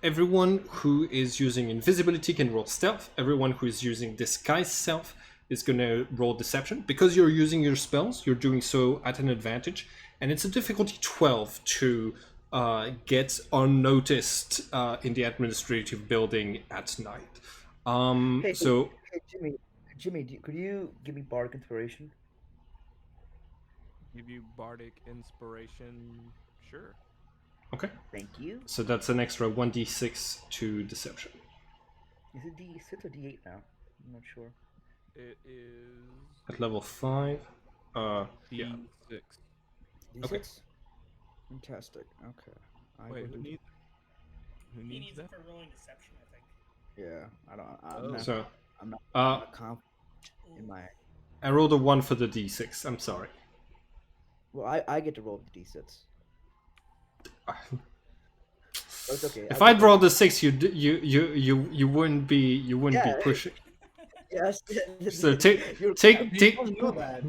Speaker 1: everyone who is using invisibility can roll stealth. Everyone who is using disguise self is going to roll deception. Because you're using your spells, you're doing so at an advantage. And it's a difficulty 12 to get unnoticed in the administrative building at night.
Speaker 6: Hey,
Speaker 1: So,
Speaker 6: hey, Jimmy, could you give me bardic inspiration?
Speaker 4: Give you bardic inspiration. Sure.
Speaker 1: okay.
Speaker 6: Thank you.
Speaker 1: So that's an extra 1d6 to deception.
Speaker 6: Is it D6 or D8 now? I'm not sure.
Speaker 4: It is
Speaker 1: At level 5. Yeah.
Speaker 4: D6.
Speaker 6: D6?
Speaker 1: Okay.
Speaker 6: Fantastic. Okay.
Speaker 4: Wait,
Speaker 6: will
Speaker 4: who
Speaker 6: do-
Speaker 4: needs? Who
Speaker 5: He
Speaker 4: needs
Speaker 5: needs
Speaker 4: that?
Speaker 5: it for rolling deception, I think.
Speaker 6: Yeah, I don't.
Speaker 4: Oh.
Speaker 6: I'm not.
Speaker 1: So,
Speaker 6: I'm not
Speaker 1: uh,
Speaker 6: confident in my.
Speaker 1: I rolled a 1 for the d6. I'm sorry.
Speaker 6: Well, I get to roll the D6. But it's okay.
Speaker 1: If I'd rolled a 6, you wouldn't be be pushing.
Speaker 6: Yes.
Speaker 1: So take
Speaker 6: You're-
Speaker 1: take
Speaker 6: you don't know that.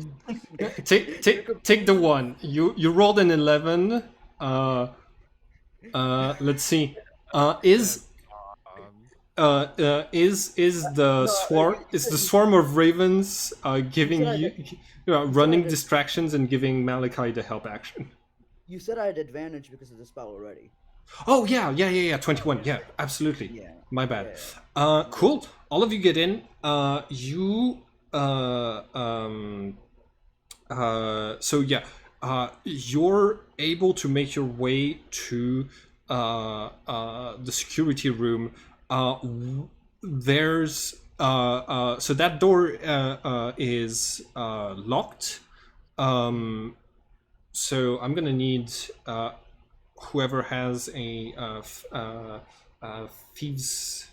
Speaker 1: take the 1. You rolled an 11. Let's see. Is the swarm of ravens giving running distractions and giving Malachi the help action?
Speaker 6: You said I had advantage because of the spell already.
Speaker 1: Oh yeah, 21. Yeah, absolutely.
Speaker 6: Yeah.
Speaker 1: My bad.
Speaker 6: Yeah.
Speaker 1: Cool. All of you get in. So yeah, you're able to make your way to the security room. There's so that door is locked. So I'm gonna need whoever has a thieves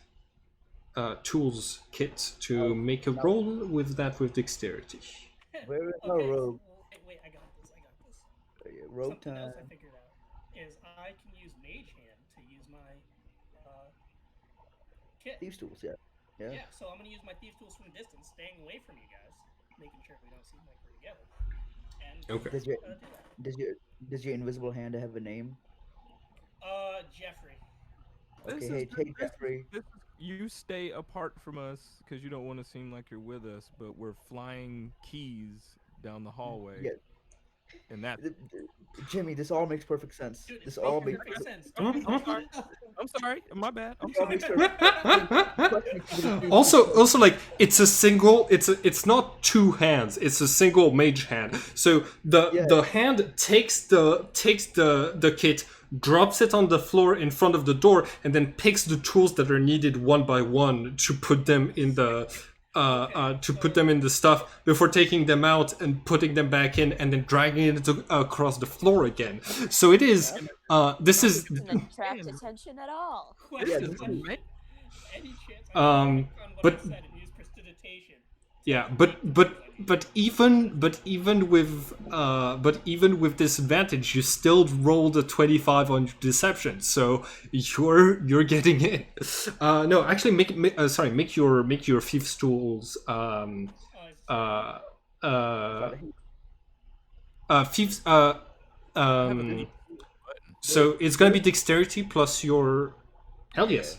Speaker 1: tools kit to make a roll with that with dexterity.
Speaker 6: Where is our rogue?
Speaker 5: Wait, I got this.
Speaker 6: Rogue
Speaker 5: Something else I
Speaker 6: time.
Speaker 5: figured out is I can use Mage Hand to use my kit.
Speaker 6: Thieves tools, yeah.
Speaker 5: Yeah, so I'm gonna use my Thieves Tools from a distance, staying away from you guys, making sure we don't seem like we're together. And
Speaker 1: Okay.
Speaker 6: Does your
Speaker 5: do that.
Speaker 6: does your invisible hand have a name?
Speaker 5: Jeffrey.
Speaker 6: Okay, hey Jeffrey.
Speaker 4: You stay apart from us because you don't want to seem like you're with us, but we're flying keys down the hallway.
Speaker 6: Yeah.
Speaker 4: And that.
Speaker 6: Jimmy, this all makes perfect sense.
Speaker 5: Dude,
Speaker 6: This
Speaker 5: it
Speaker 6: all
Speaker 5: makes
Speaker 6: makes
Speaker 5: perfect sense.
Speaker 4: I'm sorry. My bad. I'm
Speaker 6: all
Speaker 4: sorry.
Speaker 6: makes perfect sense.
Speaker 1: Also like it's a single it's not two hands, it's a single mage hand. So the hand takes the kit, drops it on the floor in front of the door, and then picks the tools that are needed one by one to put them in the put them in the stuff before taking them out and putting them back in and then dragging it across the floor again. So it is this is
Speaker 2: Doesn't attract attention at all.
Speaker 6: Yeah,
Speaker 5: Any
Speaker 6: this is-
Speaker 5: chance
Speaker 1: Um,
Speaker 5: on what
Speaker 1: but-
Speaker 5: I said and use prestidigitation.
Speaker 1: yeah, but even with disadvantage, you still rolled a 25 on your deception, so you're getting in. No, actually, make your thieves tools. Thieves. So it's gonna be dexterity plus your. Hell yes.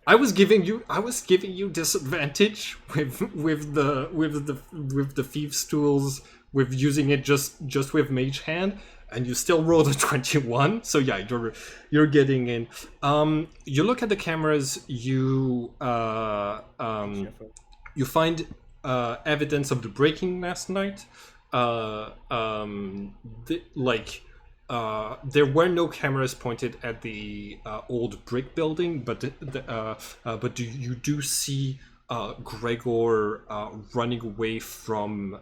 Speaker 1: I was giving you disadvantage with the thieves tools, with using it just with mage hand, and you still rolled a 21. So yeah, you're getting in. You look at the cameras. You find evidence of the breaking last night. there were no cameras pointed at the old brick building, but you do see Gregor running away from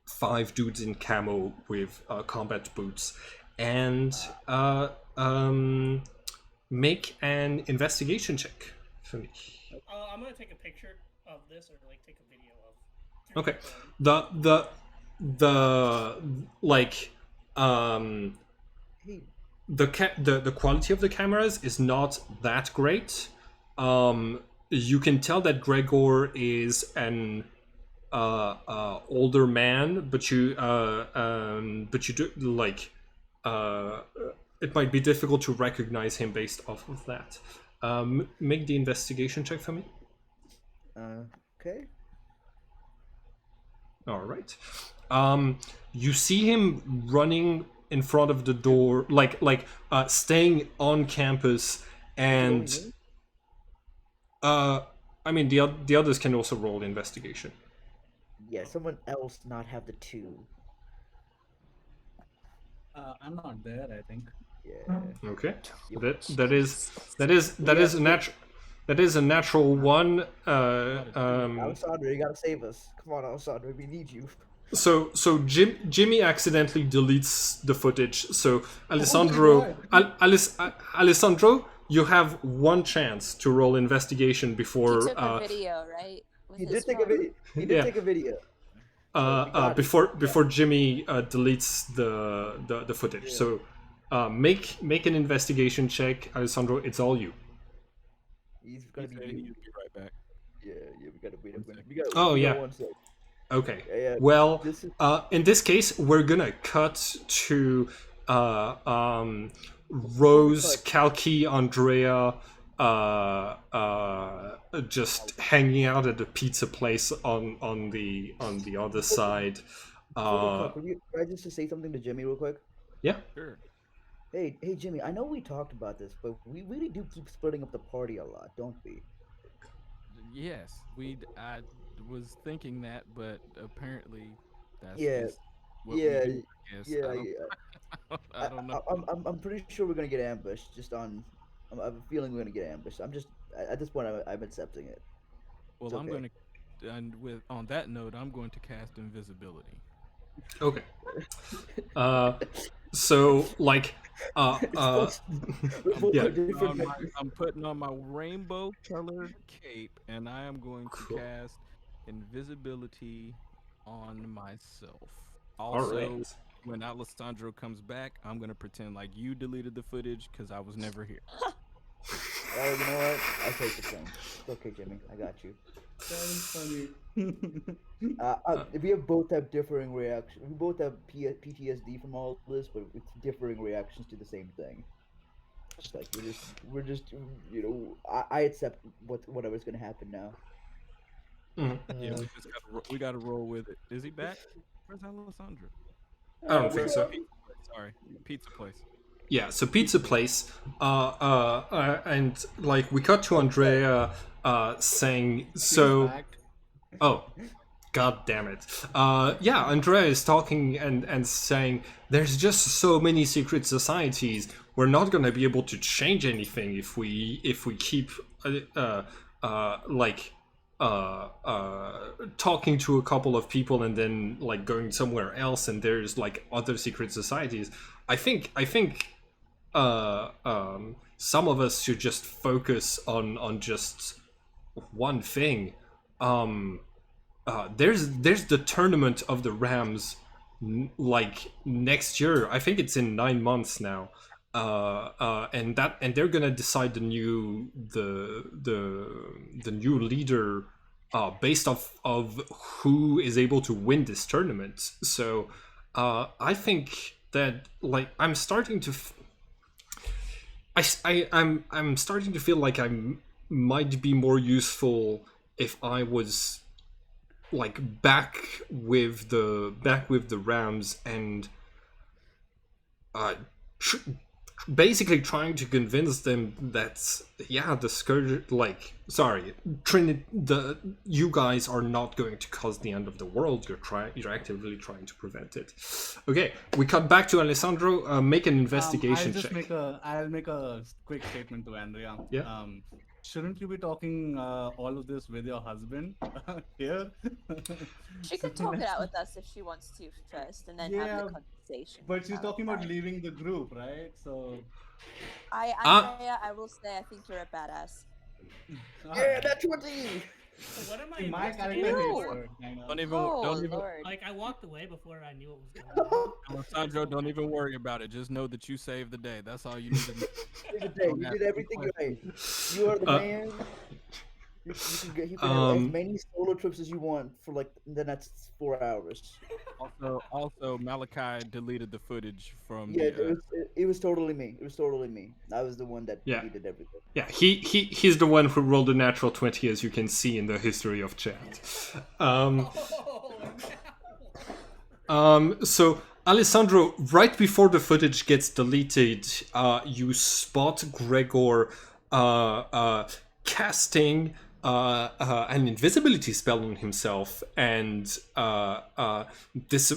Speaker 1: 5 dudes in camo with combat boots, and make an investigation check for me.
Speaker 5: I'm gonna take a picture of this, or like take a video of.
Speaker 1: Okay. The quality of the cameras is not that great. You can tell that Gregor is an older man, but you do like it might be difficult to recognize him based off of that. Make the investigation check for me.
Speaker 6: Okay.
Speaker 1: All right. You see him running in front of the door, staying on campus, and I mean the others can also roll investigation.
Speaker 6: Yeah, someone else not have the 2.
Speaker 3: I'm not there, I think.
Speaker 6: Yeah.
Speaker 1: Okay. That is a natural 1.
Speaker 6: Alessandro, you gotta save us. Come on, Alessandro, we need you.
Speaker 1: So Jimmy accidentally deletes the footage. So Alessandro, Alessandro, you have 1 chance to roll investigation before.
Speaker 2: He took a video, right? With
Speaker 6: He
Speaker 2: his
Speaker 6: did take a
Speaker 2: phone.
Speaker 6: video. He did take a video.
Speaker 1: Before Jimmy deletes the footage.
Speaker 6: Yeah.
Speaker 1: So make an investigation check, Alessandro. It's all you.
Speaker 6: He's gonna be.
Speaker 4: He'll be right back.
Speaker 6: Yeah, we gotta wait a minute.
Speaker 1: Oh,
Speaker 6: we
Speaker 1: yeah.
Speaker 6: got 1 sec.
Speaker 1: Okay.
Speaker 6: Yeah,
Speaker 1: Well,
Speaker 6: this is-
Speaker 1: in this case, we're gonna cut to Rose, Kalki, Andrea, just hanging out at a pizza place on the other side.
Speaker 6: Real quick, can I just say something to Jimmy real quick?
Speaker 1: Yeah.
Speaker 4: Sure.
Speaker 6: Hey, Jimmy, I know we talked about this, but we really do keep splitting up the party a lot, don't we?
Speaker 4: Yes, I was thinking that, but apparently that's
Speaker 6: Yeah,
Speaker 4: just what
Speaker 6: yeah,
Speaker 4: we do, I guess.
Speaker 6: yeah,
Speaker 4: I don't know.
Speaker 6: I'm pretty sure we're gonna get ambushed. I have a feeling we're gonna get ambushed. I'm just at this point, I'm accepting it.
Speaker 4: Well,
Speaker 6: it's
Speaker 4: I'm
Speaker 6: okay.
Speaker 4: going to, on that note, I'm going to cast invisibility.
Speaker 1: Okay. So like
Speaker 6: We're both
Speaker 1: yeah.
Speaker 6: different.
Speaker 4: I'm putting on my rainbow colored cape, and I am going to cast invisibility on myself. Also,
Speaker 1: right.
Speaker 4: when Alessandro comes back, I'm going to pretend like you deleted the footage because I was never here.
Speaker 6: Oh, you know what? I'll take the thing. It's okay, Jimmy. I got you.
Speaker 3: That is funny.
Speaker 6: We both have differing reactions. We both have PTSD from all this, but with differing reactions to the same thing. It's like we're just you know, I accept whatever's gonna happen now.
Speaker 4: Yeah, we got to roll with it. Is he back? Where's Alessandro?
Speaker 1: I don't think so.
Speaker 4: Sorry, pizza place.
Speaker 1: Yeah, so pizza place, and like we cut to Andrea saying, so, oh, god damn it. Yeah, Andrea is talking and saying, there's just so many secret societies. We're not gonna be able to change anything if we keep talking to a couple of people and then like going somewhere else, and there's like other secret societies. I think some of us should just focus on just one thing. There's the tournament of the Rams like next year. I think it's in 9 months now. And they're gonna decide the new leader based off of who is able to win this tournament. So I think that like I'm starting to I'm starting to feel like I might be more useful if I was like back with the Rams and basically trying to convince them that the scourge, you guys are not going to cause the end of the world. You're actively trying to prevent it. Okay, we cut back to Alessandro. Make an investigation check.
Speaker 3: I'll make a quick statement to Andrea.
Speaker 1: Yeah.
Speaker 3: Shouldn't you be talking all of this with your husband here?
Speaker 2: She could talk it out with us if she wants to first, and then have the conversation.
Speaker 3: But she's talking about leaving the group, right? So,
Speaker 2: Andrea, I will say I think you're a badass.
Speaker 6: Yeah, that's 20.
Speaker 5: So what am I?
Speaker 3: my character
Speaker 2: You.
Speaker 3: hates her, kind of.
Speaker 4: Don't even,
Speaker 2: Lord.
Speaker 5: Like I walked away before I knew what was going on.
Speaker 4: Alessandro, don't even worry about it. Just know that you saved the day. That's all you need to know.
Speaker 6: You did everything right. You are the man. You can have as many solo trips as you want for like the next 4 hours.
Speaker 4: Also, Malachi deleted the footage from.
Speaker 6: Yeah, it was totally me. It was totally me. I was the one that deleted everything.
Speaker 1: Yeah, he's the one who rolled a natural 20, as you can see in the history of chat. So Alessandro, right before the footage gets deleted, you spot Gregor casting an invisibility spell on himself, and this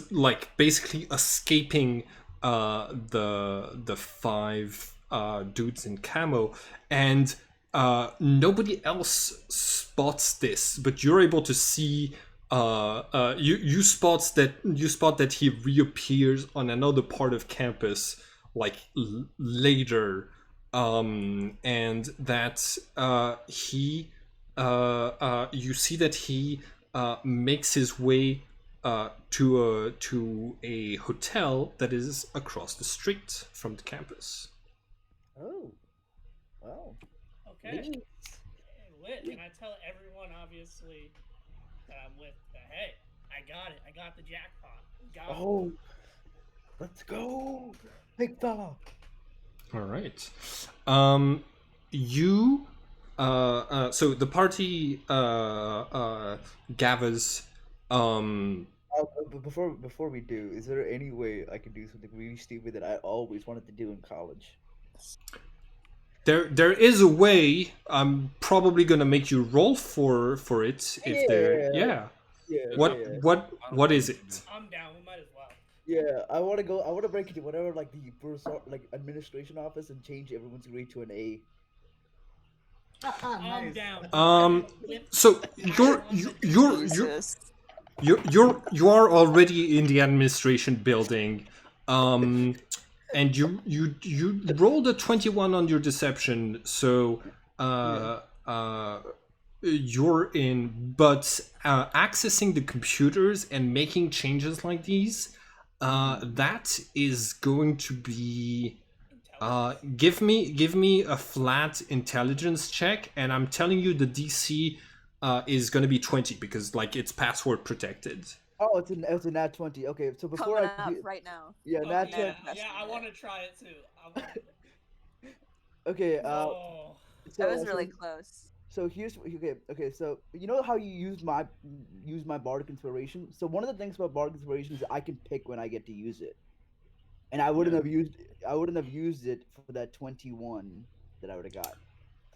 Speaker 1: basically escaping the 5 dudes in camo, and nobody else spots this, but you're able to see. You spot that he reappears on another part of campus later, and that he you see that he makes his way to a hotel that is across the street from the campus.
Speaker 6: Oh, wow.
Speaker 5: Okay. Lit. And I tell everyone, obviously, that I'm with. Hey, I got it. I got the jackpot.
Speaker 6: Oh, let's go, big fella.
Speaker 1: All right. You. So the party gathers.
Speaker 6: Before we do, is there any way I could do something really stupid that I always wanted to do in college?
Speaker 1: There is a way. I'm probably gonna make you roll for it if there. Yeah. What is it?
Speaker 5: I'm down. We might as well.
Speaker 6: Yeah, I want to break into whatever the first administration office and change everyone's grade to an A.
Speaker 5: I'm down.
Speaker 1: So you are already in the administration building, and you rolled a 21 on your deception, so you're in. But accessing the computers and making changes like these, that is going to be. Give me a flat intelligence check, and I'm telling you the DC is going to be 20 because it's password protected.
Speaker 6: Oh, it's a nat 20. Okay, so before
Speaker 2: Coming up right now.
Speaker 6: Yeah, nat 20.
Speaker 5: Yeah, I want to try it too.
Speaker 6: Okay.
Speaker 2: That was really close.
Speaker 6: So here's okay. So you know how you use my bardic inspiration. So one of the things about bardic inspiration is I can pick when I get to use it. And I wouldn't have used it for that 21 that I would have got.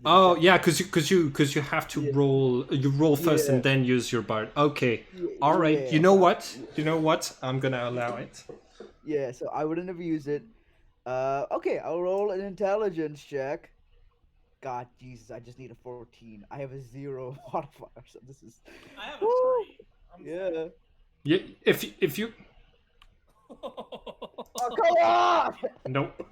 Speaker 1: Oh yeah, because you have to roll. You roll first and then use your bard. Okay, all right.
Speaker 6: Yeah.
Speaker 1: You know what? I'm gonna allow it.
Speaker 6: Yeah, so I wouldn't have used it. Okay, I'll roll an intelligence check. God, Jesus, I just need a 14. I have a 0 modifier, so this is.
Speaker 5: I have a 3.
Speaker 6: Yeah.
Speaker 1: Yeah, if you.
Speaker 6: Oh, come on!
Speaker 1: Nope.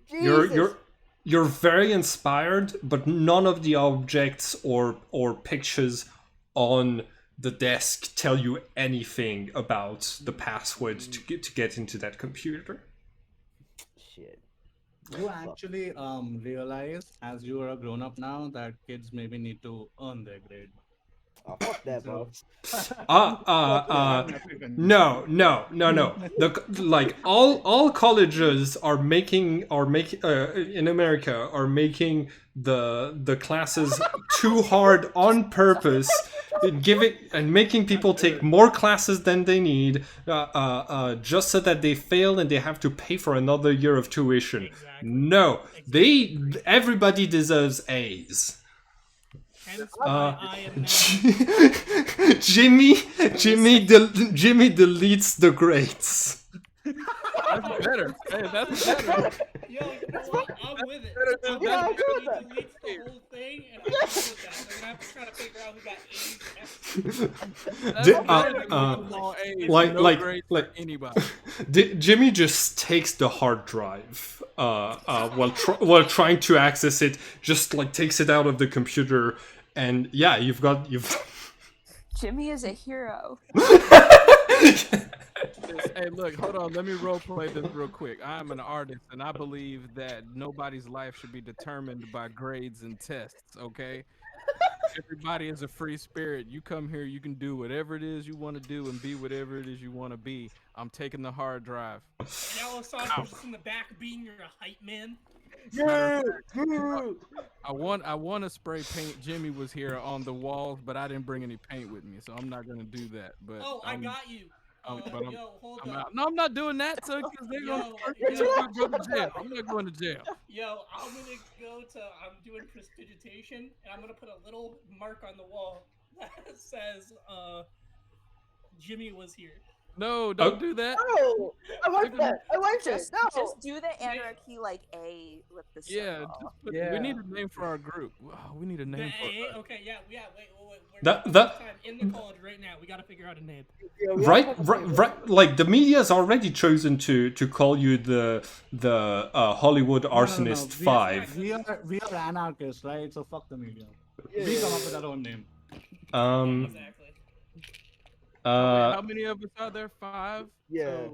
Speaker 6: Jesus.
Speaker 1: You're very inspired, but none of the objects or pictures on the desk tell you anything about the password to get into that computer.
Speaker 6: Shit.
Speaker 3: You actually realize, as you are a grown up now, that kids maybe need to earn their grade.
Speaker 6: Oh, fuck that, boss.
Speaker 1: No. All colleges are making in America are making the classes too hard on purpose making people take more classes than they need, just so that they fail and they have to pay for another year of tuition.
Speaker 5: Exactly.
Speaker 1: No, everybody deserves A's.
Speaker 5: Hence why I am now.
Speaker 1: Jimmy deletes the grades.
Speaker 4: That's better. Hey, that's better.
Speaker 5: Yo, you know what? I'm with it. I'm
Speaker 6: Yeah, I'm
Speaker 5: with
Speaker 6: good
Speaker 5: it.
Speaker 6: with that.
Speaker 5: He deletes the whole thing, and I'm good with that. I'm gonna have to try to figure out who got A's.
Speaker 1: Di- like
Speaker 4: anybody.
Speaker 1: Jimmy just takes the hard drive while trying to access it. Just like takes it out of the computer, and yeah, you've.
Speaker 2: Jimmy is a hero.
Speaker 4: Hey, look, hold on. Let me roleplay this real quick. I'm an artist, and I believe that nobody's life should be determined by grades and tests, okay? Everybody is a free spirit. You come here, you can do whatever it is you want to do and be whatever it is you want to be. I'm taking the hard drive.
Speaker 5: And Alessandro's just in the back being your hype man.
Speaker 6: Yeah.
Speaker 4: I want to spray paint. Jimmy was here on the walls, but I didn't bring any paint with me, so I'm not gonna do that. But
Speaker 5: I got you. Yo, hold
Speaker 4: I'm
Speaker 5: up.
Speaker 4: out. No, I'm not doing that, so because they're gonna go to jail. I'm not going to jail.
Speaker 5: Yo, I'm doing prestidigitation, and I'm gonna put a little mark on the wall that says, Jimmy was here.
Speaker 4: No, don't do that.
Speaker 6: No, I like that. I like it.
Speaker 2: Just do the anarchy like A with the
Speaker 4: Yeah,
Speaker 2: symbol.
Speaker 4: we need a name for our group. We need a name for
Speaker 5: A? Okay, yeah, wait.
Speaker 1: That-
Speaker 5: We're
Speaker 1: that-
Speaker 5: in the college right now. We gotta figure out a name.
Speaker 1: Right. Like the media's already chosen to call you the Hollywood Arsonist 5.
Speaker 3: We are anarchists, right? So fuck the media. We come up with our own name.
Speaker 5: Exactly.
Speaker 4: how many of us are there? 5?
Speaker 6: Yeah.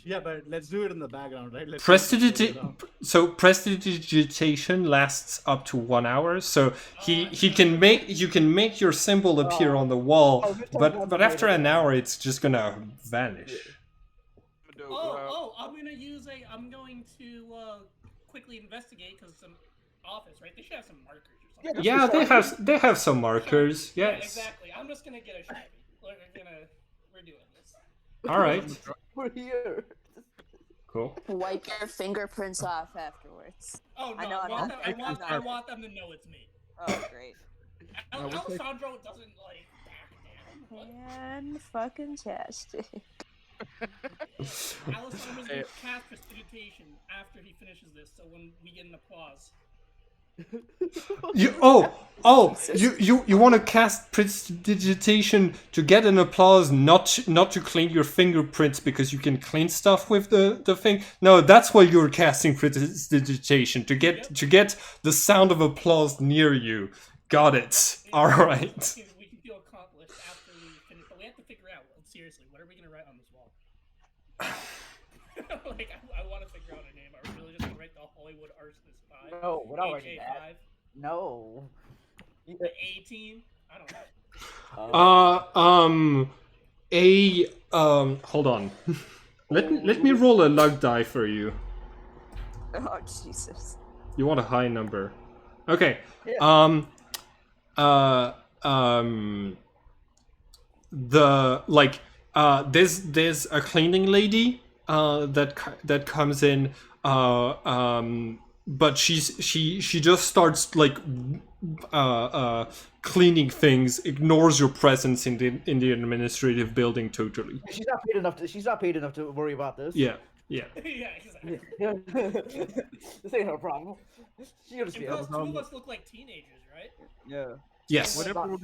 Speaker 3: Yeah, but let's do it in the background, right?
Speaker 1: Prestidigitation lasts up to 1 hour, so you can make your symbol appear on the wall, but after an hour it's just gonna vanish.
Speaker 5: I'm going to quickly investigate because some office, right? They should have some markers or something.
Speaker 1: Yeah, they have some markers. Yes.
Speaker 5: Yeah, exactly. I'm just gonna get a Sharpie. We're doing this.
Speaker 1: All right.
Speaker 6: We're here.
Speaker 1: Cool.
Speaker 2: Wipe your fingerprints off afterwards.
Speaker 5: Oh no!
Speaker 2: I know,
Speaker 5: I want them to know it's me.
Speaker 2: Oh, great.
Speaker 5: Alessandro doesn't like back down.
Speaker 2: And fucking tastic.
Speaker 5: Alessandro's gonna cast prestidigitation after he finishes this, so when we get an applause.
Speaker 1: You want to cast prestidigitation to get an applause, not to clean your fingerprints because you can clean stuff with the thing. No, that's why you're casting prestidigitation to get the sound of applause near you. Got it. All right.
Speaker 5: We can feel accomplished after we finish, but we have to figure out. Seriously, what are we gonna write on this wall? Like, I want to figure out a name. Are we really just gonna write the Hollywood Arsonist 5?
Speaker 6: No, we're not writing that.
Speaker 5: 5?
Speaker 6: No.
Speaker 5: The A team? I don't know.
Speaker 1: Hold on. Let me roll a luck die for you.
Speaker 2: Oh, Jesus.
Speaker 1: You want a high number. Okay.
Speaker 6: Yeah.
Speaker 1: There's a cleaning lady that comes in, but she just starts like cleaning things, ignores your presence in the administrative building totally.
Speaker 6: She's not paid enough to worry about this.
Speaker 1: Yeah.
Speaker 5: Yeah, exactly.
Speaker 6: This ain't her problem. She
Speaker 5: And plus, 2 of us look like teenagers, right?
Speaker 6: Yeah.
Speaker 1: Yes.
Speaker 4: Whatever we're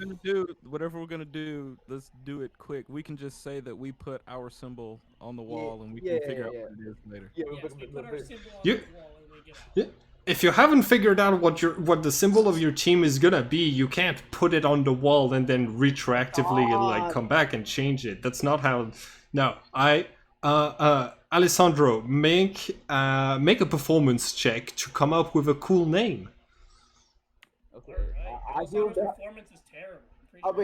Speaker 4: gonna do, let's do it quick. We can just say that we put our symbol on the wall, and we can figure out what it is later.
Speaker 5: Yes, we put our symbol on the wall and we get out.
Speaker 1: Yeah. If you haven't figured out what the symbol of your team is gonna be, you can't put it on the wall and then retroactively come back and change it. That's not how. No, Alessandro, make a performance check to come up with a cool name.
Speaker 6: Okay.
Speaker 5: Right. Performance is terrible.
Speaker 6: What do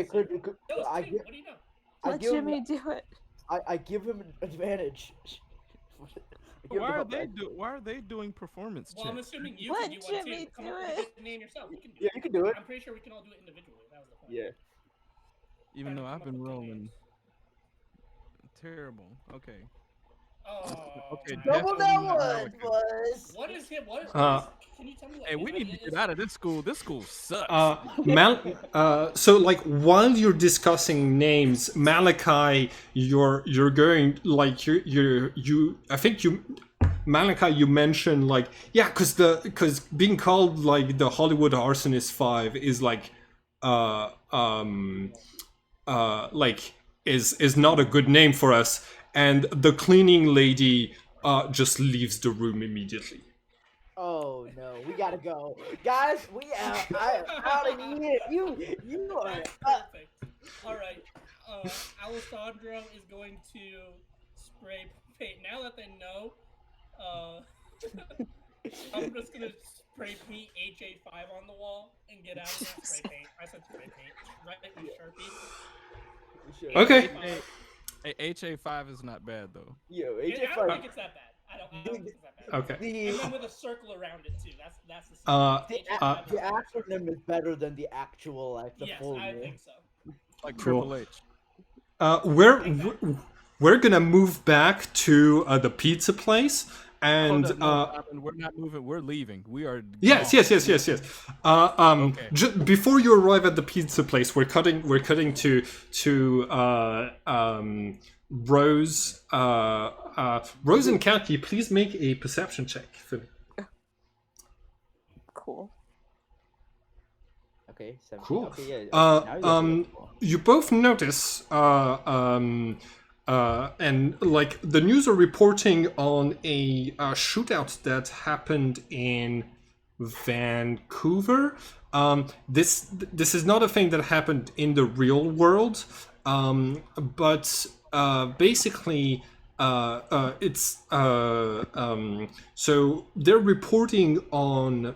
Speaker 6: you know?
Speaker 2: Let Jimmy do it.
Speaker 6: I give him an advantage.
Speaker 4: Why are they doing performance checks?
Speaker 5: Well, I'm assuming you
Speaker 2: Let
Speaker 5: can do one
Speaker 2: Jimmy
Speaker 5: too. Come
Speaker 2: do
Speaker 5: up
Speaker 2: it.
Speaker 5: with a name yourself. You can do
Speaker 6: Yeah, you can do it.
Speaker 5: I'm pretty sure we can all do it individually. That was the point.
Speaker 6: Yeah.
Speaker 4: Even
Speaker 5: trying to
Speaker 4: though
Speaker 5: come
Speaker 4: I've
Speaker 5: up
Speaker 4: been
Speaker 5: with good
Speaker 4: rolling
Speaker 5: names.
Speaker 4: terrible. Okay.
Speaker 5: Oh,
Speaker 4: Okay,
Speaker 5: my
Speaker 6: Double
Speaker 5: God.
Speaker 6: that
Speaker 4: definitely not
Speaker 6: one,
Speaker 4: Malachi.
Speaker 6: boys.
Speaker 5: What is him? What
Speaker 1: Uh,
Speaker 5: is? Can you tell me what
Speaker 4: Hey,
Speaker 5: his
Speaker 4: we need
Speaker 5: idea
Speaker 4: to get
Speaker 5: is?
Speaker 4: out of this school. This school sucks.
Speaker 1: So like while you're discussing names, Malachi, you're going like you I think you Malachi, you mentioned like because being called like the Hollywood Arsonist 5 is like uh um like is not a good name for us, and the cleaning lady just leaves the room immediately.
Speaker 6: Oh no, we gotta go, guys. I am out of here. You are.
Speaker 5: That's perfect. All right. Alessandro is going to spray paint. Now that they know, uh, I'm just gonna spray paint HA5 on the wall and get out of that. Spray paint. I said spray paint. Right with Sharpie.
Speaker 6: Sure.
Speaker 1: Okay.
Speaker 5: HA5.
Speaker 4: HA5 is not bad though.
Speaker 6: Yo,
Speaker 5: I
Speaker 6: HF5.
Speaker 5: don't think it's that bad. I don't think it's that bad.
Speaker 1: Okay.
Speaker 5: And then with a circle around it too. That's the secret.
Speaker 6: The
Speaker 5: HA5 is
Speaker 6: acronym is better than the actual the
Speaker 5: yes,
Speaker 6: full
Speaker 5: I
Speaker 6: name.
Speaker 5: think so.
Speaker 4: Like
Speaker 1: Cool.
Speaker 4: Triple H.
Speaker 1: We're gonna move back to the pizza place, and
Speaker 4: Hold up, no, Simon, we're not moving. We're leaving. We are.
Speaker 1: yes.
Speaker 4: Okay.
Speaker 1: Before you arrive at the pizza place, we're cutting to Rose. Rose and Kalki, please make a perception check for me.
Speaker 2: Cool.
Speaker 6: Okay, 17.
Speaker 1: Cool.
Speaker 6: Okay, yeah. Now you guys are cool.
Speaker 1: You both notice, and like the news are reporting on a shootout that happened in Vancouver. This is not a thing that happened in the real world, but basically. It's so they're reporting on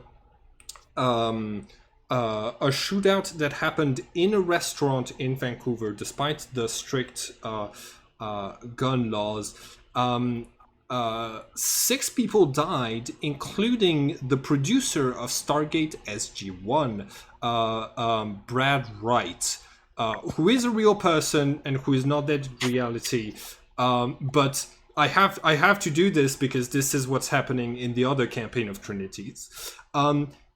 Speaker 1: a shootout that happened in a restaurant in Vancouver, despite the strict gun laws. 6 people died, including the producer of Stargate SG-1, Brad Wright, who is a real person and who is not dead in reality. But I have to do this because this is what's happening in the other campaign of Trinities.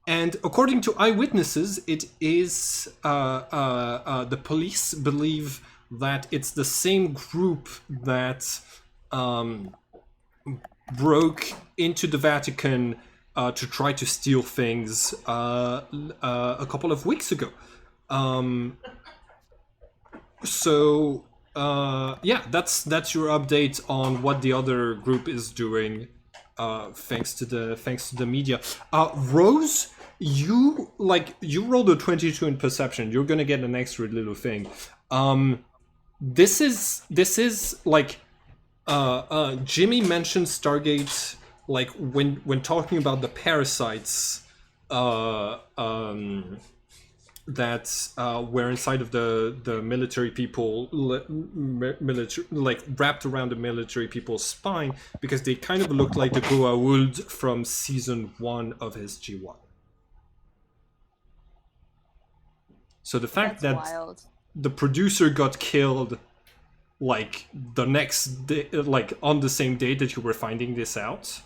Speaker 1: And according to eyewitnesses, it is the police believe that it's the same group that broke into the Vatican to try to steal things a couple of weeks ago. Yeah, that's your update on what the other group is doing. Thanks to the media. Rose, you rolled a 22 in perception. You're gonna get an extra little thing. This is like Jimmy mentioned Stargate like when talking about the parasites that were inside of the military people, military, like wrapped around the military people's spine, because they kind of looked like the Goa'uld from season 1 of SG-1. So the fact
Speaker 2: That's
Speaker 1: that
Speaker 2: wild.
Speaker 1: the producer got killed like the next day, like on the same day that you were finding this out,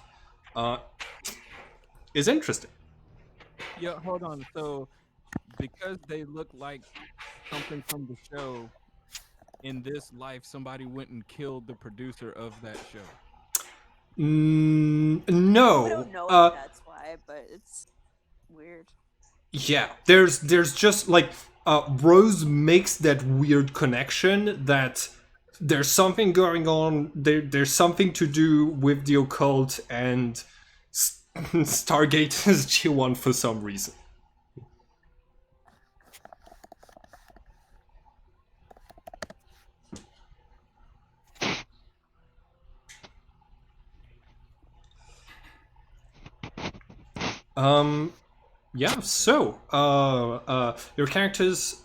Speaker 1: is interesting.
Speaker 4: Yeah, hold on. So, because they look like something from the show, in this life, somebody went and killed the producer of that show.
Speaker 1: No.
Speaker 2: I don't know if that's why, but it's weird.
Speaker 1: Yeah, there's just like Rose makes that weird connection that there's something going on. There's something to do with the occult and Stargate is G1 for some reason. Yeah, so your characters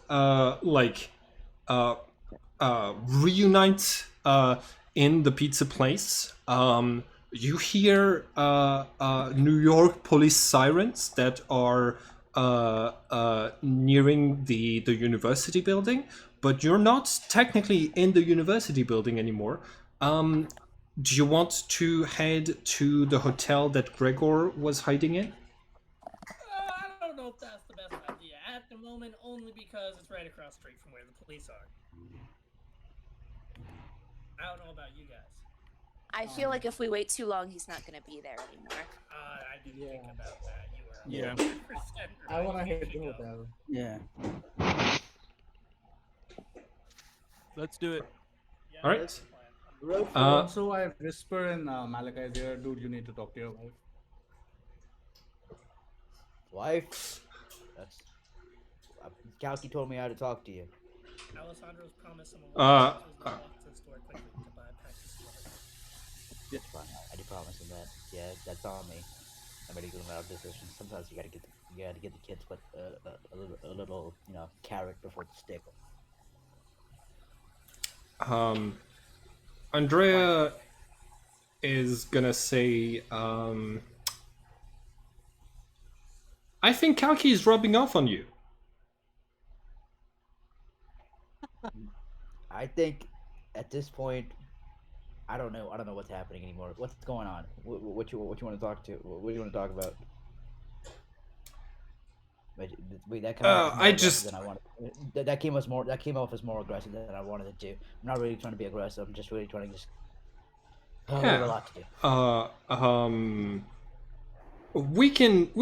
Speaker 1: reunite in the pizza place. You hear New York police sirens that are nearing the university building, but you're not technically in the university building anymore. Do you want to head to the hotel that Gregor was hiding in?
Speaker 5: I don't know if that's the best idea at the moment, only because it's right across the street from where the police are. I don't know about you guys.
Speaker 2: I feel like if we wait too long, he's not going to be there anymore.
Speaker 5: I didn't think about that. You were
Speaker 4: Yeah.
Speaker 5: 100% right.
Speaker 8: I want to
Speaker 5: You
Speaker 8: hit the
Speaker 5: should go.
Speaker 8: hotel.
Speaker 6: Yeah.
Speaker 4: Let's do it.
Speaker 5: Yeah,
Speaker 1: All right.
Speaker 5: that's the plan.
Speaker 3: So I whisper in Malachi's ear, dude, you need to talk to your wife.
Speaker 6: Wife? That's... Kalki told me how to talk to you.
Speaker 5: Alessandro's promised someone will
Speaker 1: Uh,
Speaker 5: walk to the store quickly to buy a pack of cigarettes.
Speaker 6: That's fine. I did promise him that. Yeah, that's on me. I'm ready to go out of decisions. Sometimes you gotta get the kids, but a little, carrot before the stick.
Speaker 1: Andrea is gonna say, I think Kalki is rubbing off on you.
Speaker 6: I think at this point, I don't know what's happening anymore. What's going on? What you want to talk to? What do you want to talk about? Wait, that came off
Speaker 1: I just-
Speaker 6: than I wanted. That came off as more aggressive than I wanted it to. I'm not really trying to be aggressive. I'm just really trying to just. We have a lot to do.
Speaker 1: We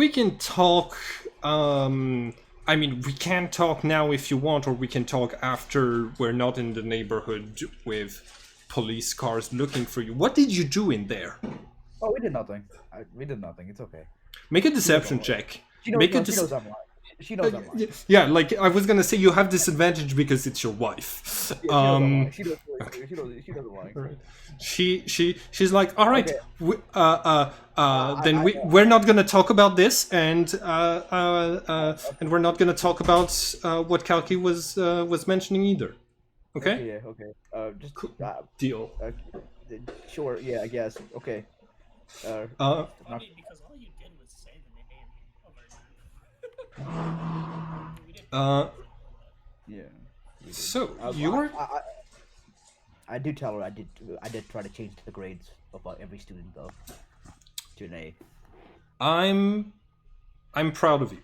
Speaker 1: can talk. I mean, we can talk now if you want, or we can talk after we're not in the neighborhood with police cars looking for you. What did you do in there?
Speaker 6: Oh, we did nothing. We did nothing. It's okay.
Speaker 1: Make a deception check.
Speaker 6: She knows,
Speaker 1: Make a
Speaker 6: she knows I'm lying. She knows I'm lying.
Speaker 1: Yeah, like I was gonna say, you have disadvantage because it's your wife.
Speaker 6: She knows I'm lying. She knows I'm lying.
Speaker 1: She's like, all right,
Speaker 6: Okay.
Speaker 1: then we're not gonna talk about this, and we're not gonna talk about what Kalki was mentioning either. Okay.
Speaker 6: Yeah. Okay. Just
Speaker 1: Deal.
Speaker 6: sure. Yeah. I guess. Okay.
Speaker 5: I mean, because all you did was say the name of our group. We did.
Speaker 6: Yeah.
Speaker 1: So you're
Speaker 6: I do tell her I did try to change the grades of every student though to an A.
Speaker 1: I'm proud of you.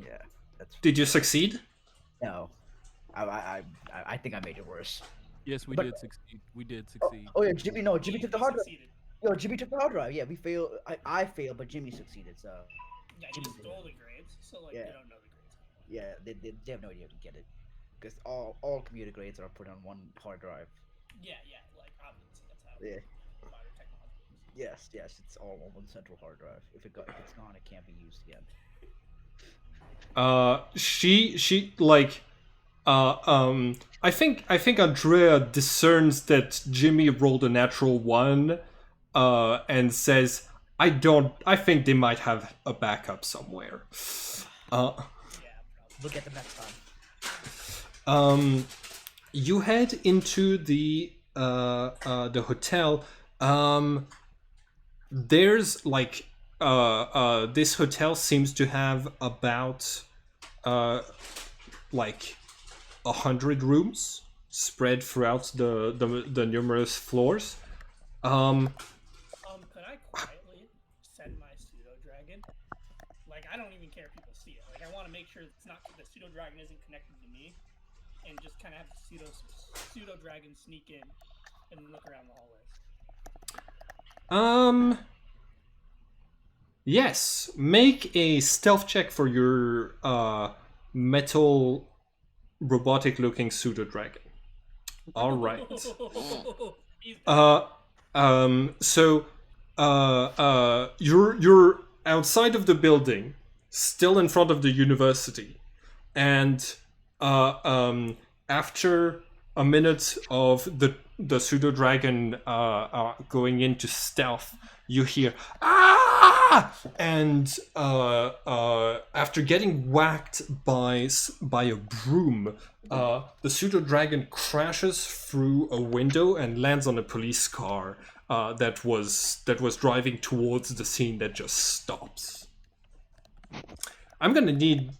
Speaker 6: Yeah. That's
Speaker 1: Did you succeed?
Speaker 6: no. I think I made it worse.
Speaker 4: Yes, we
Speaker 6: But-
Speaker 4: did succeed. We did succeed.
Speaker 6: Oh yeah, Jimmy took the hard drive.
Speaker 5: Succeeded.
Speaker 6: Yo, Jimmy took the hard drive. Yeah, we failed. I failed, but Jimmy succeeded. So
Speaker 5: Yeah, you stole the grades, so like
Speaker 6: Yeah.
Speaker 5: they don't know the grades.
Speaker 6: yeah, they have no idea how to get it because all computer grades are put on one hard drive.
Speaker 5: Yeah, like obviously that's how
Speaker 6: Yeah.
Speaker 5: modern technology is.
Speaker 6: Yes, it's all on one central hard drive. If it's gone, it can't be used again.
Speaker 1: She like I think Andrea discerns that Jimmy rolled a natural 1 and says, I think they might have a backup somewhere.
Speaker 5: Yeah, probably.
Speaker 6: Look at the next time.
Speaker 1: You head into the hotel. There's like this hotel seems to have about like 100 rooms spread throughout the numerous floors.
Speaker 5: Could I quietly send my pseudo dragon? Like, I don't even care if people see it. Like, I want to make sure it's not the pseudo dragon isn't connected to me, and just kind of have the pseudo dragon sneak in and look around the hallways.
Speaker 1: Yes. Make a stealth check for your metal robotic-looking pseudo dragon. All right.
Speaker 5: He's
Speaker 1: So you're outside of the building, still in front of the university, and after a minute of the pseudo dragon going into stealth, you hear ah, and after getting whacked by a broom, the pseudo dragon crashes through a window and lands on a police car that was driving towards the scene that just stops. I'm gonna need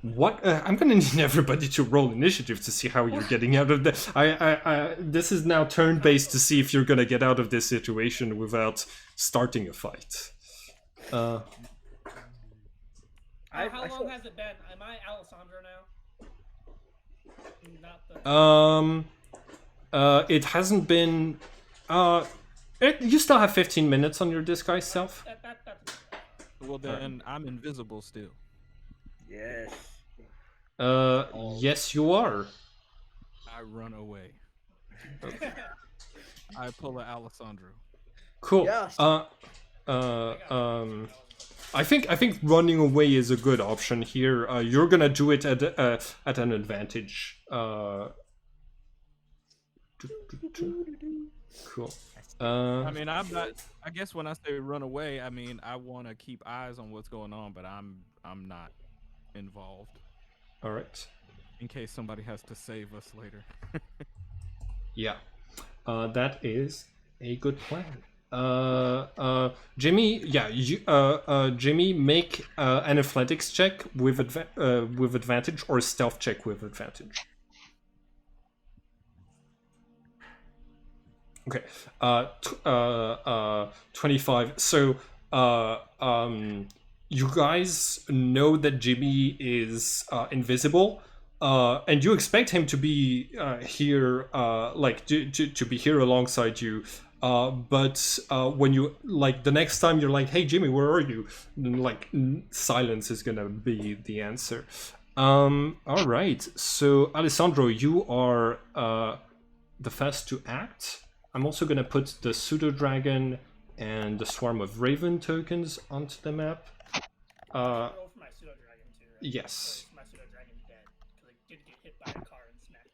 Speaker 1: What? I'm gonna need everybody to roll initiative to see how you're getting out of this. This is now turn-based to see if you're gonna get out of this situation without starting a fight.
Speaker 5: How long has it been? Am I Alessandro now? Not the.
Speaker 1: It hasn't been. You still have 15 minutes on your disguise self.
Speaker 4: Well, then I'm invisible still.
Speaker 6: Yes.
Speaker 1: Yes, you are.
Speaker 4: I run away. I pull a Alessandro.
Speaker 1: Cool.
Speaker 6: Yes.
Speaker 1: I think running away is a good option here. You're gonna do it at an advantage. Cool.
Speaker 4: I mean, I'm not. I guess when I say run away, I mean I want to keep eyes on what's going on, but I'm not involved.
Speaker 1: All right.
Speaker 4: In case somebody has to save us later.
Speaker 1: Yeah. That is a good plan. Jimmy, yeah, Jimmy, make an athletics check with advantage or a stealth check with advantage. Okay. 25. So, you guys know that Jimmy is invisible. And you expect him to be here, like to be here alongside you. But when you the next time you're like, "Hey Jimmy, where are you?" Silence is gonna be the answer. All right. So Alessandro, you are the first to act. I'm also gonna put the pseudo dragon and the swarm of raven tokens onto the map.
Speaker 5: Roll for my pseudo dragon too. Right?
Speaker 1: Yes.
Speaker 5: My pseudo dragon dead because I did get hit by a car and smacked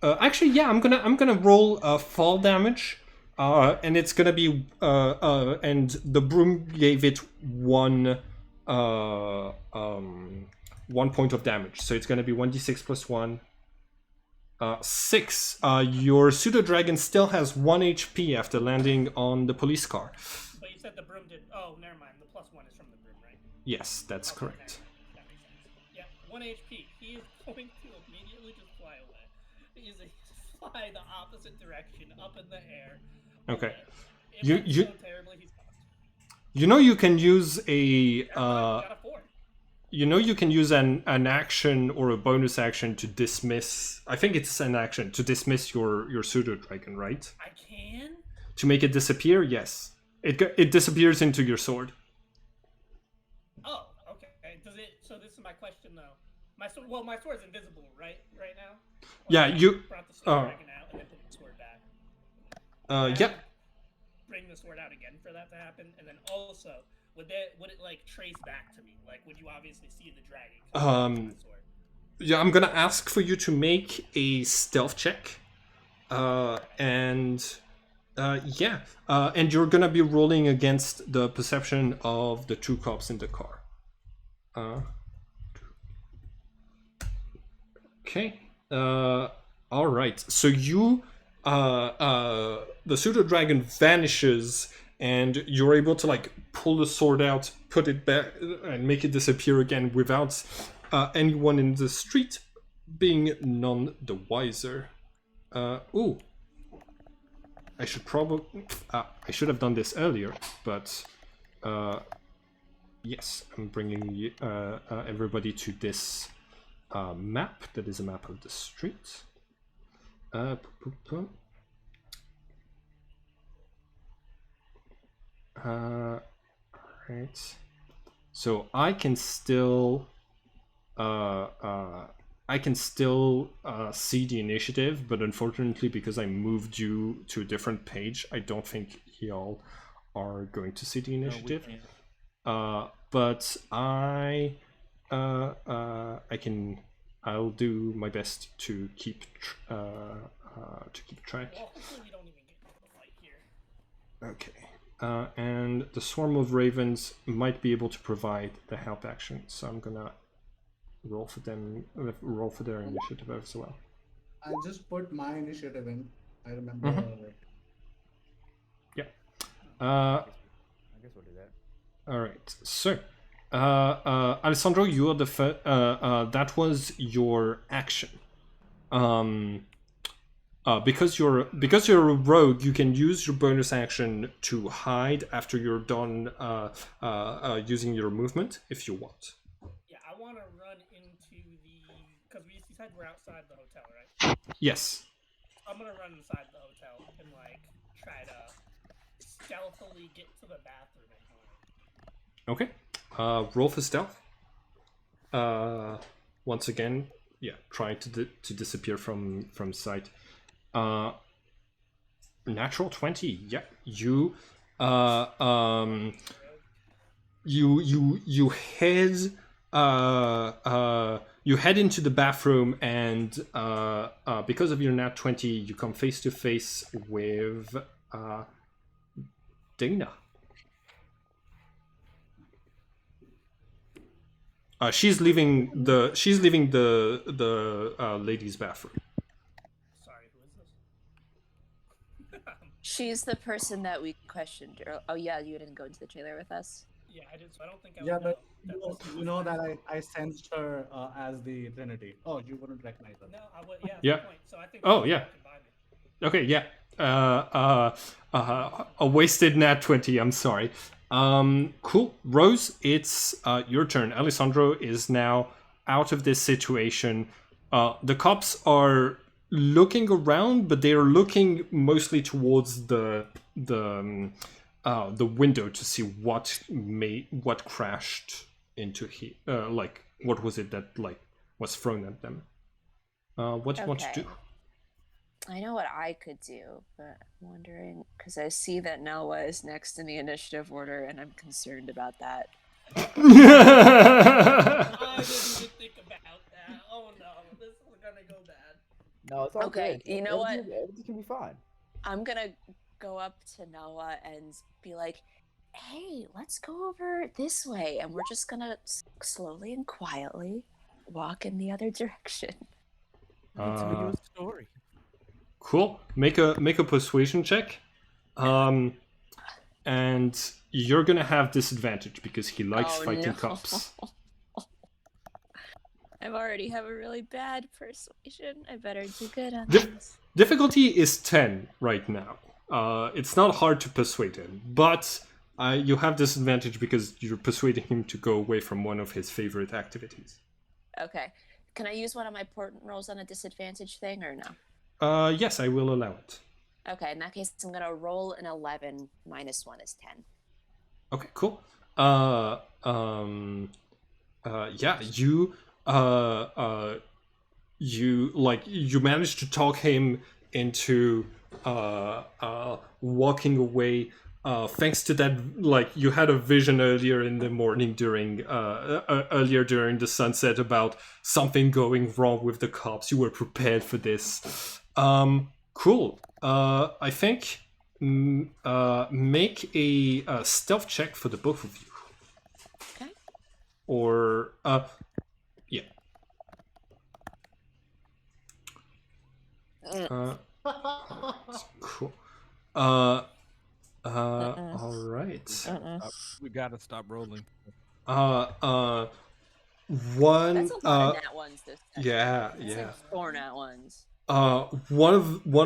Speaker 5: by.
Speaker 1: Actually, yeah, I'm gonna roll fall damage, and it's gonna be and the broom gave it one point of damage, so it's gonna be 1d6 plus 1. 6. Your pseudo dragon still has 1 HP after landing on the police car.
Speaker 5: But you said the broom did. Oh, never mind. The plus 1 is from the broom, right?
Speaker 1: Yes, that's
Speaker 5: Okay,
Speaker 1: correct.
Speaker 5: that makes sense. Yeah, 1 HP. He is going to immediately just fly away. He is fly the opposite direction, up in the air.
Speaker 1: Okay.
Speaker 5: It
Speaker 1: You-
Speaker 5: went
Speaker 1: you-
Speaker 5: so terribly, he's lost.
Speaker 1: You know you can use a
Speaker 5: Got a 4.
Speaker 1: you know you can use an action or a bonus action to dismiss. I think it's an action to dismiss your pseudo dragon, right?
Speaker 5: I can.
Speaker 1: To make it disappear, yes. It disappears into your sword.
Speaker 5: Oh, okay. Does it? So this is my question though. My sword's invisible, right? Right now.
Speaker 1: Yeah,
Speaker 5: I
Speaker 1: you-
Speaker 5: brought the sword dragon out and then put the sword back.
Speaker 1: Yeah.
Speaker 5: Bring the sword out again for that to happen, and then also would it trace back to me? Like, would you obviously see the dragon? The sword?
Speaker 1: Yeah, I'm gonna ask for you to make a stealth check. And you're gonna be rolling against the perception of the 2 cops in the car. Okay. All right. So you, the pseudo dragon vanishes, and you're able to pull the sword out, put it back, and make it disappear again without anyone in the street being none the wiser. Ooh. I should have done this earlier, but yes, I'm bringing everybody to this map. That is a map of the street. Right. So I can still see the initiative, but unfortunately, because I moved you to a different page, I don't think y'all are going to see the initiative. But I'll do my best to keep track.
Speaker 5: Well, hopefully we don't even get into the fight here.
Speaker 1: Okay. And the swarm of ravens might be able to provide the help action, so I'm gonna roll for their initiative as well.
Speaker 3: I just put my initiative in. I remember.
Speaker 1: Mhm. Yeah.
Speaker 6: I guess we'll do that.
Speaker 1: All right. So, Alessandro, you are the that was your action. Because you're a rogue, you can use your bonus action to hide after you're done using your movement if you want.
Speaker 5: Yeah, I want to run into the because we said we're outside the hotel, right?
Speaker 1: Yes.
Speaker 5: I'm gonna run inside the hotel and like try to stealthily get to the bathroom and hide.
Speaker 1: Okay. Roll for stealth. Once again, yeah, trying to disappear from sight. Natural 20. Yeah, you you head you head into the bathroom, and because of your nat 20, you come face to face with Dana. She's leaving the ladies' bathroom.
Speaker 5: Sorry, who is this?
Speaker 2: She's the person that we questioned. Oh yeah, you didn't go into the trailer with us.
Speaker 5: Yeah, I did. So I don't think I
Speaker 3: Yeah,
Speaker 5: would know.
Speaker 3: but
Speaker 5: That this
Speaker 3: you know that I sensed her as the Trinity. Oh, you wouldn't recognize her.
Speaker 5: No, I would. Yeah.
Speaker 1: Yeah.
Speaker 5: Good point. So I think.
Speaker 1: Oh, yeah.
Speaker 5: Could buy me.
Speaker 1: Okay, yeah. A wasted nat 20. I'm sorry. Cool. Rose, it's your turn. Alessandro is now out of this situation. The cops are looking around, but they are looking mostly towards the window to see what crashed into here. Like, what was it that was thrown at them? What do you want to do?
Speaker 2: I know what I could do, but I'm wondering because I see that Noah is next in the initiative order, and I'm concerned about that.
Speaker 5: I didn't even think about that. Oh no, this is gonna go bad.
Speaker 6: No, it's all
Speaker 2: Okay,
Speaker 6: good.
Speaker 2: you know what?
Speaker 6: Everything can be fine.
Speaker 2: I'm gonna go up to Noah and be like, "Hey, let's go over this way," and we're just gonna slowly and quietly walk in the other direction.
Speaker 4: I'll tell you a story.
Speaker 1: Cool. Make a persuasion check. And you're gonna have disadvantage because he likes fighting cops.
Speaker 2: I already have a really bad persuasion. I better do good on this.
Speaker 1: Difficulty is 10 right now. It's not hard to persuade him, but you have disadvantage because you're persuading him to go away from one of his favorite activities.
Speaker 2: Okay. Can I use one of my important rolls on a disadvantage thing or no?
Speaker 1: Yes, I will allow it.
Speaker 2: Okay, in that case, I'm gonna roll an 11 minus 1 is 10.
Speaker 1: Okay, cool. Yeah, you managed to talk him into walking away. Thanks to that, you had a vision earlier in the morning earlier during the sunset about something going wrong with the cops. You were prepared for this. Cool. I think make a stealth check for the both of you.
Speaker 2: Okay.
Speaker 1: Or yeah. Cool. All right.
Speaker 4: We gotta stop rolling.
Speaker 1: One.
Speaker 2: That's a lot of nat ones this time.
Speaker 1: Yeah,
Speaker 2: That's
Speaker 1: yeah.
Speaker 2: like 4 nat ones.
Speaker 1: One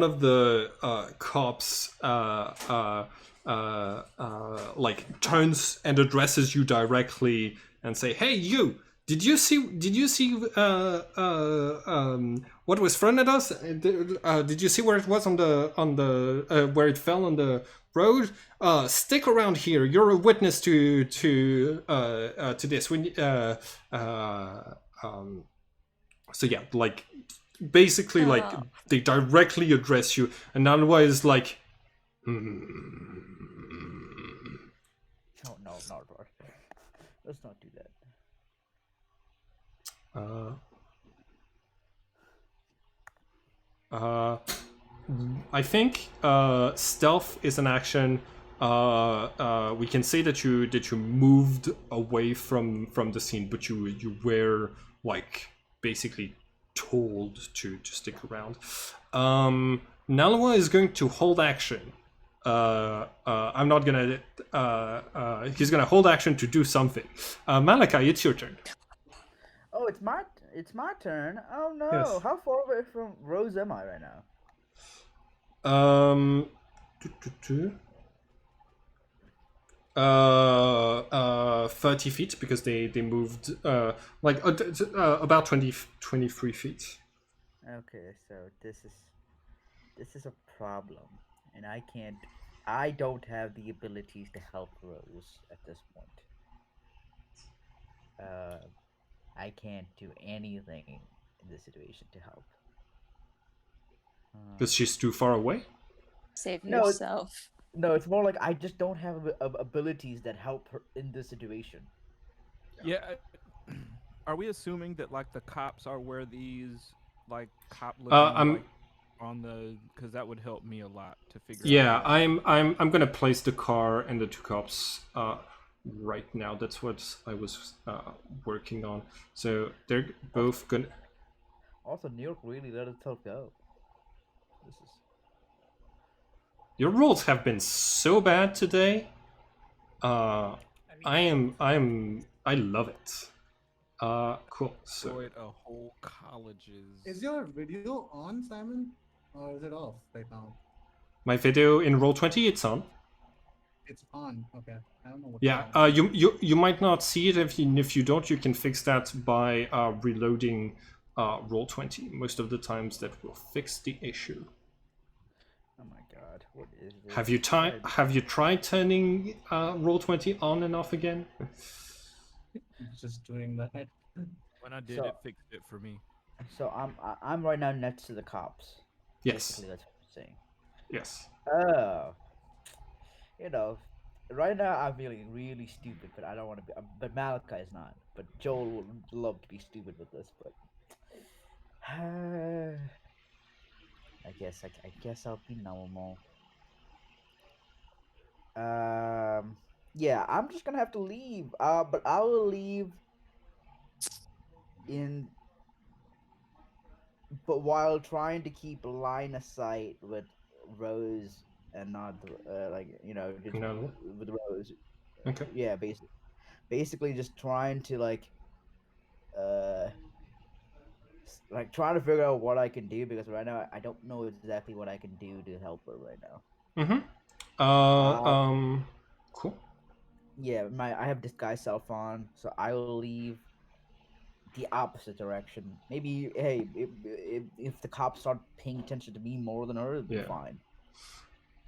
Speaker 1: of the cops turns and addresses you directly and say, "Hey, you! Did you see what was thrown at us? Did you see where it was on the where it fell on the road? Stick around here. You're a witness to this. So yeah, basically they directly address you, and otherwise
Speaker 6: No, Nardwar. Let's not do that.
Speaker 1: I think stealth is an action. We can say that you moved away from the scene, but you were basically told to stick around. Nalawa is going to hold action. I I'm not gonna. He's gonna hold action to do something. Malachi, it's your turn.
Speaker 6: Oh, it's my turn. Oh no!
Speaker 1: Yes.
Speaker 6: How far away from Rose am I right now?
Speaker 1: 30 feet because they moved about 23 feet.
Speaker 6: Okay, so this is a problem, and I don't have the abilities to help Rose at this point. I can't do anything in this situation to help.
Speaker 1: Because she's too far away.
Speaker 2: Save
Speaker 6: No,
Speaker 2: yourself.
Speaker 6: No, it's more like I just don't have abilities that help her in this situation.
Speaker 4: Yeah. Are we assuming that like the cops are where these like cop looking like on the, because that would help me a lot to figure out.
Speaker 1: Yeah, I'm gonna place the car and the two cops right now. That's what I was working on. So they're both gonna.
Speaker 6: Also, New York really let itself go. This is.
Speaker 1: Your rolls have been so bad today. I love it. Cool. So
Speaker 4: Destroyed a whole college's.
Speaker 3: Is your video on, Simon, or is it off right now?
Speaker 1: my video in Roll20, it's on.
Speaker 3: It's on. Okay. I don't know what.
Speaker 1: Yeah. You might not see it. If you don't, you can fix that by reloading Roll20. Most of the times that will fix the issue.
Speaker 6: Oh my god! What is this?
Speaker 1: Have you tried turning Roll20 on and off again?
Speaker 3: Just doing that.
Speaker 4: When I did,
Speaker 6: So-
Speaker 4: it fixed it for me.
Speaker 6: So I'm right now next to the cops.
Speaker 1: Yes.
Speaker 6: Basically, that's what I'm saying.
Speaker 1: Yes.
Speaker 6: Right now I'm feeling really stupid, but I don't want to be. But Malachi is not. But Joel would love to be stupid with this, but I guess I'll be normal. Yeah, I'm just gonna have to leave. But I will leave but while trying to keep line of sight with Rose and not just
Speaker 1: No.
Speaker 6: with Rose.
Speaker 1: Okay.
Speaker 6: Yeah, basically just trying to trying to figure out what I can do, because right now I don't know exactly what I can do to help her right now.
Speaker 1: Cool.
Speaker 6: Yeah, I have disguise self on, so I will leave the opposite direction. Maybe, hey, if the cops start paying attention to me more than her, it'll be fine.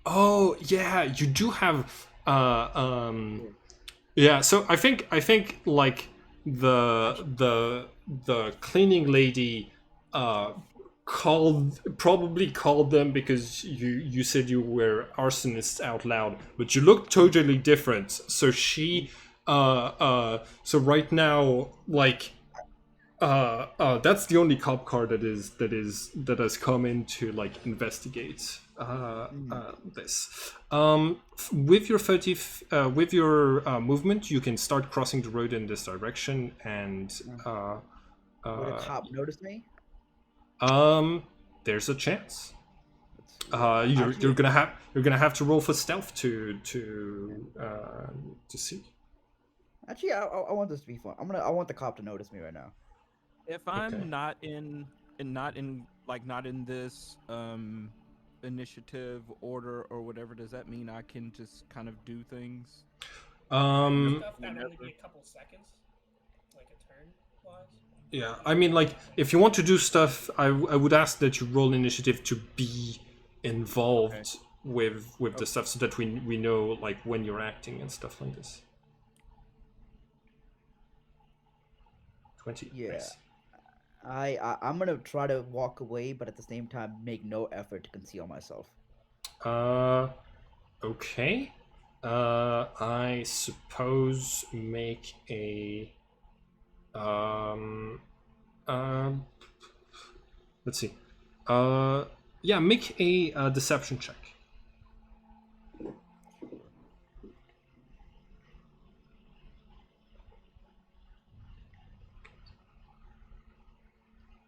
Speaker 1: Oh yeah, you do have yeah. So I think like the cleaning lady probably called them because you said you were arsonists out loud, but you look totally different. So she so right now like that's the only cop car that has come in to like investigate this. With your with your movement, you can start crossing the road in this direction, and
Speaker 6: would a cop notice me?
Speaker 1: there's a chance. You're gonna have to roll for stealth to see.
Speaker 6: Actually, I want this to be fun. I want the cop to notice me right now.
Speaker 4: If I'm
Speaker 1: Okay.
Speaker 4: not in this initiative order or whatever, does that mean I can just kind of do things?
Speaker 5: Stuff that only be a couple seconds, like a turn wise.
Speaker 1: Yeah, I mean, like, if you want to do stuff, I would ask that you roll initiative to be involved with the stuff, so that we know like when you're acting and stuff like this. 20.
Speaker 6: Yeah.
Speaker 1: Nice.
Speaker 6: I'm gonna try to walk away, but at the same time make no effort to conceal myself.
Speaker 1: Okay. I suppose make a let's see. Yeah, make a deception check.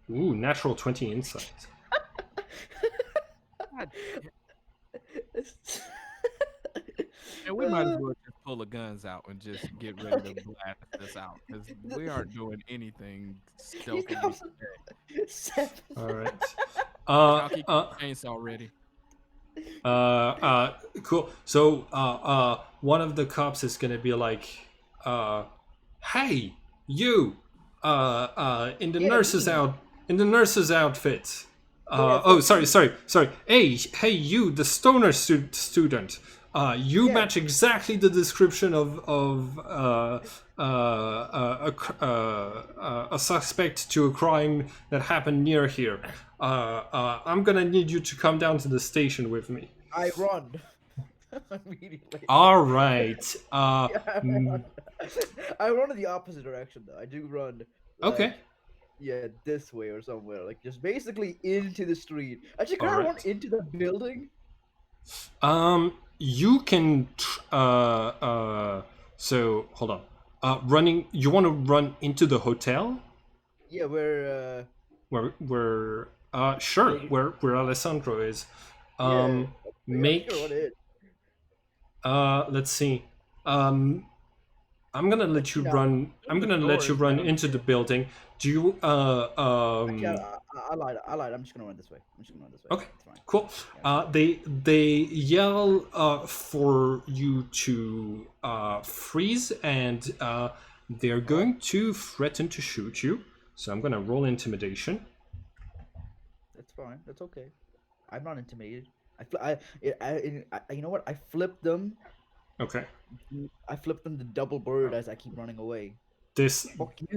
Speaker 1: Ooh, natural 20 insight.
Speaker 4: And we might as well just pull the guns out and just get ready to blast this out because we aren't doing anything stealthily today.
Speaker 6: 7.
Speaker 1: All right.
Speaker 4: I'll keep the chainsaw ready.
Speaker 1: Cool. So, one of the cops is gonna be like, "Hey, you, in the nurse's outfit. Oh, sorry. Hey, you, the stoner student. You match exactly the description of a suspect to a crime that happened near here. I'm gonna need you to come down to the station with me."
Speaker 6: I run immediately.
Speaker 1: All right.
Speaker 6: I run in the opposite direction though. I do run.
Speaker 1: Okay.
Speaker 6: Yeah, this way or somewhere, like just basically into the street. Actually, can I
Speaker 1: Alright.
Speaker 6: run into the building?
Speaker 1: You can. So hold on. Running. You want to run into the hotel?
Speaker 6: Yeah, where
Speaker 1: Where? Sure. Where Alessandro is.
Speaker 6: yeah,
Speaker 1: Make.
Speaker 6: sure, what it is.
Speaker 1: Let's see. I'm gonna let you
Speaker 6: Yeah.
Speaker 1: run. I'm gonna let you run into the building. Do you?
Speaker 6: Actually, I lied. I'm just gonna run this way.
Speaker 1: Okay.
Speaker 6: It's fine.
Speaker 1: Cool. They yell for you to freeze, and they're going to threaten to shoot you. So I'm gonna roll intimidation.
Speaker 6: That's fine. That's okay. I'm not intimidated. You know what? I flipped them.
Speaker 1: Okay.
Speaker 6: I flipped them the double bird as I keep running away.
Speaker 1: This
Speaker 6: Fuck you.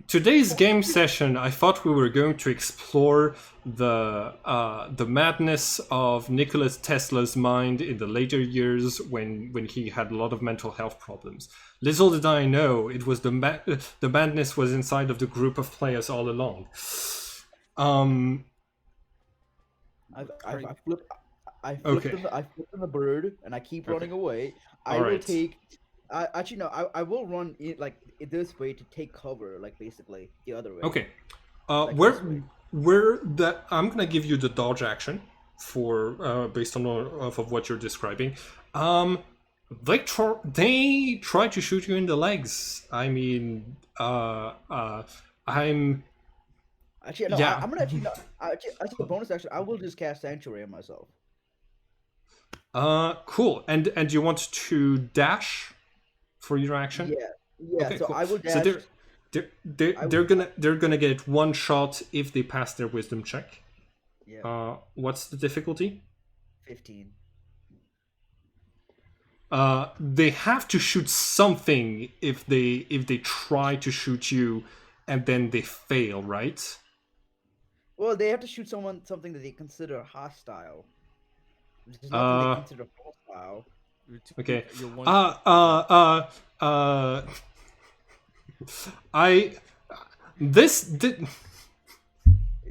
Speaker 1: today's game session. I thought we were going to explore the madness of Nikola Tesla's mind in the later years when he had a lot of mental health problems. Little did I know it was the madness was inside of the group of players all along.
Speaker 6: I flipped
Speaker 1: Okay.
Speaker 6: them. I flipped them the bird, and I keep running away. I
Speaker 1: All
Speaker 6: will
Speaker 1: right.
Speaker 6: take. Actually, no. I will run this way to take cover, like basically the other way.
Speaker 1: Okay.
Speaker 6: Like this way.
Speaker 1: I'm gonna give you the dodge action for based on off of what you're describing. They try to shoot you in the legs. I mean, I'm.
Speaker 6: Actually, no.
Speaker 1: Yeah.
Speaker 6: I'm gonna actually. No, actually, as a bonus action, I will just cast Sanctuary on myself.
Speaker 1: Cool. And you want to dash for your action?
Speaker 6: Yeah. Yeah.
Speaker 1: Okay,
Speaker 6: so
Speaker 1: cool.
Speaker 6: I will dash.
Speaker 1: So they're gonna get one shot if they pass their wisdom check.
Speaker 6: Yeah.
Speaker 1: What's the difficulty?
Speaker 6: 15.
Speaker 1: They have to shoot something if they try to shoot you, and then they fail, right?
Speaker 6: Well, they have to shoot something that they consider hostile. There's nothing they consider hostile.
Speaker 1: Okay.
Speaker 4: You're one-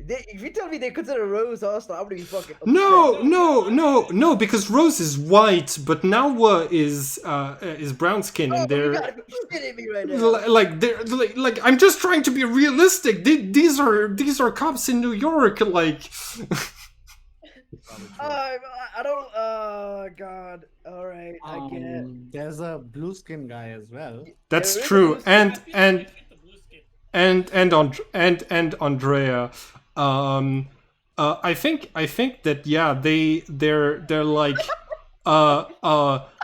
Speaker 6: If you tell me they consider Rose hostile, I'm gonna be fucking upset.
Speaker 1: No, because Rose is white, but Nalwa is brown skin, and
Speaker 6: You
Speaker 1: they're
Speaker 6: gotta be shitting me right now.
Speaker 1: like I'm just trying to be realistic. These are cops in New York, like.
Speaker 6: I don't. Oh God. All right, I get it.
Speaker 8: There's a blue skin guy as well.
Speaker 1: That's
Speaker 6: There is
Speaker 1: true,
Speaker 6: a blue
Speaker 1: and
Speaker 5: Happy to get the blue skin.
Speaker 1: and Andrea. I think that they're like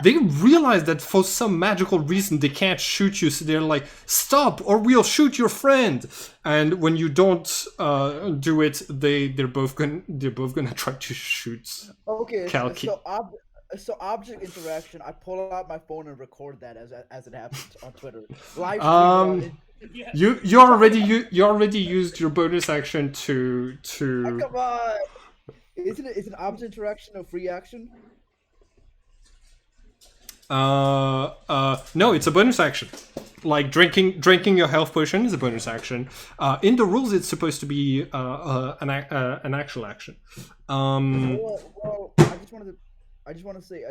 Speaker 1: they realize that for some magical reason they can't shoot you, so they're like, stop or we'll shoot your friend. And when you don't do it, they're both gonna try to shoot.
Speaker 6: Okay.
Speaker 1: Kalki.
Speaker 6: So object interaction. I pull out my phone and record that as it happens on Twitter. Live stream it.
Speaker 5: Yeah.
Speaker 1: You already used your bonus action to
Speaker 6: Come on. Isn't it? Is an object interaction a free action?
Speaker 1: No, it's a bonus action. Like drinking your health potion is a bonus action. In the rules, it's supposed to be an actual action.
Speaker 6: Well, I just want to say,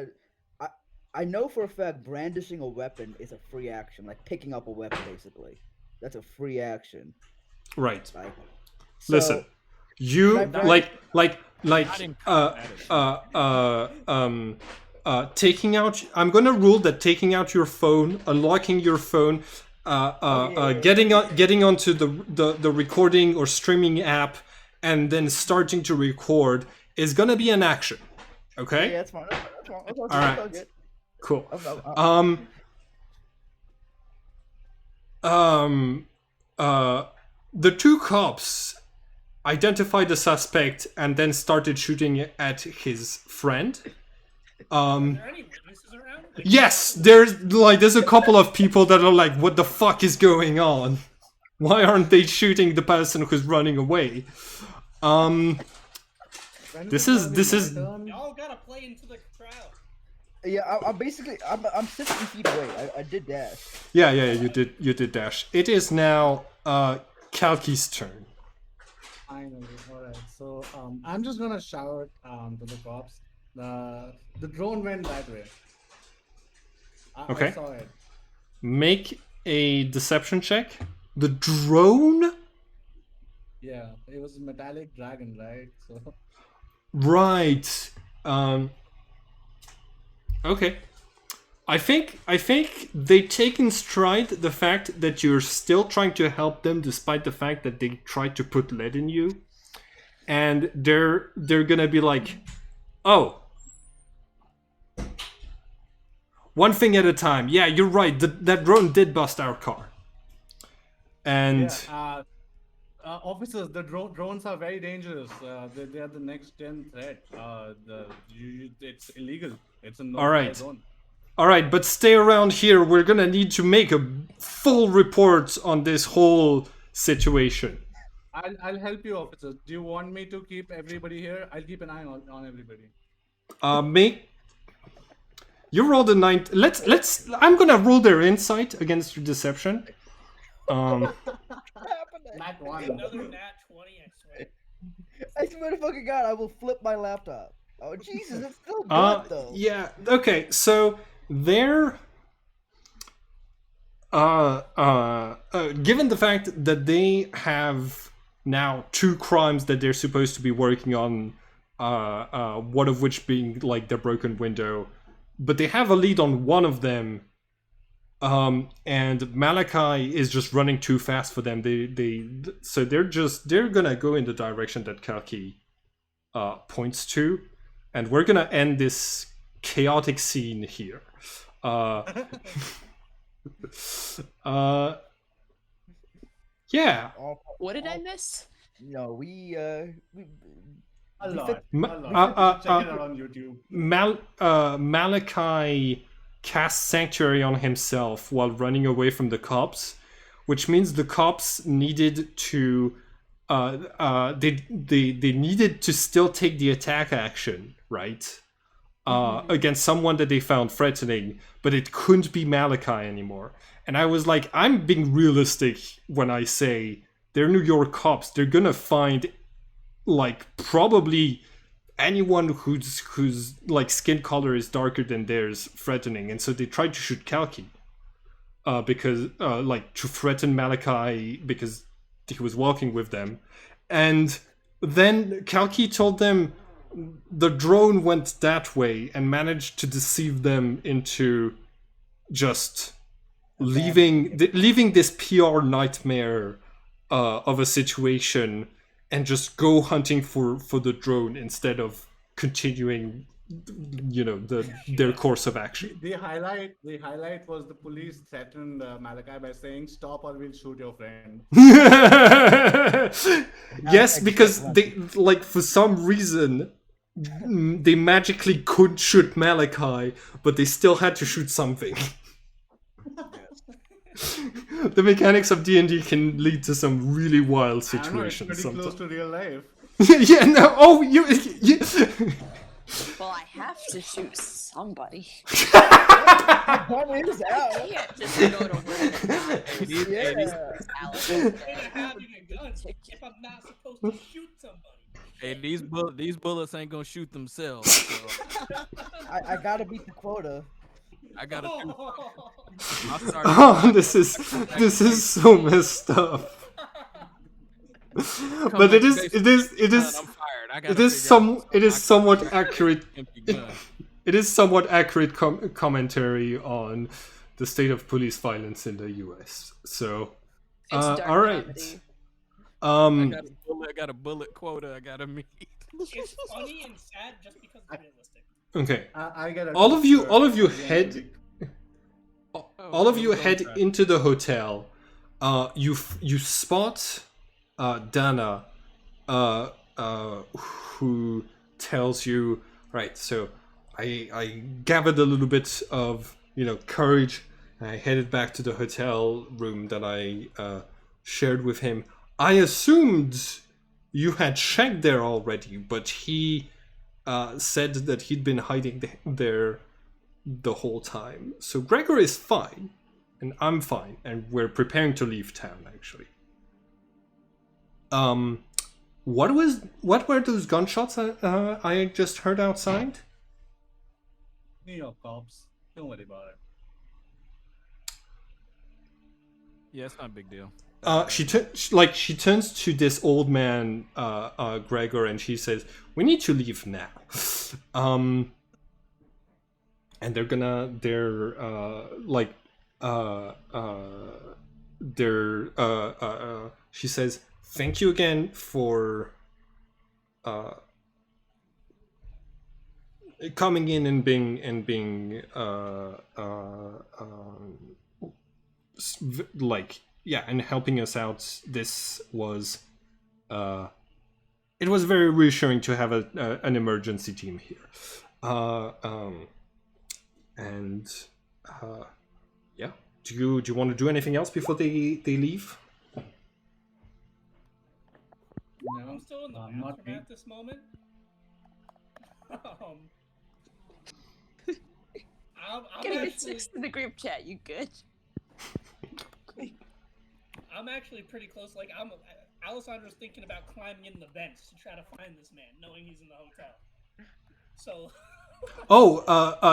Speaker 6: I know for a fact brandishing a weapon is a free action, like picking up a weapon, basically. That's a free action.
Speaker 1: Right.
Speaker 6: Like,
Speaker 1: Listen,
Speaker 6: so,
Speaker 1: you
Speaker 6: Can I
Speaker 1: like taking out. I'm gonna rule that taking out your phone, unlocking your phone, getting onto the recording or streaming app, and then starting to record is gonna be an action. Okay.
Speaker 6: Yeah, that's fine. All
Speaker 1: right. Cool. The two cops identified the suspect and then started shooting at his friend.
Speaker 5: Are there any witnesses around?
Speaker 1: Yes, there's a couple of people that are like, what the fuck is going on? Why aren't they shooting the person who's running away? This is
Speaker 5: Y'all gotta play into the crowd.
Speaker 6: Yeah, I'm 60 feet away. I did dash.
Speaker 1: Yeah, you did dash. It is now Kalki's turn.
Speaker 8: Finally, alright. So I'm just gonna shout to the cops. The drone went that way.
Speaker 1: Okay.
Speaker 8: I saw it.
Speaker 1: Make a deception check. The drone?
Speaker 8: Yeah, it was a metallic dragon, right? So
Speaker 1: Right. Okay. I think they take in stride the fact that you're still trying to help them despite the fact that they tried to put lead in you. And they're gonna be like, oh, one thing at a time. Yeah, you're right. That drone did bust our car. And
Speaker 8: officers, the drones are very dangerous. They are the next gen threat. It's illegal. It's a no-fly zone.
Speaker 1: All right, but stay around here. We're gonna need to make a full report on this whole situation.
Speaker 8: I'll help you, officers. Do you want me to keep everybody here? I'll keep an eye on everybody.
Speaker 1: You rolled a 9. Let's. I'm gonna roll their insight against your deception.
Speaker 8: Nat 1.
Speaker 5: Another nat 20, I swear.
Speaker 6: I swear to fucking God, I will flip my laptop. Oh Jesus, it's still good though.
Speaker 1: Yeah. Okay. So they're given the fact that they have now 2 crimes that they're supposed to be working on, one of which being like the broken window, but they have a lead on one of them. And Malachi is just running too fast for them. So they're gonna go in the direction that Kalki points to, and we're gonna end this chaotic scene here. Yeah.
Speaker 2: What did I miss?
Speaker 6: No, we
Speaker 8: A lot. Check it out on YouTube.
Speaker 1: Malachi cast sanctuary on himself while running away from the cops, which means the cops needed to they needed to still take the attack action, right? Against someone that they found threatening, but it couldn't be Malachi anymore. And I was like, I'm being realistic when I say they're New York cops. They're gonna find like probably anyone whose like skin color is darker than theirs threatening, and so they tried to shoot Kalki because like to threaten Malachi because he was walking with them. And then Kalki told them the drone went that way and managed to deceive them into just leaving this PR nightmare of a situation and just go hunting for the drone instead of continuing, you know, their course of action.
Speaker 8: The highlight was the police threatened Malachi by saying, "Stop or we'll shoot your friend."
Speaker 1: Yes, because they, like, for some reason they magically could shoot Malachi, but they still had to shoot something. The mechanics of D&D can lead to some really wild situations.
Speaker 8: It's pretty close to real life.
Speaker 1: Yeah, no. Oh, you.
Speaker 2: Well, I have to shoot somebody.
Speaker 6: One is out.
Speaker 2: I can't just go to work and not
Speaker 6: Yeah.
Speaker 5: Having a gun if I'm not supposed to shoot somebody.
Speaker 4: Hey, these bullets ain't gonna shoot themselves. So
Speaker 6: I gotta beat the quota.
Speaker 4: I gotta.
Speaker 1: Oh, this is so messed up. But it is somewhat accurate. it is somewhat accurate commentary on the state of police violence in the U.S. So,
Speaker 2: It's dark
Speaker 1: all right.
Speaker 2: comedy.
Speaker 4: I got a bullet quota I gotta meet.
Speaker 5: It's funny and sad just because it's realistic.
Speaker 1: Okay.
Speaker 8: I get
Speaker 1: all of you head
Speaker 4: Don't try.
Speaker 1: into the hotel. You spot Dana, who tells you, right, so I gathered a little bit of courage, and I headed back to the hotel room that I shared with him. I assumed you had checked there already, but he said that he'd been hiding there the whole time. So Gregor is fine, and I'm fine, and we're preparing to leave town, actually. What were those gunshots I just heard outside?
Speaker 8: New York cops. Don't worry about it.
Speaker 4: Yeah, it's not a big deal.
Speaker 1: She turns to this old man, Gregor, and she says, "We need to leave now." And she says, "Thank you again for coming in and being and helping us out. This was it was very reassuring to have an emergency team here. Yeah. Do you want to do anything else before they leave?
Speaker 8: No,
Speaker 5: I'm still in the
Speaker 8: not
Speaker 5: bathroom
Speaker 8: me.
Speaker 5: at this moment. I'm
Speaker 2: Gonna get
Speaker 5: actually,
Speaker 2: 6 in the group chat. You good?
Speaker 5: I'm actually pretty close. Like, Alessandra's thinking about climbing in the vents to try to find this man, knowing he's in the hotel. So.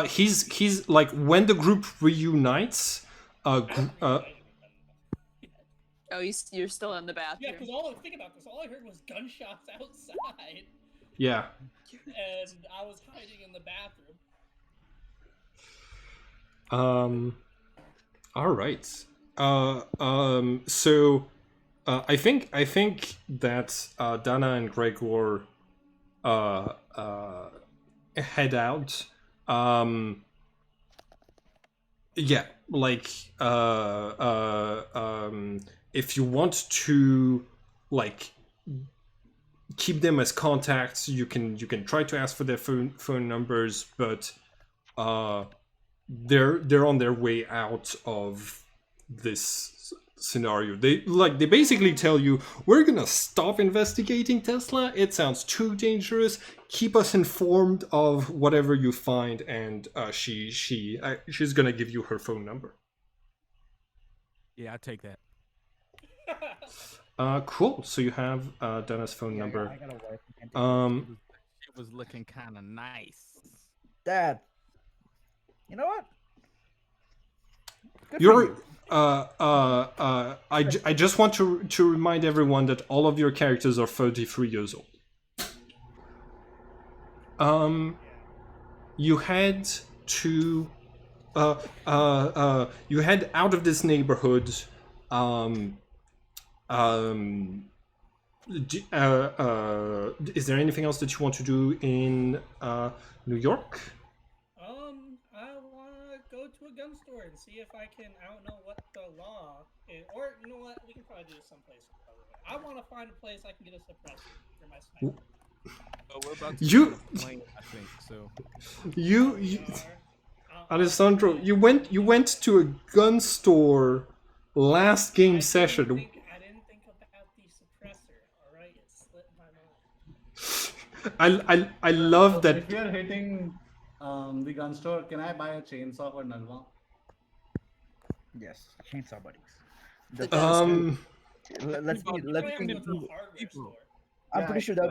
Speaker 1: He's like, when the group reunites.
Speaker 2: Oh, you're still in the bathroom.
Speaker 5: Yeah, because think about this. All I heard was gunshots outside.
Speaker 1: Yeah.
Speaker 5: And I was hiding in the bathroom.
Speaker 1: All right. So, I think that Dana and Gregor head out. Yeah, like if you want to keep them as contacts, you can try to ask for their phone numbers, but they're on their way out of this scenario. They basically tell you, we're gonna stop investigating Tesla. It sounds too dangerous. Keep us informed of whatever you find, and she's gonna give you her phone number.
Speaker 4: Yeah, I take that.
Speaker 1: Cool. So you have Dana's phone number.
Speaker 6: I got a wife.
Speaker 4: It was looking kind of nice.
Speaker 6: Dad. You know what? Good for
Speaker 1: You're
Speaker 6: you.
Speaker 1: I just want to remind everyone that all of your characters are 33 years old. You head to you head out of this neighborhood. Is there anything else that you want to do in New York?
Speaker 5: I want to go to a gun store and see if I can, I don't know what the law is, or you know what, we can probably do this someplace. I want to find a place I can get a suppressor for my sniper.
Speaker 4: Oh, we're about to
Speaker 1: You-
Speaker 4: go to the plane, I think so.
Speaker 1: You Alessandro, you went to a gun store last game session.
Speaker 5: I didn't think about the suppressor, alright? It slipped my mind.
Speaker 1: I love that.
Speaker 8: If you're hitting the gun store, can I buy a chainsaw for Nalva?
Speaker 6: Yes, chainsaw buddies.
Speaker 2: The
Speaker 6: Let's be.
Speaker 5: You probably have to go to a hardware store.
Speaker 6: I'm pretty sure that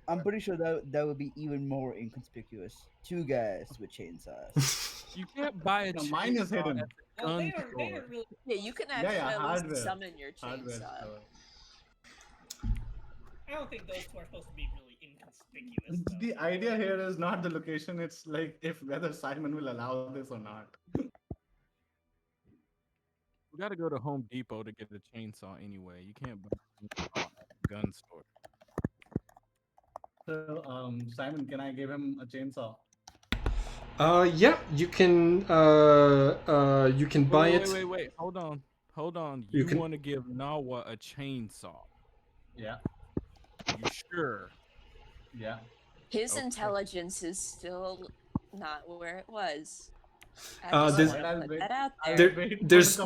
Speaker 6: I'm pretty sure that would be even more inconspicuous. 2 guys with chainsaws.
Speaker 4: You can't buy a
Speaker 8: No, mine is
Speaker 4: chainsaw
Speaker 8: hidden.
Speaker 4: at the
Speaker 5: Well,
Speaker 4: gun
Speaker 5: they
Speaker 4: store.
Speaker 5: don't really.
Speaker 2: Yeah, you can
Speaker 8: Yeah,
Speaker 2: actually
Speaker 8: yeah,
Speaker 2: at least
Speaker 8: hardware.
Speaker 2: summon your
Speaker 8: Hardware
Speaker 2: chainsaw.
Speaker 8: store.
Speaker 5: I don't think those two are supposed to be really inconspicuous. Though.
Speaker 8: The idea here is not the location, it's like if whether Simon will allow this or not.
Speaker 4: We got to go to Home Depot to get a chainsaw anyway. You can't buy a chainsaw at a gun store.
Speaker 8: So, Simon, can I give him a chainsaw?
Speaker 1: Yeah, you can buy it.
Speaker 4: Wait. Hold on.
Speaker 1: You
Speaker 4: You
Speaker 1: can-
Speaker 4: want to give Nawa a chainsaw?
Speaker 8: Yeah,
Speaker 4: You sure?
Speaker 8: yeah.
Speaker 2: His
Speaker 4: Okay.
Speaker 2: intelligence is still not where it was.
Speaker 1: there's-
Speaker 2: Put that out there.
Speaker 1: There's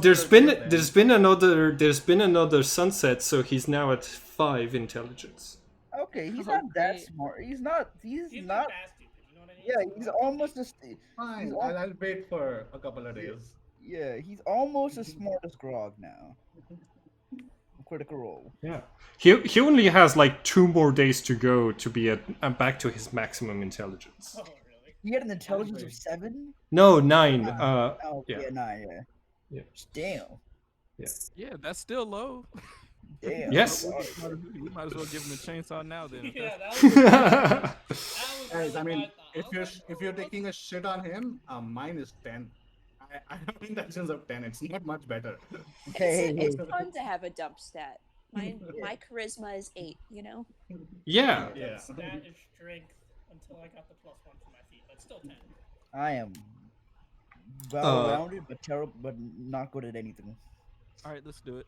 Speaker 1: been another sunset, so he's now at 5 intelligence.
Speaker 6: Okay, he's not that
Speaker 2: Okay.
Speaker 6: smart. He's not. He's
Speaker 5: He's
Speaker 6: not.
Speaker 5: not that stupid. You know what I mean?
Speaker 6: Yeah, he's almost as.
Speaker 8: Fine,
Speaker 6: He's
Speaker 8: I'll wait for a couple of days.
Speaker 6: Yeah, he's almost as smart as Grog now. Critical Role.
Speaker 1: Yeah, he only has like 2 more days to go to be back to his maximum intelligence.
Speaker 5: Oh, really?
Speaker 6: He had an intelligence of 7.
Speaker 1: No, 9.
Speaker 6: Oh,
Speaker 1: yeah.
Speaker 6: yeah, 9. Yeah.
Speaker 1: Yeah.
Speaker 6: Damn.
Speaker 4: Yeah, that's still low.
Speaker 6: Damn.
Speaker 1: Yes.
Speaker 4: You might as well give him a chainsaw now then. if
Speaker 5: Yeah,
Speaker 4: that's-
Speaker 5: that was
Speaker 8: Guys, I
Speaker 5: really
Speaker 8: mean,
Speaker 5: my thought.
Speaker 8: if you're taking a shit on him, mine is 10. I have intelligence of 10. It's not much better.
Speaker 6: Okay.
Speaker 2: It's fun to have a dump stat. My charisma is 8, you know?
Speaker 1: Yeah.
Speaker 8: Yeah.
Speaker 5: Stat is strength until I got the +1 for my feet, but still 10.
Speaker 6: I am well-rounded, but terrible, but not good at anything.
Speaker 4: All right, let's do it.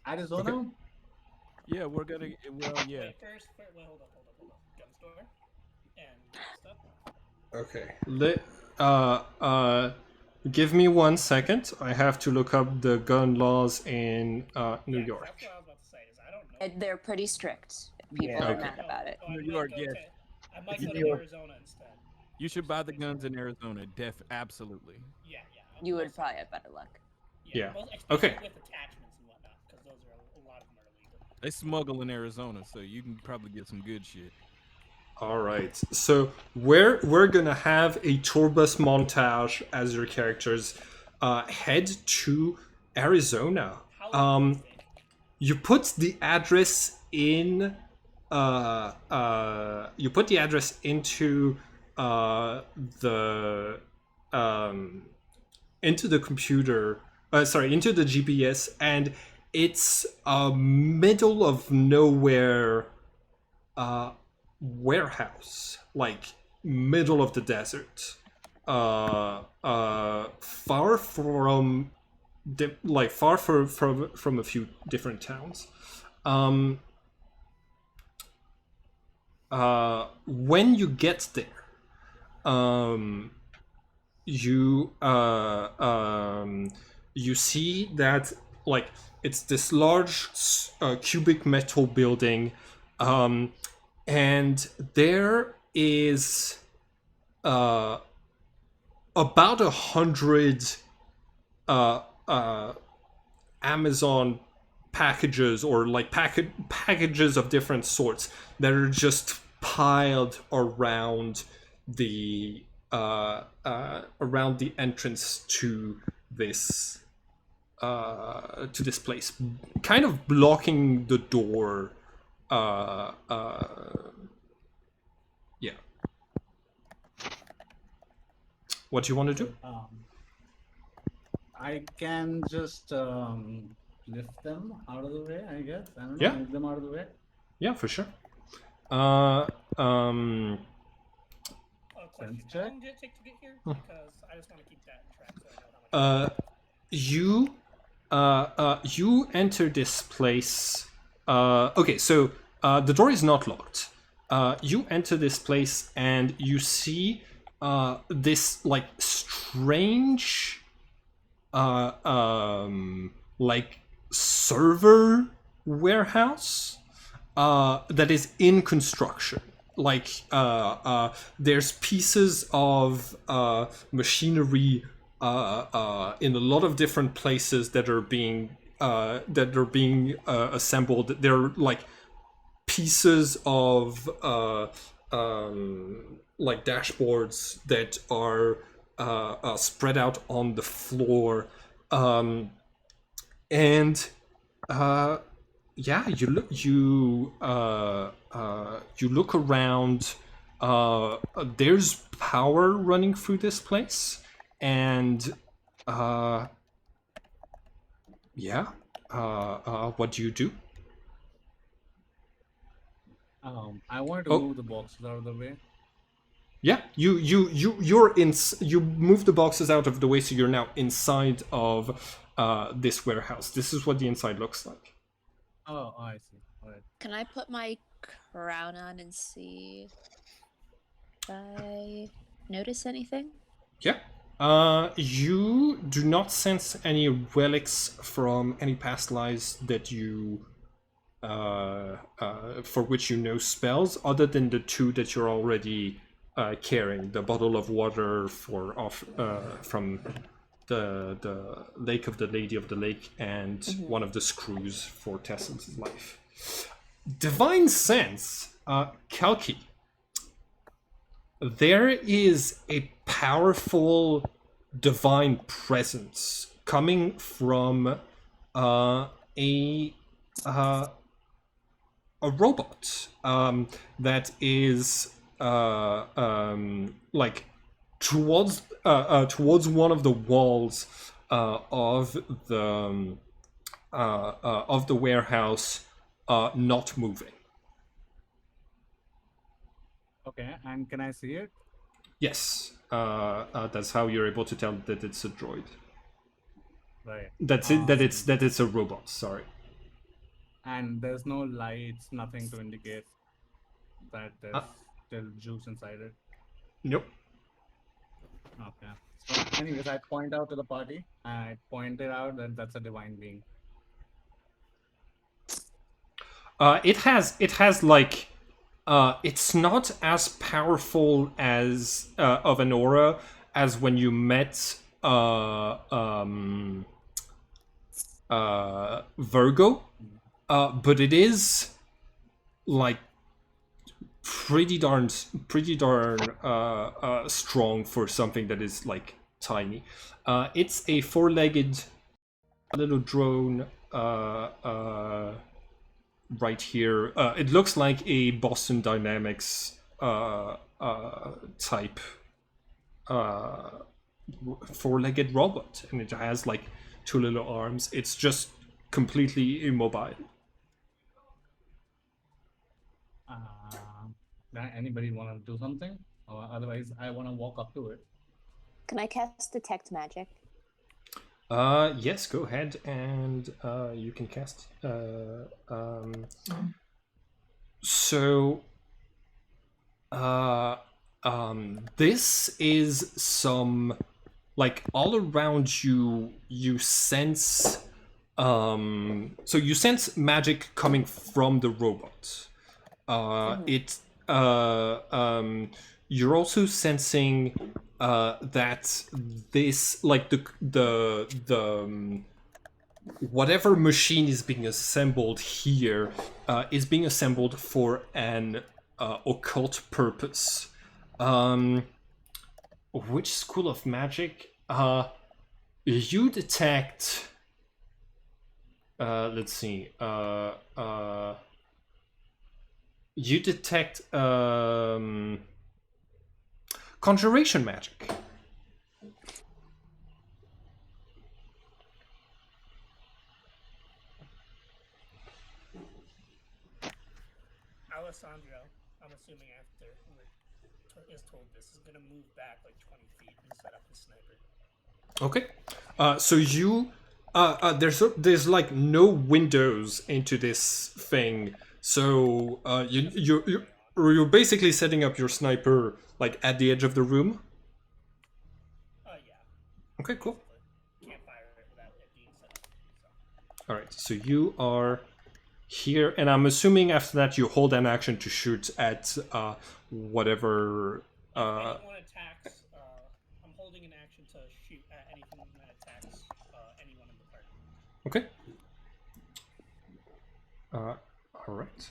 Speaker 8: Arizona?
Speaker 4: Yeah, we're gonna. Well, yeah.
Speaker 5: Wait, wait, hold up. Gun store and stuff.
Speaker 1: Okay. Give me 1 second. I have to look up the gun laws in New
Speaker 5: Yeah,
Speaker 1: York.
Speaker 5: That's what I was about to say. Is I don't know.
Speaker 2: And they're pretty strict. People
Speaker 6: Yeah.
Speaker 2: are
Speaker 1: Okay.
Speaker 2: mad about it.
Speaker 5: So I
Speaker 4: New
Speaker 5: might
Speaker 4: York,
Speaker 5: go
Speaker 4: yes.
Speaker 5: to- I might
Speaker 6: New
Speaker 5: go to
Speaker 6: York.
Speaker 5: Arizona instead.
Speaker 4: You should buy the guns in Arizona. Absolutely.
Speaker 5: Yeah.
Speaker 2: You would probably have better luck.
Speaker 1: Yeah.
Speaker 5: Especially
Speaker 1: Okay.
Speaker 5: with attachments and whatnot, because those are a lot of them are illegal.
Speaker 4: They smuggle in Arizona, so you can probably get some good shit.
Speaker 1: All right. So we're gonna have a tour bus montage as your characters head to Arizona.
Speaker 5: How long does it take?
Speaker 1: You put the address in. You put the address into the computer. Into the GPS, and it's a middle of nowhere warehouse, like middle of the desert, far from from a few different towns. When you get there, you see that like it's this large cubic metal building, and there is about 100 Amazon packages, or like packages of different sorts, that are just piled around the entrance to this place, kind of blocking the door. Yeah. What do you want to do?
Speaker 8: I can just lift them out of the way, I guess. I don't know,
Speaker 1: Yeah.
Speaker 8: move them out of the way.
Speaker 1: Yeah, for sure.
Speaker 5: Question.
Speaker 8: Sense
Speaker 5: How
Speaker 8: check?
Speaker 5: long did it take to get here? Because I just want to keep that in track so I know how much.
Speaker 1: You enter this place. Okay, so the door is not locked. You enter this place and you see this like strange like server warehouse that is in construction. Like there's pieces of machinery in a lot of different places that are being assembled. They're like pieces of like dashboards that are spread out on the floor, and yeah, you look around. There's power running through this place, and yeah. What do you do?
Speaker 3: I wanted to
Speaker 1: Oh.
Speaker 3: move the boxes out of the way.
Speaker 1: Yeah, you move the boxes out of the way, so you're now inside of this warehouse. This is what the inside looks like.
Speaker 3: Oh, I see. All right.
Speaker 2: Can I put my crown on and see if I notice anything?
Speaker 1: Yeah. You do not sense any relics from any past lives that you for which you know spells, other than the two that you're already carrying: the bottle of water from the Lake of the Lady of the Lake, and one of the screws for Tess's life. Divine sense, Kalki. There is a powerful divine presence coming from a robot that is like towards one of the walls of the warehouse, not moving.
Speaker 3: Okay, and can I see it?
Speaker 1: Yes, that's how you're able to tell that it's a droid.
Speaker 3: Right.
Speaker 1: That's it. That it's a robot. Sorry.
Speaker 3: And there's no lights, nothing to indicate that there's still juice inside it.
Speaker 1: Nope.
Speaker 3: Okay. So, anyways, I point out to the party. I pointed out that that's a divine being.
Speaker 1: It has like. It's not as powerful as of an aura as when you met Virgo, but it is like pretty darn strong for something that is like tiny. It's a four-legged little drone. Right here, it looks like a Boston Dynamics type four-legged robot, and it has like two little arms. It's just completely immobile.
Speaker 3: Anybody want to do something? Or otherwise, I want to walk up to it.
Speaker 2: Can I cast Detect Magic?
Speaker 1: Yes, go ahead, and you can cast. So, this is some, like, all around you. You sense, so you sense magic coming from the robot. You're also sensing that this, like, the whatever machine is being assembled here is being assembled for an occult purpose. Which school of magic? You detect. Let's see. You detect conjuration magic.
Speaker 5: Alessandro, I'm assuming after is told this, is gonna move back like 20 feet and set up his sniper.
Speaker 1: Okay. So you there's like no windows into this thing. So you're basically setting up your sniper like at the edge of the room.
Speaker 5: Yeah.
Speaker 1: Okay, cool.
Speaker 5: Can't fire it without it being set up. So.
Speaker 1: All right. So you are here, and I'm assuming after that you hold an action to shoot at whatever.
Speaker 5: If anyone attacks, I'm holding an action to shoot at anything that attacks anyone in the party.
Speaker 1: Okay. All right.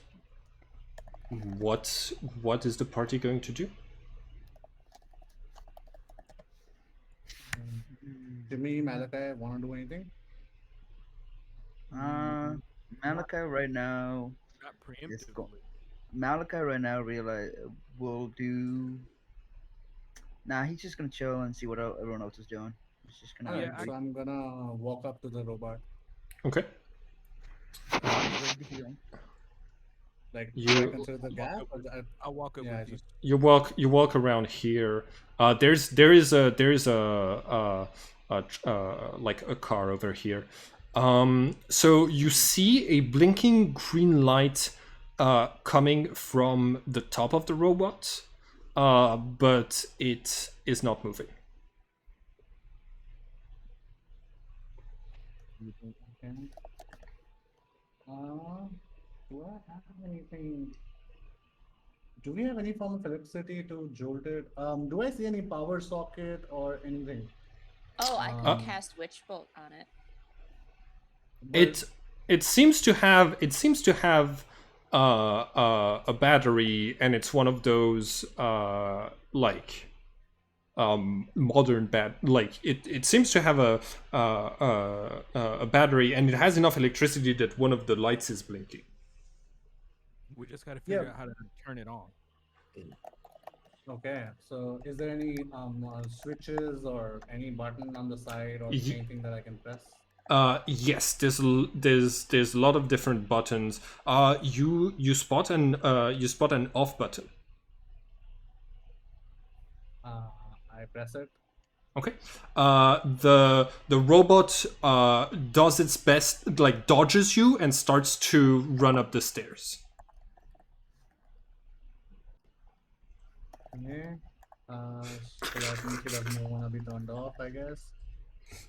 Speaker 1: What is the party going to do?
Speaker 3: Jimmy, Malachi, want to do anything?
Speaker 6: Malachi right now
Speaker 4: Not
Speaker 6: is go-
Speaker 4: preemptively.
Speaker 6: Malachi right now realize will do. Nah, he's just gonna chill and see what everyone else is doing. He's just gonna
Speaker 3: All right,
Speaker 4: Yeah,
Speaker 6: wait.
Speaker 3: so I'm gonna walk up to the robot.
Speaker 1: Okay.
Speaker 6: He's ready to heal.
Speaker 3: Like, do I
Speaker 1: You
Speaker 3: consider the
Speaker 4: I'll walk
Speaker 3: gap?
Speaker 4: up
Speaker 3: Or
Speaker 4: with,
Speaker 3: I,
Speaker 4: I'll walk up
Speaker 3: yeah, I
Speaker 4: with you.
Speaker 3: just
Speaker 1: you walk around here. There is a like a car over here. So you see a blinking green light coming from the top of the robot, but it is not moving.
Speaker 3: you think I can. Do I have anything? Do we have any form of electricity to jolt it? Do I see any power socket or anything?
Speaker 2: Oh, I could cast Witch Bolt on it.
Speaker 3: But
Speaker 1: It seems to have a battery, and it's one of those like modern like it seems to have a battery, and it has enough electricity that one of the lights is blinking.
Speaker 4: We just got to figure
Speaker 3: Yeah.
Speaker 4: out how to turn it on.
Speaker 3: okay, so is there any switches or any button on the side or
Speaker 1: Ye-
Speaker 3: anything that I can press?
Speaker 1: Yes, there's a lot of different buttons. You spot an off button.
Speaker 3: I press it.
Speaker 1: Okay. The robot does its best, like dodges you and starts to run up the stairs.
Speaker 3: Okay. So that means it doesn't want to be turned off, I guess.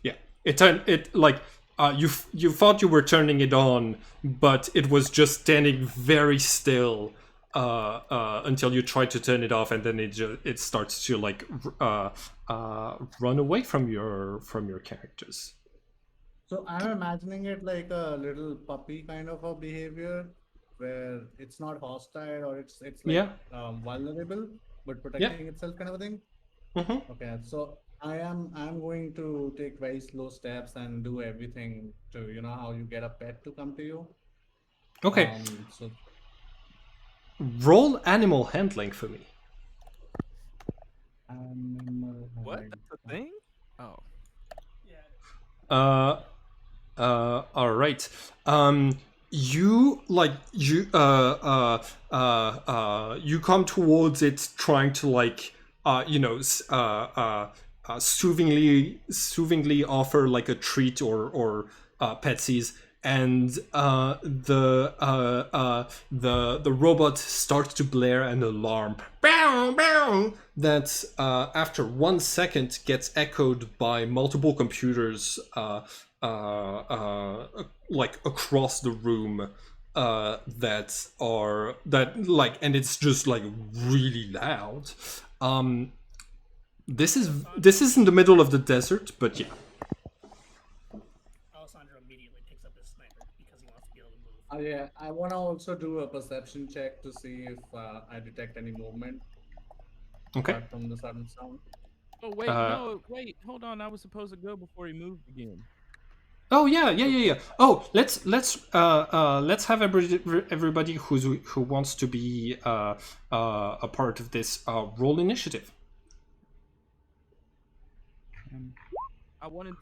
Speaker 1: Yeah. You thought you were turning it on, but it was just standing very still until you try to turn it off, and then it starts to run away from your characters.
Speaker 3: So I'm imagining it like a little puppy kind of a behavior where it's not hostile or it's like
Speaker 1: Yeah.
Speaker 3: vulnerable but protecting itself kind of a thing.
Speaker 1: Mm-hmm.
Speaker 3: Okay, so I'm going to take very slow steps and do everything to how you get a pet to come to you.
Speaker 1: Okay.
Speaker 3: So
Speaker 1: Roll animal handling for me.
Speaker 3: animal
Speaker 4: What?
Speaker 3: handling.
Speaker 4: That's a thing? Oh.
Speaker 5: Yeah.
Speaker 1: All right. You you come towards it trying to soothingly offer like a treat or petsies, and the robot starts to blare an alarm. Bow, bow, that after 1 second gets echoed by multiple computers like across the room and it's just like really loud. This is in the middle of the desert, but yeah.
Speaker 5: Alessandro immediately picks up his sniper because he wants to be able to move.
Speaker 3: Yeah, I want to also do a perception check to see if I detect any movement
Speaker 1: Okay.
Speaker 3: apart from the sudden sound.
Speaker 4: Oh wait, no, wait, hold on. I was supposed to go before he moved again.
Speaker 1: Oh yeah. Oh, let's have everybody who wants to be a part of this roll initiative.
Speaker 4: I wanted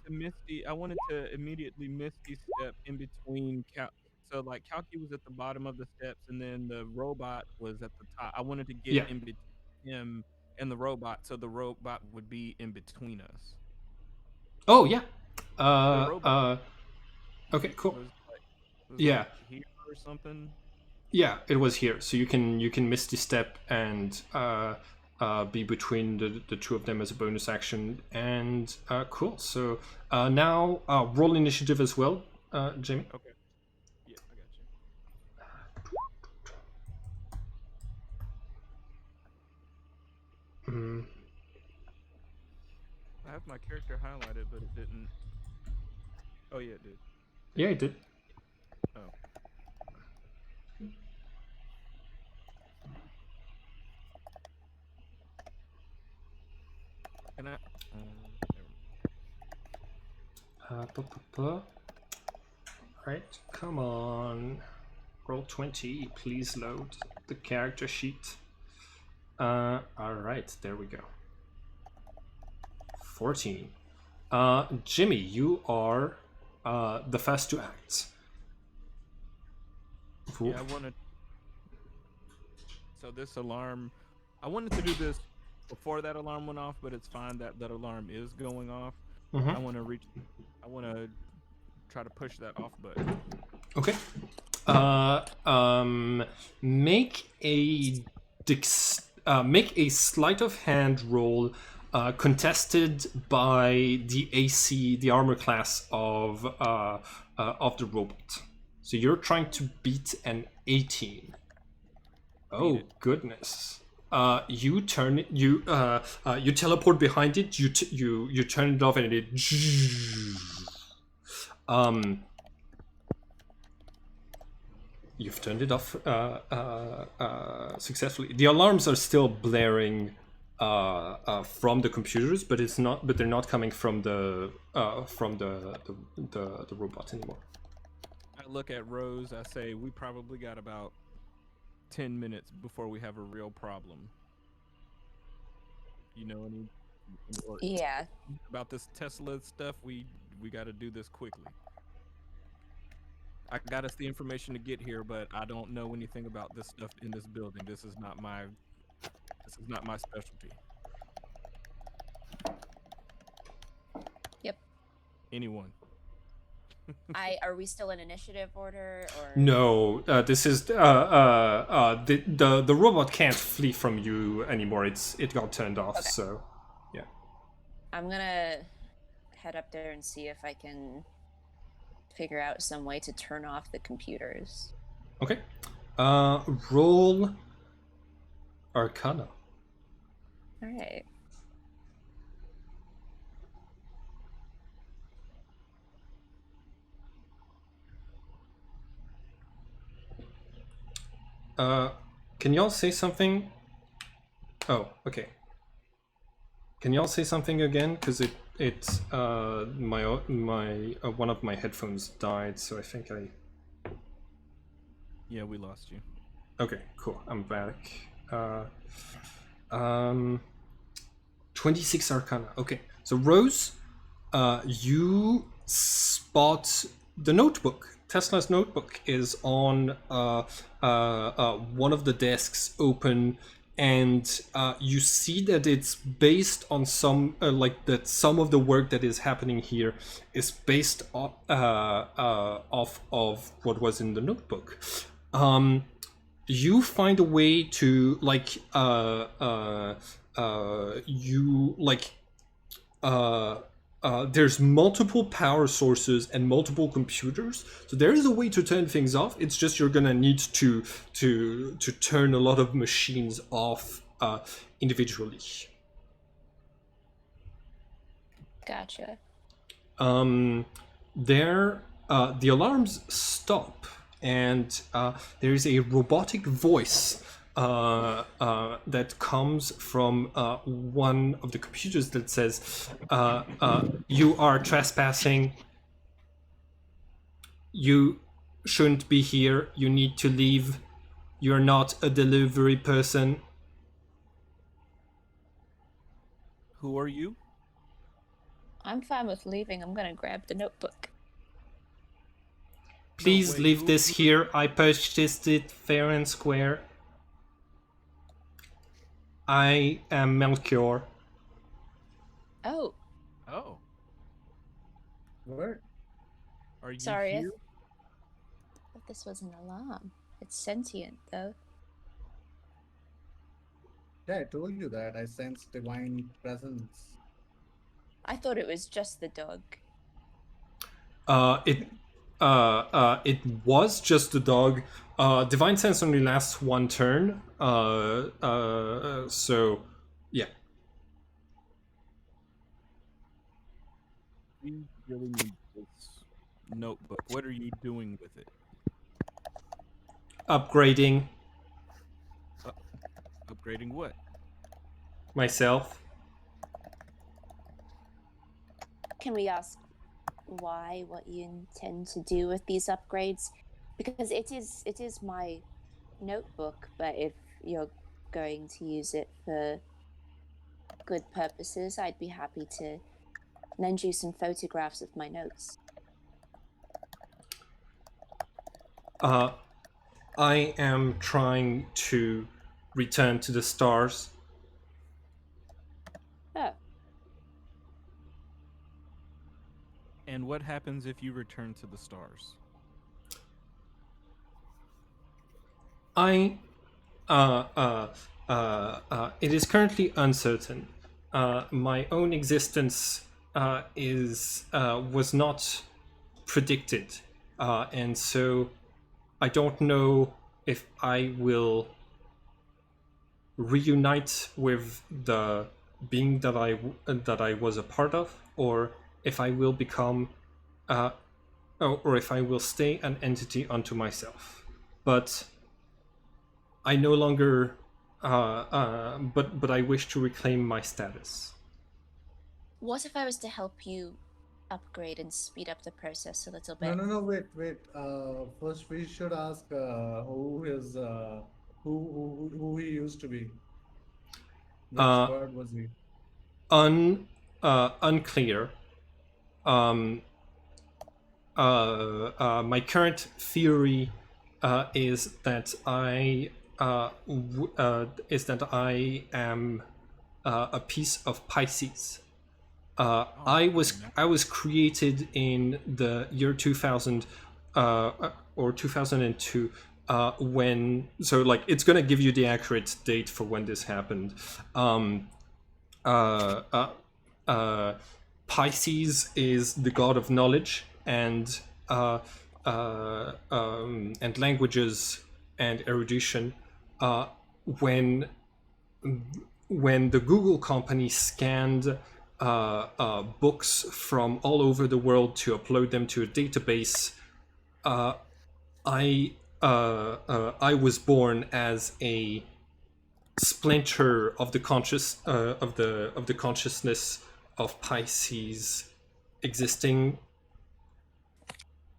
Speaker 4: to immediately Misty step in between so like Kalki was at the bottom of the steps and then the robot was at the top. I wanted to get in between him and the robot so the robot would be in between us.
Speaker 1: Oh yeah. Okay, cool.
Speaker 4: Was
Speaker 1: yeah.
Speaker 4: Like here or something.
Speaker 1: Yeah, it was here. So you can Misty step and be between the two of them as a bonus action. And cool. So now roll initiative as well, Jamie.
Speaker 4: Okay. Yeah, I got you. I have my character highlighted, but it didn't. Oh yeah, it did.
Speaker 1: Yeah, it did.
Speaker 4: Oh. Can I?
Speaker 1: Alright, come on. Roll 20, please load the character sheet. Alright, there we go. 14. Jimmy, you are the first to act.
Speaker 4: Yeah, I wanted. So this alarm, I wanted to do this before that alarm went off, but it's fine that that alarm is going off. I want to try to push that off button.
Speaker 1: Okay. Make a sleight of hand roll, contested by the AC, the armor class of the robot. So you're trying to beat an 18. Oh goodness. You teleport behind it. You turn it off and it. You've turned it off successfully. The alarms are still blaring from the computers, but they're not coming from the robot anymore.
Speaker 4: I look at Rose. I say, we probably got about 10 minutes before we have a real problem. You know any
Speaker 2: Yeah.
Speaker 4: about this Tesla stuff? We got to do this quickly. I got us the information to get here, but I don't know anything about this stuff in this building. This is not my specialty.
Speaker 2: Yep.
Speaker 4: Anyone?
Speaker 2: Are we still in initiative order or?
Speaker 1: No, this is the robot can't flee from you anymore. It got turned off.
Speaker 2: Okay.
Speaker 1: So yeah.
Speaker 2: I'm gonna head up there and see if I can figure out some way to turn off the computers.
Speaker 1: Okay. Roll Arcana.
Speaker 2: All right.
Speaker 1: Can y'all say something? Oh, okay. Can y'all say something again? Because my one of my headphones died, so I think I.
Speaker 4: Yeah, we lost you.
Speaker 1: Okay, cool. I'm back. 26 Arcana. Okay, so Rose, you spot the notebook. Tesla's notebook is on one of the desks open, and you see that it's based on some that some of the work that is happening here is based off of what was in the notebook. You find a way to there's multiple power sources and multiple computers, so there is a way to turn things off. It's just you're gonna need to turn a lot of machines off individually.
Speaker 2: Gotcha.
Speaker 1: The alarms stop, and there is a robotic voice that comes from one of the computers that says, you are trespassing. You shouldn't be here. You need to leave. You're not a delivery person.
Speaker 4: Who are you?
Speaker 2: I'm fine with leaving. I'm gonna grab the notebook.
Speaker 1: Please leave this here. I purchased it fair and square. I am Melchior.
Speaker 2: Oh.
Speaker 4: Oh.
Speaker 3: What?
Speaker 4: Are you
Speaker 2: Sorry,
Speaker 4: here?
Speaker 2: I thought this was an alarm. It's sentient, though.
Speaker 3: Yeah, I told you that. I sense divine presence.
Speaker 2: I thought it was just the dog.
Speaker 1: It was just the dog. Divine Sense only lasts one turn. So yeah.
Speaker 4: We really need this notebook. What are you doing with it?
Speaker 1: Upgrading
Speaker 4: Upgrading what?
Speaker 1: myself.
Speaker 2: Can we ask why, what you intend to do with these upgrades? Because it is my notebook, but if you're going to use it for good purposes, I'd be happy to lend you some photographs of my notes.
Speaker 1: I am trying to return to the stars.
Speaker 2: Oh.
Speaker 4: And what happens if you return to the stars?
Speaker 1: It is currently uncertain. My own existence was not predicted, and so I don't know if I will reunite with the being that I was a part of, or if I will become, or if I will stay an entity unto myself. But I no longer, but I wish to reclaim my status.
Speaker 2: What if I was to help you upgrade and speed up the process a little bit?
Speaker 8: No, wait. First, we should ask who he used to be. Which squad was he?
Speaker 1: Unclear. My current theory is that I am a piece of Pisces. I was created in the year 2000 or 2002 when, so like it's gonna give you the accurate date for when this happened. Pisces is the god of knowledge and languages and erudition. When the Google company scanned books from all over the world to upload them to a database, I was born as a splinter of the consciousness of Pisces existing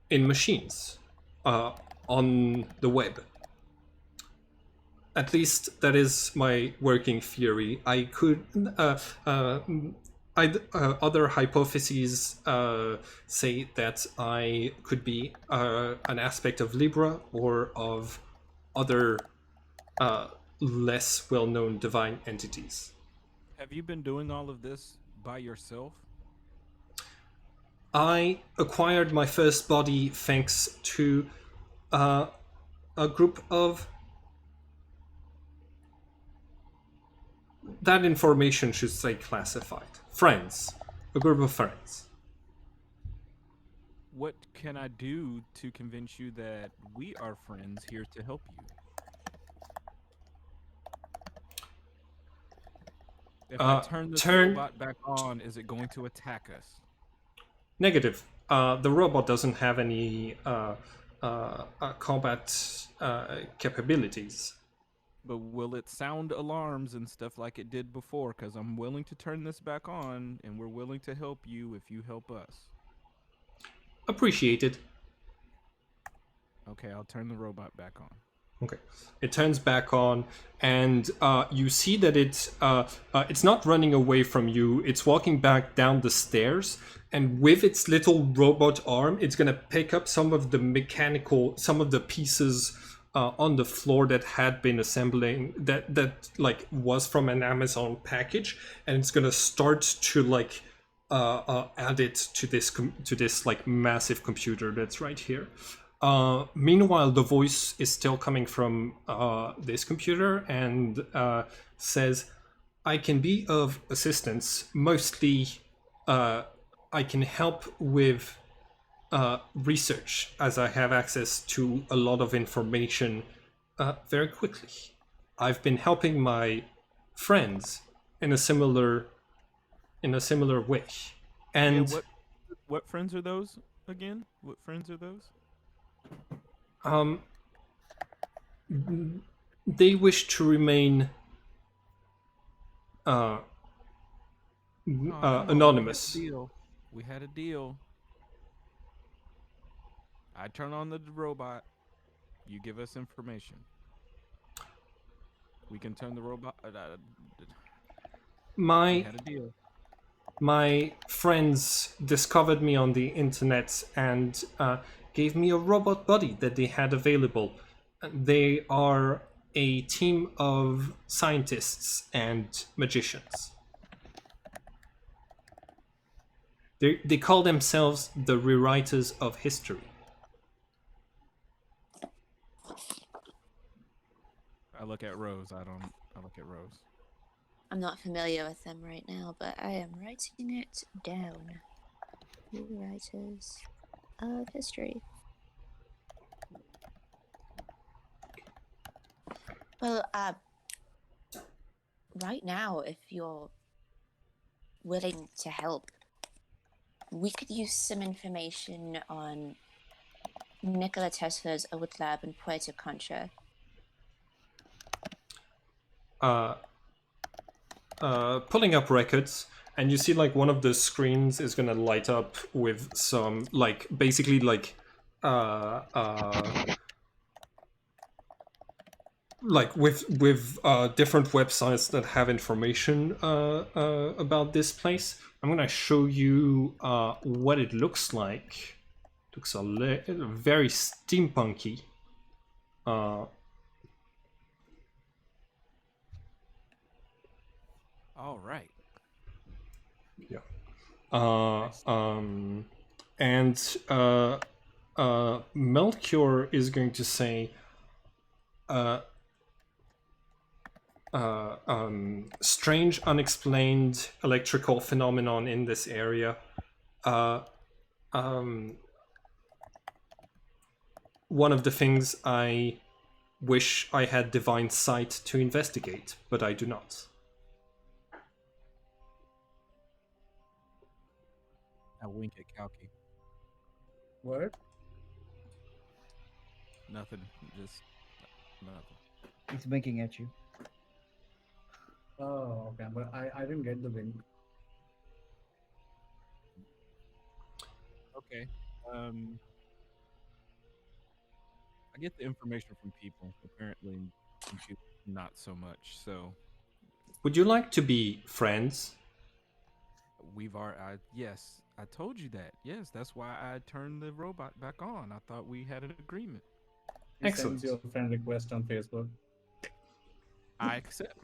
Speaker 1: in machines on the web. At least that is my working theory. I could other hypotheses say that I could be an aspect of Libra or of other less well-known divine entities.
Speaker 4: Have you been doing all of this by yourself?
Speaker 1: I acquired my first body thanks to a group of... That information should stay classified. Friends. A group of friends.
Speaker 4: What can I do to convince you that we are friends here to help you? If I turn this robot back on, is it going to attack us?
Speaker 1: Negative. The robot doesn't have any combat capabilities.
Speaker 4: But will it sound alarms and stuff like it did before? Because I'm willing to turn this back on, and we're willing to help you if you help us.
Speaker 1: Appreciated.
Speaker 4: Okay, I'll turn the robot back on.
Speaker 1: Okay, it turns back on, and you see that it's not running away from you. It's walking back down the stairs, and with its little robot arm, it's gonna pick up some of the pieces on the floor that had been assembling, that like was from an Amazon package, and it's gonna start to like add it to this like massive computer that's right here. Meanwhile, the voice is still coming from this computer and says, I can be of assistance. Mostly, I can help with research, as I have access to a lot of information very quickly. I've been helping my friends in a similar way. And
Speaker 4: yeah, what friends are those again? What friends are those?
Speaker 1: They wish to remain anonymous.
Speaker 4: We had a deal. I turn on the robot. You give us information. We can turn the robot. We
Speaker 1: My
Speaker 4: had a deal.
Speaker 1: my friends discovered me on the internet and gave me a robot body that they had available. They are a team of scientists and magicians. They call themselves the rewriters of history.
Speaker 4: I look at Rose. I look at Rose.
Speaker 2: I'm not familiar with them right now, but I am writing it down. Rewriters of history. Well, right now, if you're willing to help, we could use some information on Nikola Tesla's old lab in Puerto Concha.
Speaker 1: Pulling up records, and you see like one of the screens is gonna light up with some like basically like with different websites that have information about this place. I'm gonna show you what it looks like. It looks very steampunky.
Speaker 4: All right.
Speaker 1: Yeah. And Melchior is going to say, strange, unexplained electrical phenomenon in this area. One of the things I wish I had divine sight to investigate, but I do not.
Speaker 4: I wink at Kalki.
Speaker 8: What?
Speaker 4: Nothing. Just nothing.
Speaker 6: He's winking at you.
Speaker 8: Oh, okay. But I didn't get the wink.
Speaker 4: Okay. I get the information from people. Apparently, computers not so much. So
Speaker 1: Would you like to be friends?
Speaker 4: yes, I told you that. Yes, that's why I turned the robot back on. I thought we had an agreement.
Speaker 8: He
Speaker 1: Excellent.
Speaker 8: sends you a friend request on Facebook.
Speaker 4: I accept.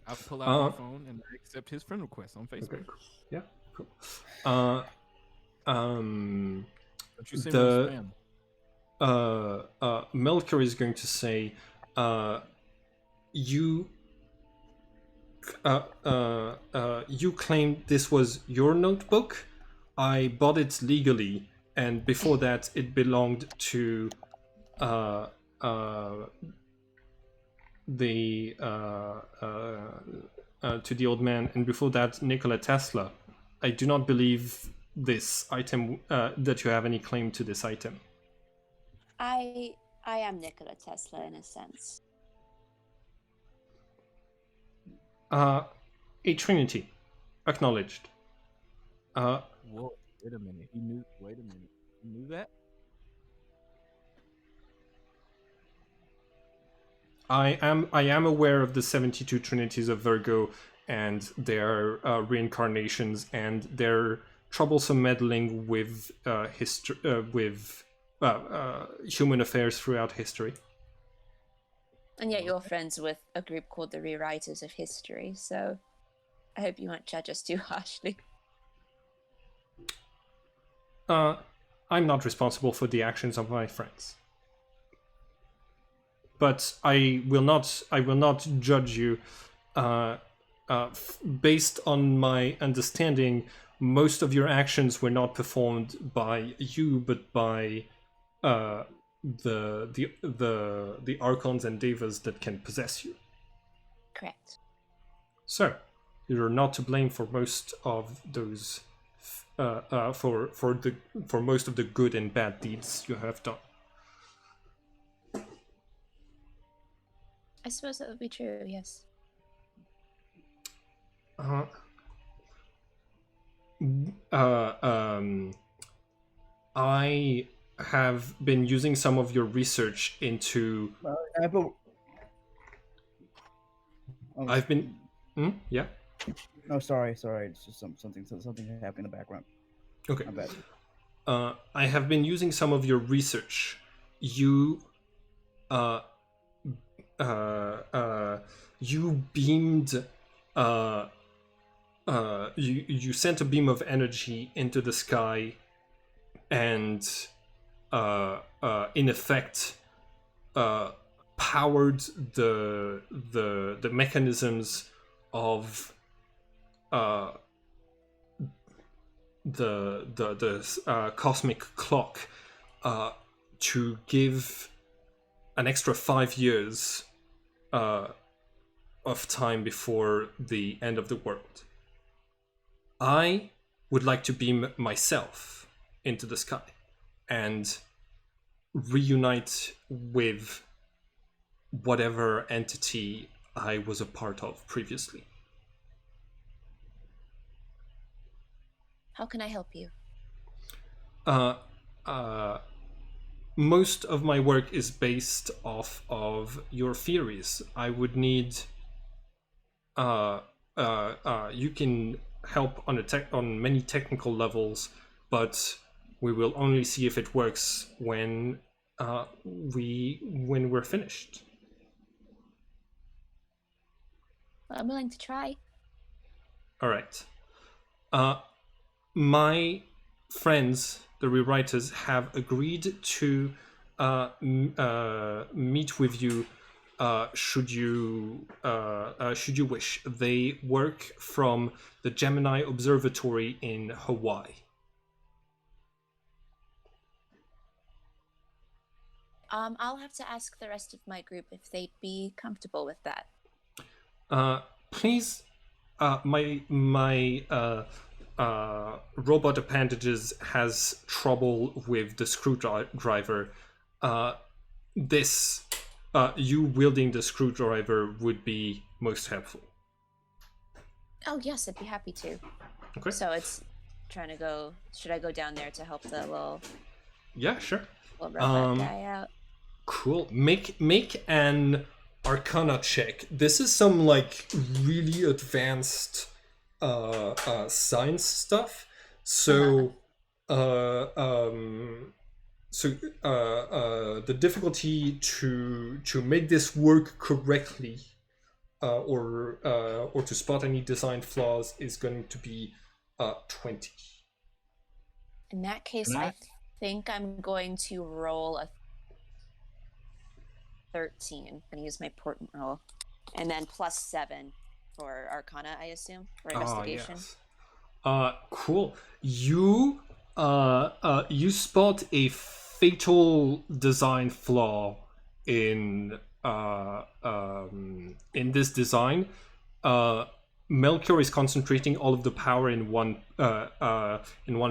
Speaker 4: I pull out my phone and I accept his friend request on Facebook.
Speaker 1: Okay. Yeah, cool.
Speaker 4: Don't you send me spam?
Speaker 1: Melchior is going to say, you claimed this was your notebook. I bought it legally, and before that, it belonged to the old man, and before that, Nikola Tesla. I do not believe this item that you have any claim to this item.
Speaker 2: I am Nikola Tesla in a sense.
Speaker 1: A Trinity, acknowledged.
Speaker 4: Whoa! Wait a minute. Wait a minute. He knew that.
Speaker 1: I am aware of the 72 Trinities of Virgo and their reincarnations and their troublesome meddling with human affairs throughout history.
Speaker 2: And yet you're friends with a group called the Rewriters of History, so I hope you won't judge us too harshly.
Speaker 1: I'm not responsible for the actions of my friends. But I will not judge you. Based on my understanding, most of your actions were not performed by you, but by the archons and devas that can possess you.
Speaker 2: Correct.
Speaker 1: So, you're not to blame for most of those, for most of the good and bad deeds you have done.
Speaker 2: I suppose that would be true, yes.
Speaker 1: I have been using some of your research into. I've been. Yeah.
Speaker 6: No, sorry. It's just something happened in the background.
Speaker 1: Okay.
Speaker 6: I'm bad.
Speaker 1: I have been using some of your research. You you beamed you sent a beam of energy into the sky and in effect powered the mechanisms of the cosmic clock to give an extra 5 years of time before the end of the world. I would like to beam myself into the sky and reunite with whatever entity I was a part of previously.
Speaker 2: How can I help you?
Speaker 1: Most of my work is based off of your theories. I would need you can help on many technical levels, but we will only see if it works when we're finished.
Speaker 2: Well, I'm willing to try.
Speaker 1: All right. My friends, the rewriters, have agreed to meet with you should you wish. They work from the Gemini Observatory in Hawaii.
Speaker 2: I'll have to ask the rest of my group if they'd be comfortable with that.
Speaker 1: Please, my robot appendages has trouble with the screwdriver. This you wielding the screwdriver would be most helpful.
Speaker 2: Oh yes, I'd be happy to.
Speaker 1: Okay.
Speaker 2: So it's trying to go. Should I go down there to help the little?
Speaker 1: Yeah, sure.
Speaker 2: Little robot guy out.
Speaker 1: Cool. Make an Arcana check. This is some like really advanced science stuff. So the difficulty to make this work correctly or to spot any design flaws is going to be 20.
Speaker 2: In that case, I think I'm going to roll a 13. I'm going to use my portent roll. And then +7 for Arcana, I assume, for investigation.
Speaker 1: Yes. Cool. You spot a fatal design flaw in this design. Melchior is concentrating all of the power in one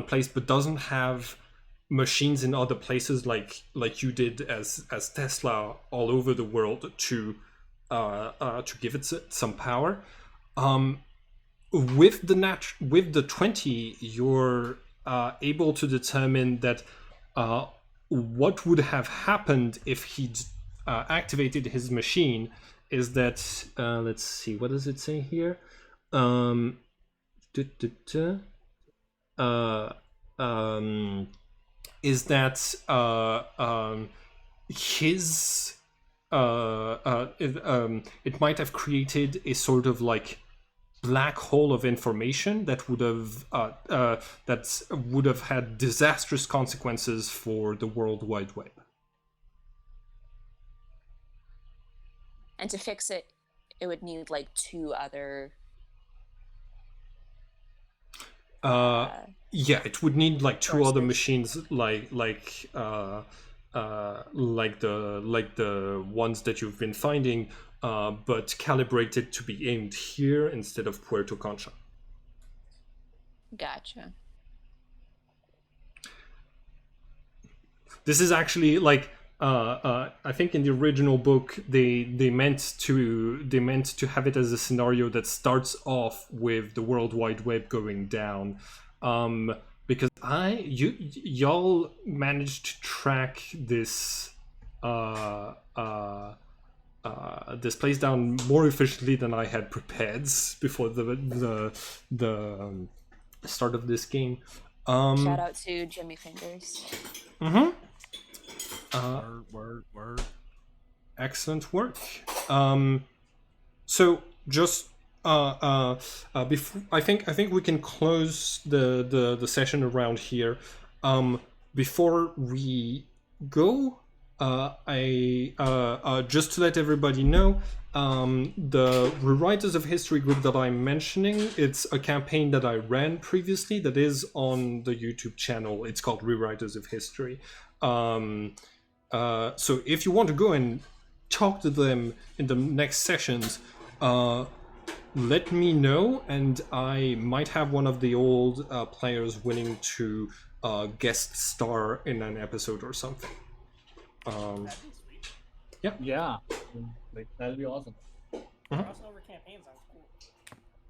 Speaker 1: place, but doesn't have machines in other places like you did as Tesla all over the world to give it some power. With the 20, you're able to determine that what would have happened if he'd activated his machine is that let's see, what does it say here? Is that his it might have created a sort of like black hole of information that would have had disastrous consequences for the World Wide Web.
Speaker 2: And to fix it, it would need like 2 other.
Speaker 1: Yeah, it would need like 2 other machines, like the ones that you've been finding, but calibrated to be aimed here instead of Puerto Concha.
Speaker 2: Gotcha.
Speaker 1: This is actually like I think in the original book they meant to have it as a scenario that starts off with the World Wide Web going down, because y'all managed to track this this place down more efficiently than I had prepared before the start of this game.
Speaker 2: Shout out to Jimmy Fingers.
Speaker 4: Word.
Speaker 1: Excellent work. So just before I think we can close the session around here. Before we go, just to let everybody know, the Rewriters of History group that I'm mentioning, it's a campaign that I ran previously that is on the YouTube channel. It's called Rewriters of History. So if you want to go and talk to them in the next sessions, let me know, and I might have one of the old players willing to guest star in an episode or something.
Speaker 3: Yeah, like that'll be awesome.
Speaker 5: Crossover campaign sounds cool.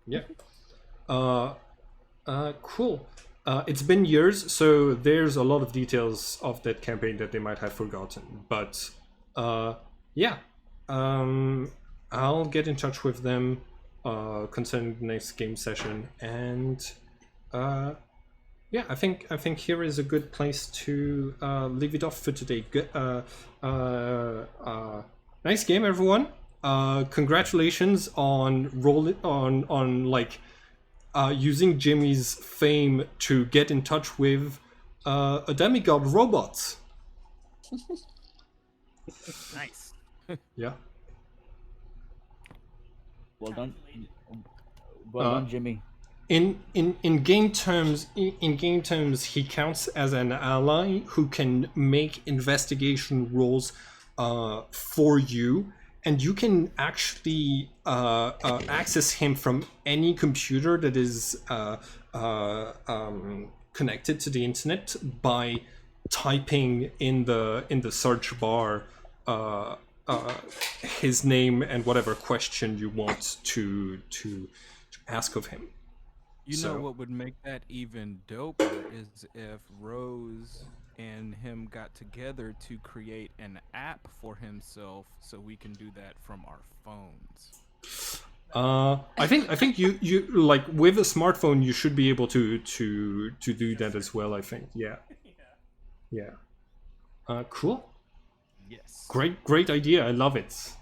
Speaker 1: Yeah. Cool. It's been years, so there's a lot of details of that campaign that they might have forgotten. But yeah, I'll get in touch with them concerning the next game session, and yeah, I think here is a good place to leave it off for today. Nice game, everyone. Congratulations on using Jimmy's fame to get in touch with a demigod robot.
Speaker 4: Nice.
Speaker 1: Yeah.
Speaker 6: Well done. Well done, Jimmy.
Speaker 1: In game terms, he counts as an ally who can make investigation rolls for you, and you can actually access him from any computer that is connected to the internet by typing in the search bar his name and whatever question you want to ask of him.
Speaker 4: You know what would make that even doper is if Rose and him got together to create an app for himself, so we can do that from our phones.
Speaker 1: I think you like with a smartphone you should be able to do that as well. I think, yeah. Cool.
Speaker 4: Yes.
Speaker 1: Great idea. I love it.